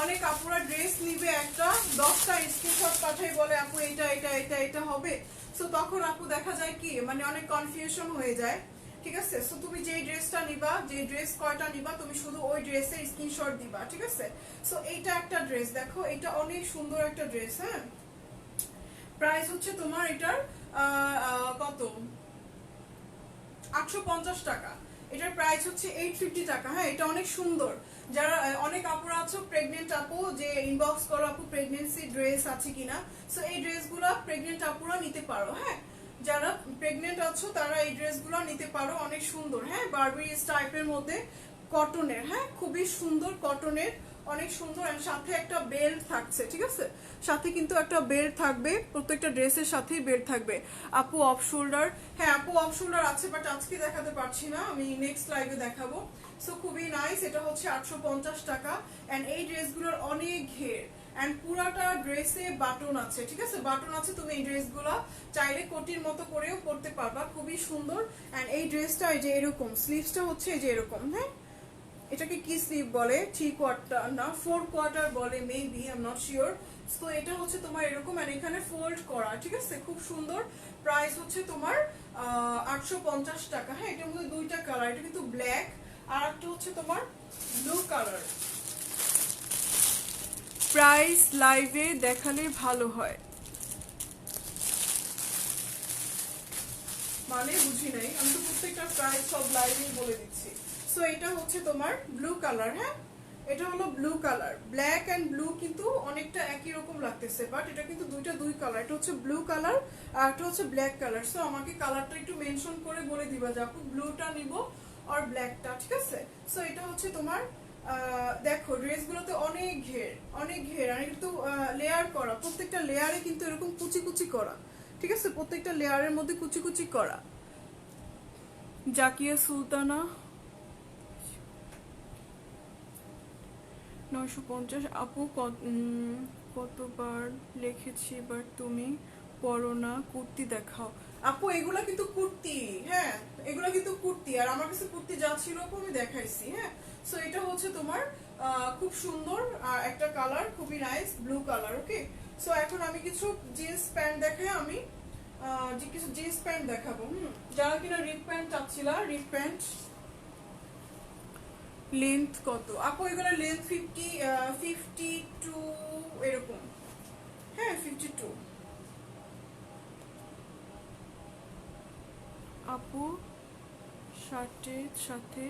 অনেক আপুরা ড্রেস নিবে একটা 10টা স্ক্রিনশট পাঠাই, বলে আপু এটা এটা এটা এটা হবে। সো তখন আপু দেখা যায় কি মানে অনেক কনফিউশন হয়ে যায়, ঠিক আছে? সো তুমি যেই ড্রেসটা নিবা, যে ড্রেস কয়টা নিবা, তুমি শুধু ওই ড্রেসের স্ক্রিনশট দিবা, ঠিক আছে? সো এইটা একটা ড্রেস, দেখো এটা অনেক সুন্দর একটা ড্রেস। হ্যাঁ, প্রাইস হচ্ছে তোমার এটার কত, 850 টাকা। এটার প্রাইস হচ্ছে 850 টাকা। হ্যাঁ, এটা অনেক সুন্দর। যারা অনেক আপুরা আছো প্রেগনেন্ট আপু, যে ইনবক্স করো আপু প্রেগনেন্সি ড্রেস আছে কিনা। সো এই ড্রেসগুলো প্রেগনেন্ট আপুরা নিতে পারো। হ্যাঁ, যারা প্রেগনেন্ট আছো তারা এই ড্রেসগুলো নিতে পারো, অনেক সুন্দর। হ্যাঁ, বারবেরিজ টাইপের মধ্যে কটনের। হ্যাঁ, খুবই সুন্দর কটনের, অনেক সুন্দর। আর সাথে একটা বেল্ট থাকছে, ঠিক আছে? সাথে কিন্তু একটা বেল্ট থাকবে, প্রত্যেকটা ড্রেসের সাথেই বেল্ট থাকবে। আপু অফ শোল্ডার, হ্যাঁ আপু অফ শোল্ডার আছে, বাট আজকে দেখাতে পারছি না, আমি নেক্সট লাইভে দেখাবো। সো খুবই নাইস। এটা হচ্ছে 850 টাকা। এন্ড এই ড্রেসগুলোর অনেক ঘের, এন্ড পুরাটা ড্রেসে বাটন আছে, ঠিক আছে? বাটন আছে, তুমি এই ড্রেসগুলো চাইলে কোটির মতো করেও পরতে পারবা, খুবই সুন্দর। এন্ড এই ড্রেসটা এই যে এরকম, স্লিভসটা হচ্ছে এই যে এরকম। হ্যাঁ, এটাকে কি স্লিভ বলে, 3/4 না 4/4 বলে maybe, I am not sure. তো এটা হচ্ছে তোমার এরকম, আর এখানে ফোল্ড করা, ঠিক আছে? খুব সুন্দর। প্রাইস হচ্ছে তোমার 850 টাকা। হ্যাঁ, এটার মধ্যে দুইটা কালার, এটা কিন্তু ব্ল্যাক, আর একটা হচ্ছে তোমার ব্লু কালার। প্রাইস লাইভে দেখালে ভালো হয় মানে বুঝি নাই, আমি তো প্রত্যেকটা প্রাইস সব লাইভেই বলে দিচ্ছি। সো এটা হচ্ছে তোমার ব্লু কালার। হ্যাঁ, এটা হলো blue colour. Black and blue কিন্তু অনেকটা একই রকম লাগতেছে, বাট এটা কিন্তু দুই কালার। এটা হচ্ছে ব্লু কালার আর এটা হচ্ছে ব্ল্যাক কালার। সো আমাকে কালারটা একটু মেনশন করে বলে দিবা যে আপু ব্লুটা নিব আর ব্ল্যাকটা, ঠিক আছে? সো এটা হচ্ছে তোমার দেখো ড্রেসগুলোতে অনেক ঘের, অনেক ঘের, আর একটু লেয়ার করা, প্রত্যেকটা লেয়ারে কিন্তু এরকম কুচি কুচি করা, ঠিক আছে? প্রত্যেকটা লেয়ারের মধ্যে কুচি কুচি করা। জাকিয়া সুলতানা 950। আপু কতবার লিখেছি, বাট তুমি পড়ো না, কুর্তি দেখাও। আপু এগুলা কিন্তু কুর্তি। হ্যাঁ, এগুলা কিন্তু কুর্তি, আর আমার কাছে কুর্তি যা ছিল আপু আমি দেখাইছি। হ্যাঁ, সো এটা হচ্ছে তোমার খুব সুন্দর একটা কালার, খুবই নাইস ব্লু কালার। ওকে, সো এখন আমি কিছু জিন্স প্যান্ট দেখাই, আমি যে কিছু জিন্স প্যান্ট দেখাবো। যারা কিনা রিপ প্যান্ট চাচ্ছিলা, রিপ প্যান্ট লেন্থ কত আপু? এগুলো লেন্থ 52 এরকম। হ্যাঁ, 52। আপু শার্টের সাথে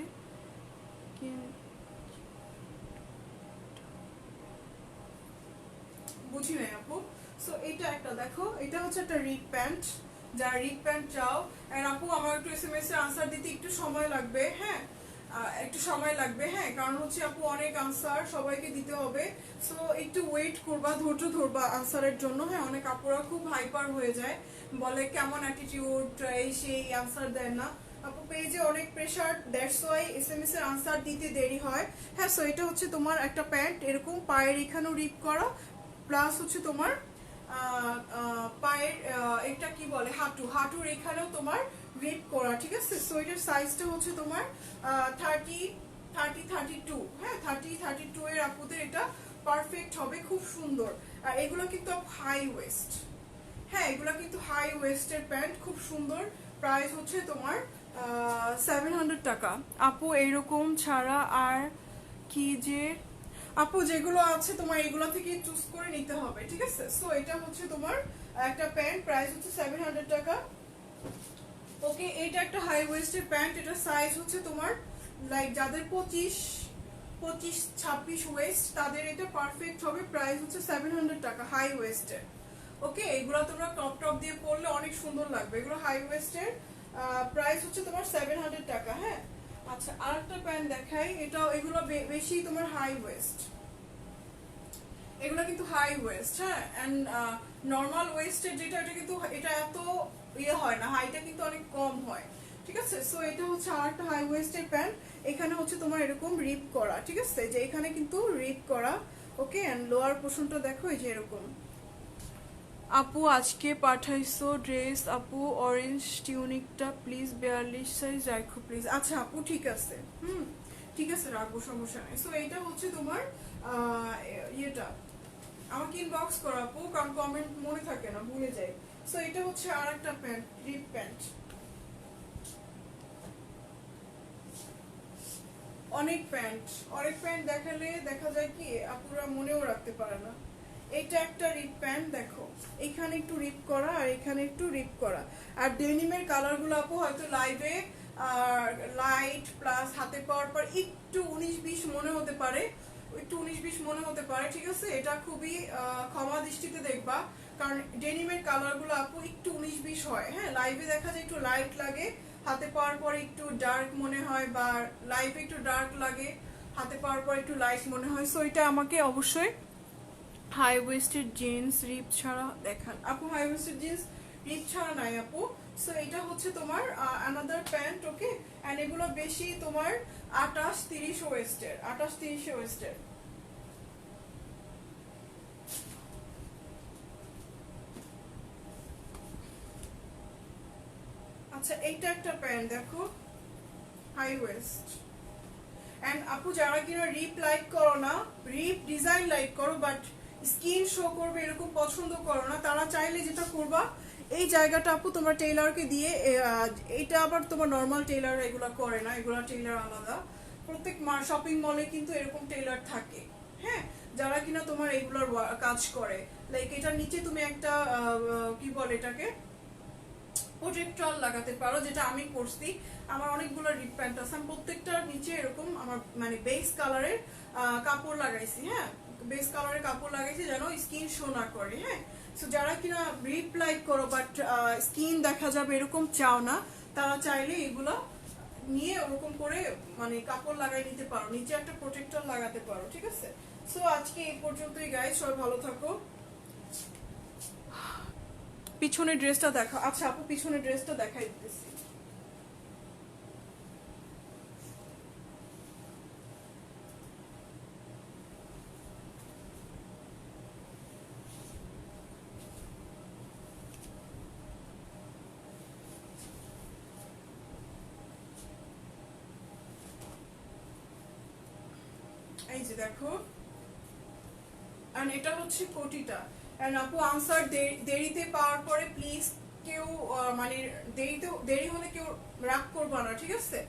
বুঝি নাই আপু। সো এটা একটা দেখো, এটা হচ্ছে একটা রিপ প্যান্ট, যারা রিপ প্যান্ট চাও। এন্ড আপু আমার একটু এসএমএস এর আনসার দিতে একটু সময় লাগবে। হ্যাঁ, একটু সময় লাগবে। হ্যাঁ, কারণ হচ্ছে আপু অনেক আনসার সবাইকে দিতে হবে। সো একটু ওয়েট করবা, ধৈর্য ধরবা আনসারের জন্য। হ্যাঁ, অনেক আপুরা খুব হাইপার হয়ে যায়, বলে কেমন অ্যাটিটিউড এই সেই, আনসার দেয় না। আপু পেজে অনেক প্রেসার, দ্যাটস ওয়াই এসএমএস এর আনসার দিতে দেরি হয়। হ্যাঁ, সো এটা হচ্ছে তোমার একটা প্যান্ট, এরকম পায়ের এখানেও রিপ করা, প্লাস হচ্ছে তোমার পায়ের এটা কি বলে, হাঁটুর এখানেও তোমার রিপ করা, ঠিক আছে? সো এটার সাইজটা হচ্ছে তোমার 32। হ্যাঁ, 32 এর আপুদের এটা পারফেক্ট হবে, খুব সুন্দর। আর এগুলো কিন্তু হাই ওয়েস্ট। হ্যাঁ, এগুলো কিন্তু হাই ওয়েস্টের প্যান্ট, খুব সুন্দর। প্রাইস হচ্ছে তোমার 700 টাকা। আপু এইরকম ছাড়া আর কি যে আপু যেগুলো আছে তোমার এগুলো থেকে চুজ করে নিতে হবে, ঠিক আছে? সো এটা হচ্ছে তোমার একটা প্যান্ট, প্রাইস হচ্ছে 700 টাকা। ওকে, এটা একটা হাই ওয়েস্টের প্যান্ট, এটা সাইজ হচ্ছে তোমার লাইক যাদের 25-26 ওয়েস্ট তাদের এটা পারফেক্ট হবে। প্রাইস হচ্ছে 700 টাকা, হাই ওয়েস্টের। ওকে, এগুলো তোমরা টপ টপ দিয়ে পরলে অনেক সুন্দর লাগবে। এগুলো হাই ওয়েস্টের, প্রাইস হচ্ছে তোমার 700 টাকা। হ্যাঁ, আচ্ছা আরেকটা প্যান্ট দেখাই, এটা এগুলো বেশি তোমার হাই ওয়েস্ট, এগুলো কিন্তু হাই ওয়েস্ট, হ্যাঁ, এন্ড নর্মাল ওয়েস্টের যেটা এটা কিন্তু এটা এত ইয়ে হয় না, হাইটা কিন্তু অনেক কম হয়, ঠিক আছে। সো এটা হচ্ছে আরেকটা হাই ওয়েস্টের প্যান্ট, এখানে হচ্ছে তোমার এরকম রিপ করা, ঠিক আছে, যে এখানে কিন্তু রিপ করা, ওকে, এন্ড লোয়ার পোর্শনটা দেখো এই যে এরকম। আপু আজকে পাঠাইছো ড্রেস, আপু অরেঞ্জ টিউনিকটা প্লিজ 42 সাইজ রাখো প্লিজ। আচ্ছা আপু ঠিক আছে, ঠিক আছে রাখবো, সমস্যা নেই। সো এইটা হচ্ছে তোমার ইয়েটা, আমাকে ইনবক্স করো আপু, কারণ কমেন্ট মনে থাকে না, ভুলে যাই। সো এটা হচ্ছে আর একটা প্যান্ট, রিপ প্যান্ট, অনেক প্যান্ট, অনেক প্যান্ট দেখালে দেখা যায় কি আপুরা মনেও রাখতে পারে না। এটা একটা রিপ প্যান্ট দেখো, এখানে একটু রিপ করা আর এখানে একটু রিপ করা, আর ডেনিমের কালারগুলো আপু হয়তো লাইভে লাইট প্লাস হাতে পাওয়ার পর একটু 19-20 মনে হতে পারে, একটু 19-20 মনে হতে পারে, ঠিক আছে। এটা খুবই ক্ষমা দৃষ্টিতে দেখবা, কারণ ডেনিমের কালারগুলো আপু একটু 19-20 হয়, হ্যাঁ, লাইভে দেখা যায় একটু লাইট লাগে, হাতে পাওয়ার পর একটু ডার্ক মনে হয়, বা লাইভে একটু ডার্ক লাগে, হাতে পাওয়ার পর একটু লাইট মনে হয়। সো এটা আমাকে অবশ্যই হাই ওয়েস্টেড জিন্স রিপ ছাড়া দেখান আপু, হাই ওয়েস্টেড জিন্স রিপ ছাড়া নাই আপু। সো এটা হচ্ছে তোমার আনাদার প্যান্ট, ওকে, এন্ড এগুলো বেশি তোমার 28-30 ওয়েস্টের, 28-30 ওয়েস্টের। আচ্ছা এইটা একটা প্যান্ট দেখো, হাই ওয়েস্ট, এন্ড আপু যারা কিনা রিপ লাইক করো না, রিপ ডিজাইন লাইক করো বাট স্কিন শো করবে এরকম পছন্দ করো না, তারা চাইলে যেটা করবা, এই জায়গাটা আপু তোমার টেইলারকে দিয়ে, এইটা আবার তোমার নর্মাল টেইলার এগুলা করে না, এগুলা টেইলার আলাদা, প্রত্যেক শপিং মলে কিন্তু এরকম টেইলার থাকে, হ্যাঁ, যারা কিনা তোমার এগুলার কাজ করে। লাইক এটার নিচে তুমি একটা কি বলে এটাকে, প্রজেক্টর লাগাতে পারো, যেটা আমি করছি। আমার অনেকগুলো রিপ প্যান্ট আছে, আমি প্রত্যেকটার নিচে এরকম আমার মানে বেস কালারের কাপড় লাগাইছি, হ্যাঁ, বেস কালারের কাপড় লাগাইছি যেন স্কিন শো না করে, হ্যাঁ। সো যারা কিনা রিপ লাইক করো বাট স্কিন দেখা যাবে এরকম চাও না, তারা চাইলে এগুলো নিয়ে ওরকম করে মানে কাপড় লাগাই নিতে পারো, নিচে একটা প্রোটেক্টর লাগাতে পারো, ঠিক আছে। সো আজকে এই পর্যন্তই গাইস, সবাই ভালো থাকো। পিছনের ড্রেসটা দেখো, আচ্ছা আপু পিছনের ড্রেসটা দেখাই দিতেছি। এই যে দেখো, আর এটা হচ্ছে কোটিটা, এন্ড আপু আনসার দেরিতে পাওয়ার পরে প্লিজ কেউ মানে দেরি হলে কেউ রাগ করবা না, ঠিক আছে,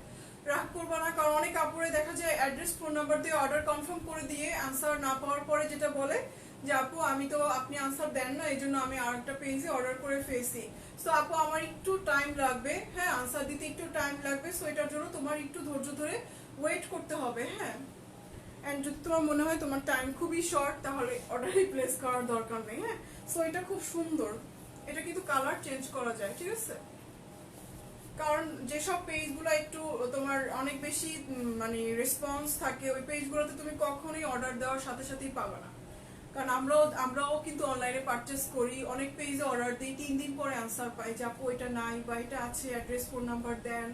রাগ করবা না, কারণ অনেক আপুরে দেখা যায় অ্যাড্রেস ফোন নাম্বার দিয়ে অর্ডার কনফার্ম করে দিয়ে আনসার না পাওয়ার পরে যেটা বলে যে আপু আমি তো আপনি আনসার দেন না, এই জন্য আমি আরেকটা পেজে অর্ডার করে ফেলছি। সো আপু আমার একটু টাইম লাগবে, হ্যাঁ, আনসার দিতে একটু টাইম লাগবে, সো এটার জন্য তোমার একটু ধৈর্য ধরে ওয়েট করতে হবে, হ্যাঁ। এন্ড যদি তোমার মনে হয় তোমার টাইম খুবই শর্ট, তাহলে অর্ডারই প্লেস করার দরকার নেই, হ্যাঁ। সো এটা খুব সুন্দর, এটা কিন্তু কালার চেঞ্জ করা যায়, ঠিক আছে। কারণ যেসব পেজগুলো একটু তোমার অনেক বেশি মানে রেসপন্স থাকে, ওই পেজগুলোতে তুমি কখনোই অর্ডার দেওয়ার সাথে সাথেই পাবে না, কারণ আমরাও কিন্তু অনলাইনে পারচেস করি, অনেক পেজে অর্ডার দিই, 3 দিন পরে আনসার পাই যে আপু এটা নাই বা এটা আছে, অ্যাড্রেস ফোন নাম্বার দেন।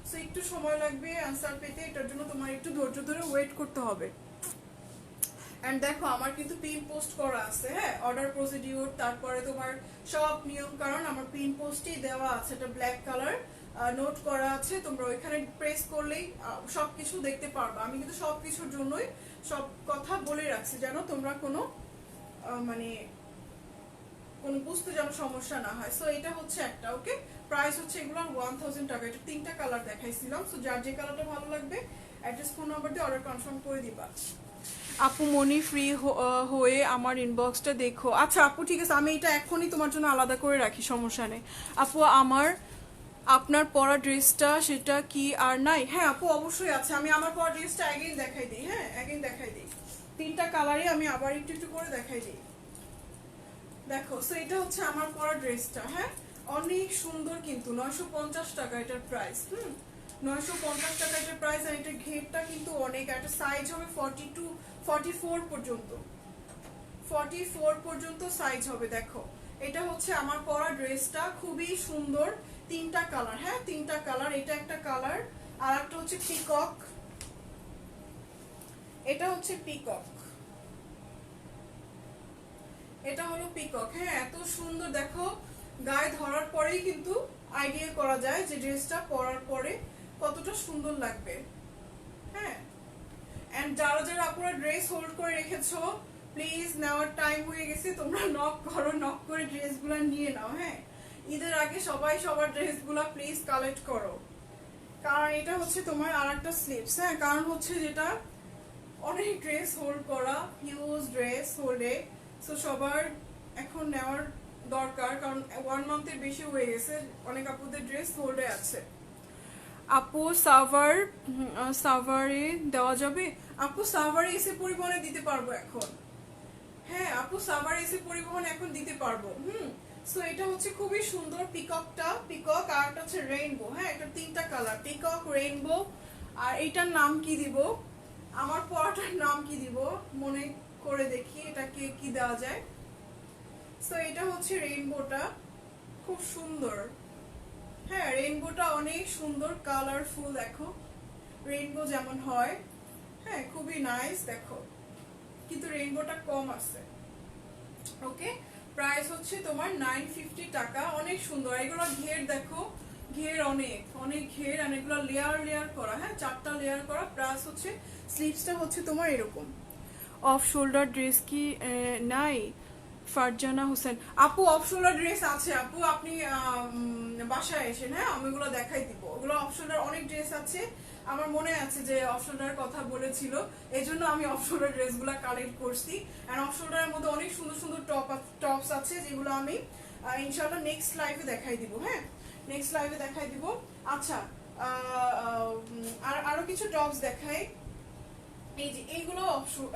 সো একটু সময় লাগবে আনসার পেতে, এটার জন্য তোমার একটু ধৈর্য ধরে ওয়েট করতে হবে। এন্ড দেখো আমার কিন্তু পিন পোস্ট করা আছে, হ্যাঁ, অর্ডার প্রসিডিউর, তারপরে তোমার সব নিয়ম কারণ আমার পিন পোস্টেই দেওয়া আছে, এটা ব্ল্যাক কালার নোট করা আছে, তোমরা ওইখানে প্রেস করলেই সবকিছু দেখতে পারবে। আমি কিন্তু সবকিছুর জন্যই সব কথা বলে রাখছি, যেন তোমরা কোনো মানে কোনো বুঝতে যেন সমস্যা না হয়। সো এটা হচ্ছে একটা, ওকে, প্রাইস হচ্ছে এগুলোর 1000 টাকা। এটা 3টা কালার দেখাইছিলাম, সো যার যে কালারটা ভালো লাগবে অ্যাড্রেস ফোন নাম্বার দিয়ে অর্ডার কনফার্ম করে দিবা। আপু মনি ফ্রি হয়ে আমার ইনবক্সটা দেখো। আচ্ছা আপু ঠিক আছে, আমি এটা এখনই তোমার জন্য আলাদা করে রাখি, সমস্যা নেই। আপু আপনার পরা ড্রেসটা সেটা কি আর নাই? হ্যাঁ আপু অবশ্যই আছে, আমি আমার পরা ড্রেসটা অ্যাগেইন দেখাই দিই, হ্যাঁ অ্যাগেইন দেখাই দিই, 3টা কালারে আমি আবার একটু একটু করে দেখাই দিই। দেখো, সো এটা হচ্ছে আমার পরা ড্রেসটা, হ্যাঁ, অনেক সুন্দর কিন্তু 950 টাকা এটার প্রাইস, 950 টাকা এটা প্রাইস। আর এটা ঘেরটা কিন্তু অনেক, একটা সাইজ হবে 44 পর্যন্ত, 44 পর্যন্ত সাইজ হবে। দেখো এটা হচ্ছে আমার পরা ড্রেসটা, খুবই সুন্দর, তিনটা কালার, হ্যাঁ তিনটা কালার। এটা একটা কালার, আর একটা হচ্ছে পিকক, এটা হচ্ছে পিকক, এটা হলো পিকক। হ্যাঁ এত সুন্দর, দেখো গায়ে ধরার পরেই কিন্তু আইডিয়া করা যায় যে ড্রেসটা পরার পরে কতটা সুন্দর লাগবে। হ্যাঁ এন্ড যারা যারা আপনারা ড্রেস হোল্ড করে রেখেছো, প্লিজ নেওয়ার টাইম হয়ে গেছে, তোমরা নক করো, নক করে ড্রেসগুলো নিয়ে নাও। হ্যাঁ ঈদের আগে সবাই সবার ড্রেসগুলো প্লিজ কালেক্ট করো, কারণ এটা হচ্ছে তোমার আর একটা স্লিভস। হ্যাঁ কারণ হচ্ছে যেটা অনেক ড্রেস হোল্ড করা, হিউজ ড্রেস হোল্ডে, সো সবার এখন নেওয়ার দরকার, কারণ 1 মান্থের বেশি হয়ে গেছে, অনেক আপুদের ড্রেস হোল্ডে আছে। আপু সাভারে দেওয়া যাবে? আপু সাভারে এসে পরিবহনে দিতে পারবো এখন। হ্যাঁ আপু সাভারে এসে পরিবহন এখন দিতে পারবো। সো এটা হচ্ছে খুবই সুন্দর, পিককটা, পিকক আর একটা হচ্ছে রেইনবো। হ্যাঁ এটা তিনটা কালার, পিকক, রেইনবো। আর এইটার নাম কি দিব, আমার পরাটার নাম কি দিব মনে করে দেখি, এটাকে কি দেওয়া যায়। সো এটা হচ্ছে রেইনবোটা, খুব সুন্দর। হ্যাঁ রেইনবোটা অনেক সুন্দর, কালারফুল, দেখো রেইনবো যেমন হয়। হ্যাঁ খুবই নাইস, দেখো কিন্তু রেইনবোটা কম আছে। ওকে প্রাইস হচ্ছে তোমার 950 টাকা। অনেক সুন্দর এগুলো, ঘের দেখো, ঘের অনেক অনেক ঘের, আর এগুলো লেয়ার লেয়ার করা, হ্যাঁ 4টা লেয়ার করা। প্লাস হচ্ছে স্লিভসটা হচ্ছে তোমার এরকম। অফ শোল্ডার ড্রেস কি নাই? ফারজানা হোসেন আপু অফ শোল্ডার ড্রেস আছে আপু, আপনি বাসায় এসেন, হ্যাঁ আমি ওগুলো দেখাই দিব। ওগুলো অফ শোল্ডার অনেক ড্রেস আছে, আমার মনে আছে যে অফ শোল্ডার কথা বলেছিল, এই জন্য আমি অফ শোল্ডার ড্রেসগুলো কালেক্ট করছি। আর অফ শোল্ডারের মধ্যে অনেক সুন্দর সুন্দর টপস আছে, যেগুলো আমি ইনশাআল্লাহ নেক্সট লাইভে দেখাই দিব। হ্যাঁ নেক্সট লাইভে দেখাই দিব। আচ্ছা আর আরো কিছু টপস দেখাই। এই যে এইগুলো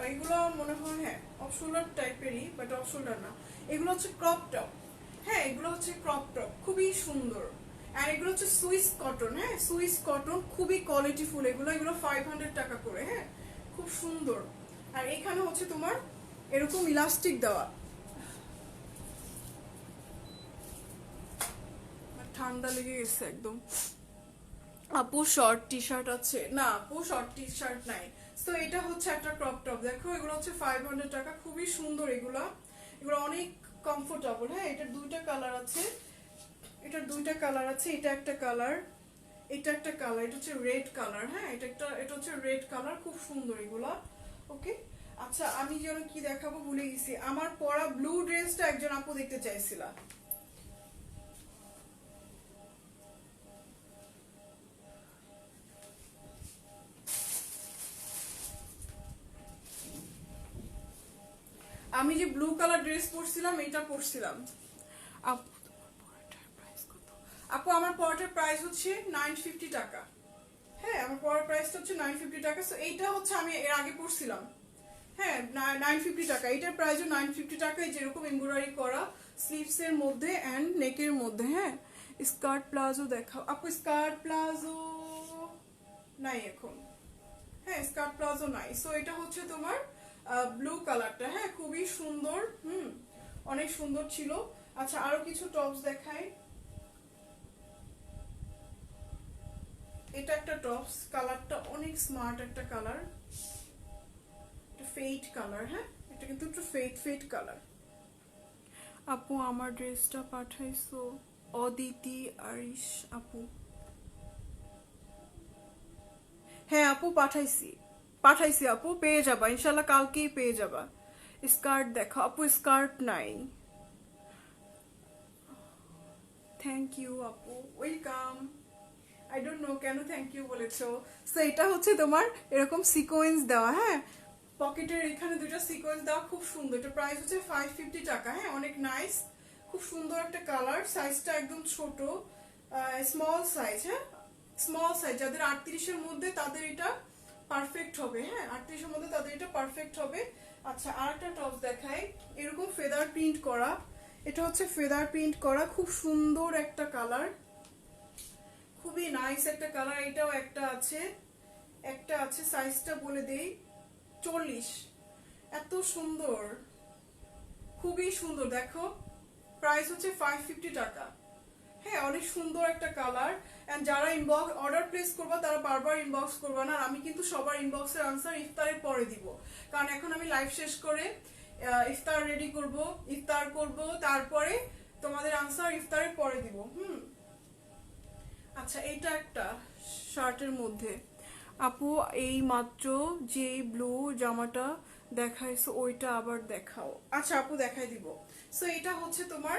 এইগুলো মনে হয় হ্যাঁ অফ শোল্ডার টাইপেরই, বাট অফ শোল্ডার না, এগুলো হচ্ছে ক্রপ টপ। হ্যাঁ এগুলো হচ্ছে ক্রপ টপ, খুবই সুন্দর। আর এগুলো হচ্ছে সুইস কটন, হ্যাঁ সুইস কটন, খুবই কোয়ালিটিফুল এগুলো, এগুলো 500 টাকা করে। হ্যাঁ খুব সুন্দর। আর এখানে হচ্ছে তোমার এরকম ইলাস্টিক দেওয়া, ঠান্ডা লেগে গেছে একদম। আপু শর্ট টি শার্ট আছে? না আপু শর্ট টি শার্ট নাই। তো এটা হচ্ছে একটা ক্রপ টপ, দেখো এগুলো হচ্ছে 500 টাকা, খুবই সুন্দর এগুলো, এগুলো অনেক কমফোর্টেবল। হ্যাঁ এটার দুইটা কালার আছে, এটার দুইটা কালার আছে, এটা একটা কালার, এটা একটা কালার, এটা হচ্ছে রেড কালার। হ্যাঁ এটা হচ্ছে রেড কালার, খুব সুন্দর এগুলা। ওকে আচ্ছা আমি যেন কি দেখাবো ভুলে গেছি, আমার পরা ব্লু ড্রেসটা একজন আপু দেখতে চাইছিল। আমি যে ব্লু কালার ড্রেস পরছিলাম, এটা পরছিলাম। আপু আমার পরাটার প্রাইস হচ্ছে 950 টাকা। হ্যাঁ আমার পরার প্রাইসটা হচ্ছে 950 টাকা। সো এইটা হচ্ছে আমি এর আগে পরছিলাম। হ্যাঁ 950 টাকা, এটার প্রাইসও 950 টাকায়, যেরকম এমব্রয়ডারি করা স্লিভস এর মধ্যে এন্ড নেকের মধ্যে। হ্যাঁ স্কার্ট প্লাজো দেখাও আপু, স্কার্ট প্লাজো নাই এখন। হ্যাঁ স্কার্ট প্লাজো নাই। সো এটা হচ্ছে তোমার ব্লু কালারটা, হ্যাঁ খুবই সুন্দর, অনেক সুন্দর ছিল। আচ্ছা আরো কিছু টপস দেখাই। এটা একটা টপস, কালারটা অনেক স্মার্ট একটা কালার, ফেড কালার। হ্যাঁ এটা কিন্তু একটু ফেড কালার। আপু আমার ড্রেসটা পাঠাইছো? অদিতি আরিশ আপু, হ্যাঁ আপু পাঠাইছি, পাঠাইছি আপু, পেয়ে যাবা ইনশাল্লাহ, কালকেই পেয়ে যাবা। স্কার্ট দেখো আপু, স্কার্ট নাই। থ্যাংক ইউ আপু, ওয়েলকাম। আই ডোন্ট নো কেন থ্যাংক ইউ বলেছো। সো এটা হচ্ছে তোমার এরকম সিকোয়েন্স দেওয়া, হ্যাঁ পকেটের এখানে দুটো সিকোয়েন্স দেওয়া, খুব সুন্দর। এটা প্রাইস হচ্ছে 550 টাকা। হ্যাঁ অনেক নাইস, খুব সুন্দর একটা কালার, সাইজটা একদম ছোট, স্মল সাইজ। হ্যাঁ স্মল সাইজ, যাদের 38-এর মধ্যে তাদের এটা পারফেক্ট হবে। হ্যাঁ 38-এর মধ্যে তাদের এটা পারফেক্ট হবে। আচ্ছা আর একটা টপস দেখাই, এরকম ফেদার প্রিন্ট করা, এটা হচ্ছে ফেদার প্রিন্ট করা, খুব সুন্দর একটা কালার, খুবই খুবই নাইস একটা কালার। এটাও একটা আছে সাইজটা বলে দেই 40। এত সুন্দর, খুবই সুন্দর। দেখো প্রাইস হচ্ছে 550 টাকা। হ্যাঁ, অনেক সুন্দর একটা কালার। এন্ড যারা ইনবক্স অর্ডার প্লেস করবা তারা বারবার ইনবক্স করবা না, আমি কিন্তু সবার ইনবক্সের আনসার ইফতারের পরে দিব, কারণ এখন আমি লাইভ শেষ করে ইফতার রেডি করব, ইফতার করব, তারপরে তোমাদের আনসার ইফতারের পরে দিব। আচ্ছা, এটা একটা শার্টের মধ্যে আপু এই মাত্র যে ব্লু জামাটা দেখাইছো ওইটা আবার দেখাও। আচ্ছা আপু দেখাই দিব। সো এটা হচ্ছে তোমার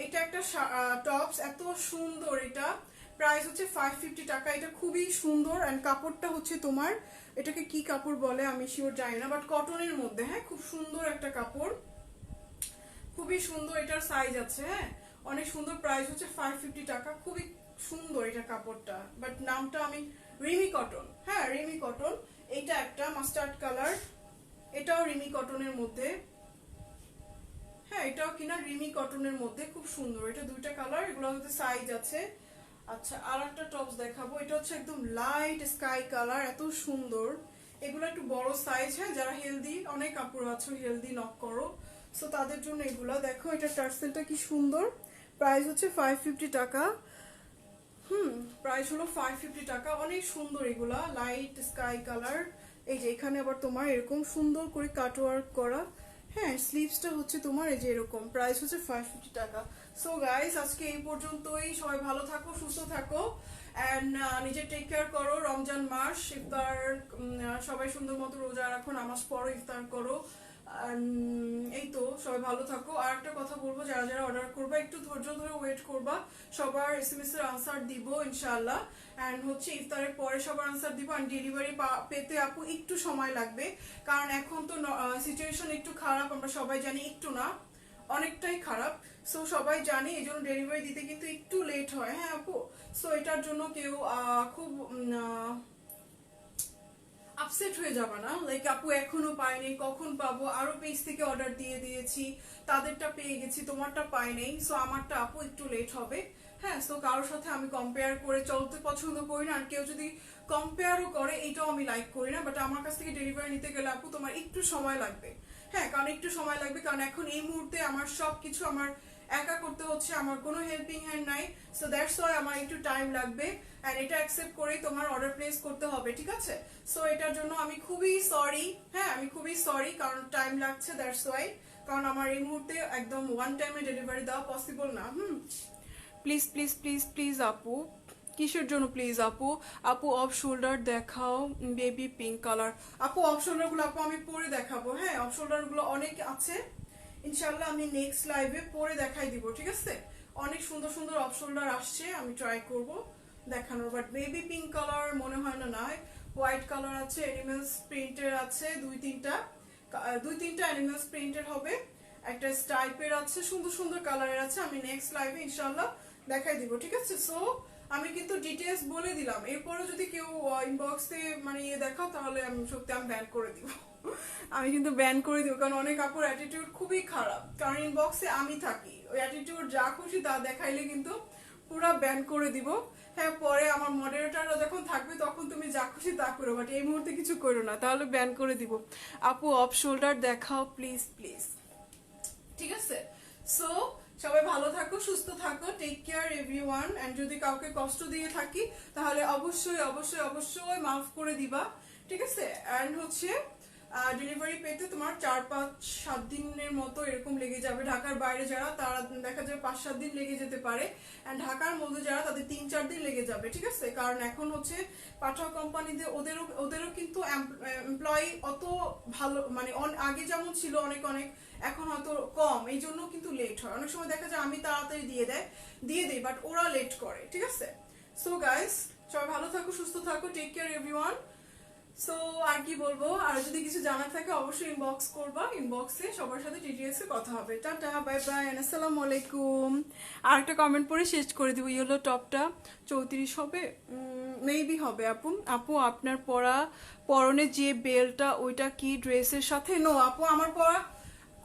এটা একটা টপস, এত সুন্দর। এটা প্রাইস হচ্ছে 550 টাকা। এটা খুবই সুন্দর এন্ড কাপড়টা হচ্ছে তোমার, এটাকে কি কাপড় বলে আমি শিওর জানি না, বাট কটনের মধ্যে। হ্যাঁ, খুব সুন্দর একটা কাপড়, খুবই সুন্দর। এটার সাইজ আছে, হ্যাঁ অনেক সুন্দর। প্রাইস হচ্ছে 550 টাকা। খুবই সুন্দর এটা কাপড়টা, বাট নামটা আমি রিমি কটন। হ্যাঁ, রিমি কটন। এটা একটা মাস্টার্ড কালার, এটাও রিমি কটনের মধ্যে। হ্যাঁ, এটাও কিনা রিমি কটনের মধ্যে, খুব সুন্দর। এটা দুইটা কালার, এগুলো হচ্ছে সাইজ আছে। আচ্ছা, আর একটা টপস দেখাবো। এটা হচ্ছে একদম লাইট স্কাই কালার, এত সুন্দর। এগুলো একটু বড় সাইজ। হ্যাঁ, যারা হেলদি, অনেক কাপড় আছো হেলদি নক করো, সো তাদের জন্য এগুলো। দেখো এটা টার্সেলটা কি সুন্দর। প্রাইস হচ্ছে 550 টাকা। প্রাইস হলো 550 টাকা। অনেক সুন্দর এগুলা, লাইট স্কাই কালার। এই যে এখানে আবার তোমার এরকম সুন্দর করে কাটওয়ার্ক করা। হ্যাঁ, স্লিভসটা হচ্ছে তোমার এই যে এরকম। প্রাইস হচ্ছে 550 টাকা। সো গাইস, আজকে এই পর্যন্তই। সবাই ভালো থাকো, সুস্থ থাকো এন্ড নিজে টেক কেয়ার করো। রমজান মাস, ইফতার সবাই সুন্দর মতো রোজা রাখো, নামাজ পড়ো, ইফতার করো। এই তো, সবাই ভালো থাকো। আর একটা কথা বলবো, যারা যারা অর্ডার করবা একটু ধৈর্য ধরে ওয়েট করবা। সবার এসএমএস এর আনসার দিব ইনশাআল্লাহ। এন্ড হচ্ছে ইফতারের পরে সবার আনসার দিব। এন্ড ডেলিভারি পেতে আপু একটু সময় লাগবে, কারণ এখন তো সিচুয়েশন একটু খারাপ, আমরা সবাই জানি। একটু না, অনেকটাই খারাপ। সো সবাই জানি, এই জন্য ডেলিভারি দিতে কিন্তু একটু লেট হয়। হ্যাঁ আপু, সো এটার জন্য কেউ খুব আপসেট হয়ে যাবে না, লাইক আপু এখনো পাইনি, কখন পাবো। আরো পেজ থেকে অর্ডার দিয়ে দিয়েছি, তাদেরটা পেয়ে গেছি, তোমারটা পাই নাই, সো আমারটা আপু একটু লেট হবে। হ্যাঁ, সো কারোর সাথে আমি কম্পেয়ার করে চলতে পছন্দ করি না, আর কেউ যদি কম্পেয়ারও করে এটাও আমি লাইক করি না। বাট আমার কাছ থেকে ডেলিভারি নিতে গেলে আপু তোমার একটু সময় লাগবে। হ্যাঁ, কারণ একটু সময় লাগবে, কারণ এখন এই মুহূর্তে আমার সবকিছু আমার একা করতে হচ্ছে, আমার কোনো হেল্পিং হ্যান্ড নাই। সো দ্যাটস ওয়াই আমার একটু টাইম লাগবে। এন্ড এটা অ্যাকসেপ্ট করেই তোমার অর্ডার প্লেস করতে হবে, ঠিক আছে? সো এটার জন্য আমি খুবই সরি। হ্যাঁ, আমি খুবই সরি, কারণ টাইম লাগছে, দ্যাটস ওয়াই। কারণ আমার এই মুহূর্তে একদম ওয়ান টাইমে ডেলিভারি দেওয়া পসিবল না। প্লিজ প্লিজ প্লিজ প্লিজ আপু, কিসের জন্য প্লিজ আপু? আপু অফ শোল্ডার দেখাও, বেবি পিঙ্ক কালার। আপু অফ শোল্ডার গুলো আপু আমি পরে দেখাবো। হ্যাঁ, অফ শোল্ডার গুলো অনেক আছে, ইনশাল্লাহ আমি নেক্সট লাইভে পরে দেখাই দিব, ঠিক আছে? অনেক সুন্দর সুন্দর অফ শোল্ডার আসছে, আমি ট্রাই করব দেখানোর। বাট বেবি পিঙ্ক কালার মনে হয় না নয়। হোয়াইট কালার আছে, অ্যানিমেলস প্রিন্টের আছে দুই তিনটা অ্যানিমেলস প্রিন্টের হবে, একটা স্টাইপের আছে, সুন্দর সুন্দর কালারের আছে। আমি নেক্সট লাইভে ইনশাল্লাহ দেখাই দিব, ঠিক আছে? সো আমি কিন্তু ডিটেলস বলে দিলাম, এরপরে যদি কেউ ইনবক্সে মানে দেখাও, তাহলে আমি সত্যি আমি ব্যান করে দিব। আমি কিন্তু ব্যান করে দিব, কারণ অনেক আপুর অ্যাটিটিউড খুবই খারাপ, কারণ ইনবক্সে আমি থাকি। ওই অ্যাটিটিউড যা খুশি তা দেখাইলে কিন্তু পুরা ব্যান করে দিব। হ্যাঁ, পরে আমার মডারেটররা যখন থাকবে তখন তুমি যা খুশি তা করো, বাট এই মুহূর্তে কিছু করো না, তাহলে ব্যান করে দিব। আপু অফ শোল্ডার দেখাও প্লিজ প্লিজ, ঠিক আছে? সো সবাই ভালো থাকো, সুস্থ থাকো, টেক কেয়ার এভরিওয়ান। এন্ড যদি কাউকে কষ্ট দিয়ে থাকি তাহলে অবশ্যই অবশ্যই অবশ্যই মাফ করে দিবা, ঠিক আছে? এন্ড হচ্ছে ডেলিভারি পেতে তোমার 4-5-7 দিনের মতো এরকম লেগে যাবে। ঢাকার বাইরে যারা, তারা দেখা যায় 5-7 দিন লেগে যেতে পারে। এন্ড ঢাকার মধ্যে যারা, তাদের 3-4 দিন লেগে যাবে, ঠিক আছে? কারণ এখন হচ্ছে পাঠাও কোম্পানিতে ওদেরও কিন্তু এমপ্লয়ি অত ভালো, মানে আগে যেমন ছিল অনেক অনেক, এখন হয়তো কম, এই জন্য কিন্তু লেট হয়। অনেক সময় দেখা যায় আমি তাড়াতাড়ি দিয়ে দেই, বাট ওরা লেট করে, ঠিক আছে? সো গাইস, সবাই ভালো থাকো, সুস্থ থাকো, টেক কেয়ার এভরিওয়ান। সো আর কি বলবো, আর যদি কিছু জানার থাকে অবশ্যই ইনবক্স করবা, ইনবক্সে সবার সাথে ডিটেইলসে কথা হবে। টাটা, বাই বাই, আসসালামু আলাইকুম। আর একটা কমেন্ট পড়ে শেষ করে দিব। ইয়েলো টপটা 34 হবে, মেবি হবে আপু। আপু আপনার পরনে যে বেল্টটা, ওইটা কি ড্রেসের সাথে? নো আপু, আমার পরা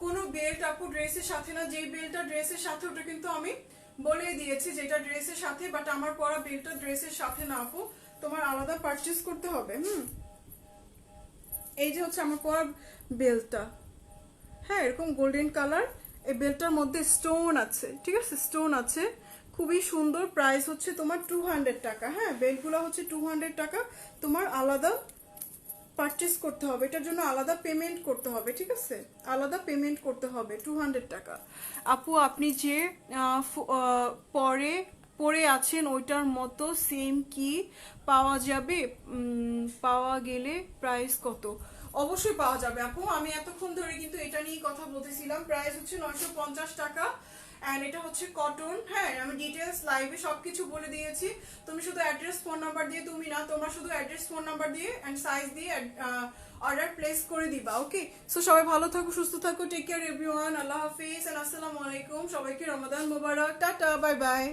কোনো বেল্ট আপু ড্রেসের সাথে না। যে বেল্টটা ড্রেসের সাথে, ওটা কিন্তু আমি বলে দিয়েছি যেটা ড্রেসের সাথে, বাট আমার পরা বেলটা ড্রেসের সাথে না আপু, তোমার আলাদা পারচেজ করতে হবে। এই যে হচ্ছে আমার পরা বেলটা, হ্যাঁ এরকম গোল্ডেন কালার, এই বেলটার মধ্যে স্টোন আছে, ঠিক আছে, স্টোন আছে, খুবই সুন্দর। প্রাইস হচ্ছে তোমার 200 টাকা। হ্যাঁ বেলগুলো হচ্ছে 200 টাকা, তোমার আলাদা পারচেস করতে হবে, এটার জন্য আলাদা পেমেন্ট করতে হবে, ঠিক আছে, আলাদা পেমেন্ট করতে হবে 200 টাকা। আপু আপনি যে পরে পরে আছেন ওইটার মতো সেম কি পাওয়া যাবে? পাওয়া গেলে প্রাইস কত? অবশ্যই পাওয়া যাবে আপু, আমি এতক্ষণ ধরে কিন্তু এটা নিয়ে কথা বলতেছিলাম। প্রাইস হচ্ছে 950 টাকা, এন্ড এটা হচ্ছে কটন। হ্যাঁ আমি ডিটেলস লাইভে সবকিছু বলে দিয়েছি, তুমি শুধু অ্যাড্রেস ফোন নাম্বার দিয়ে, তুমি না, তোমরা শুধু অ্যাড্রেস ফোন নাম্বার দিয়ে এন্ড সাইজ দিয়ে অর্ডার প্লেস করে দিবা। ওকে, সো সবাই ভালো থাকো, সুস্থ থাকো, টেক কেয়ার এভরিওয়ান, আল্লাহ হাফিজ এন্ড আসসালামু আলাইকুম, সবাইকে রমাদান মোবারক, টাটা, বাই বাই।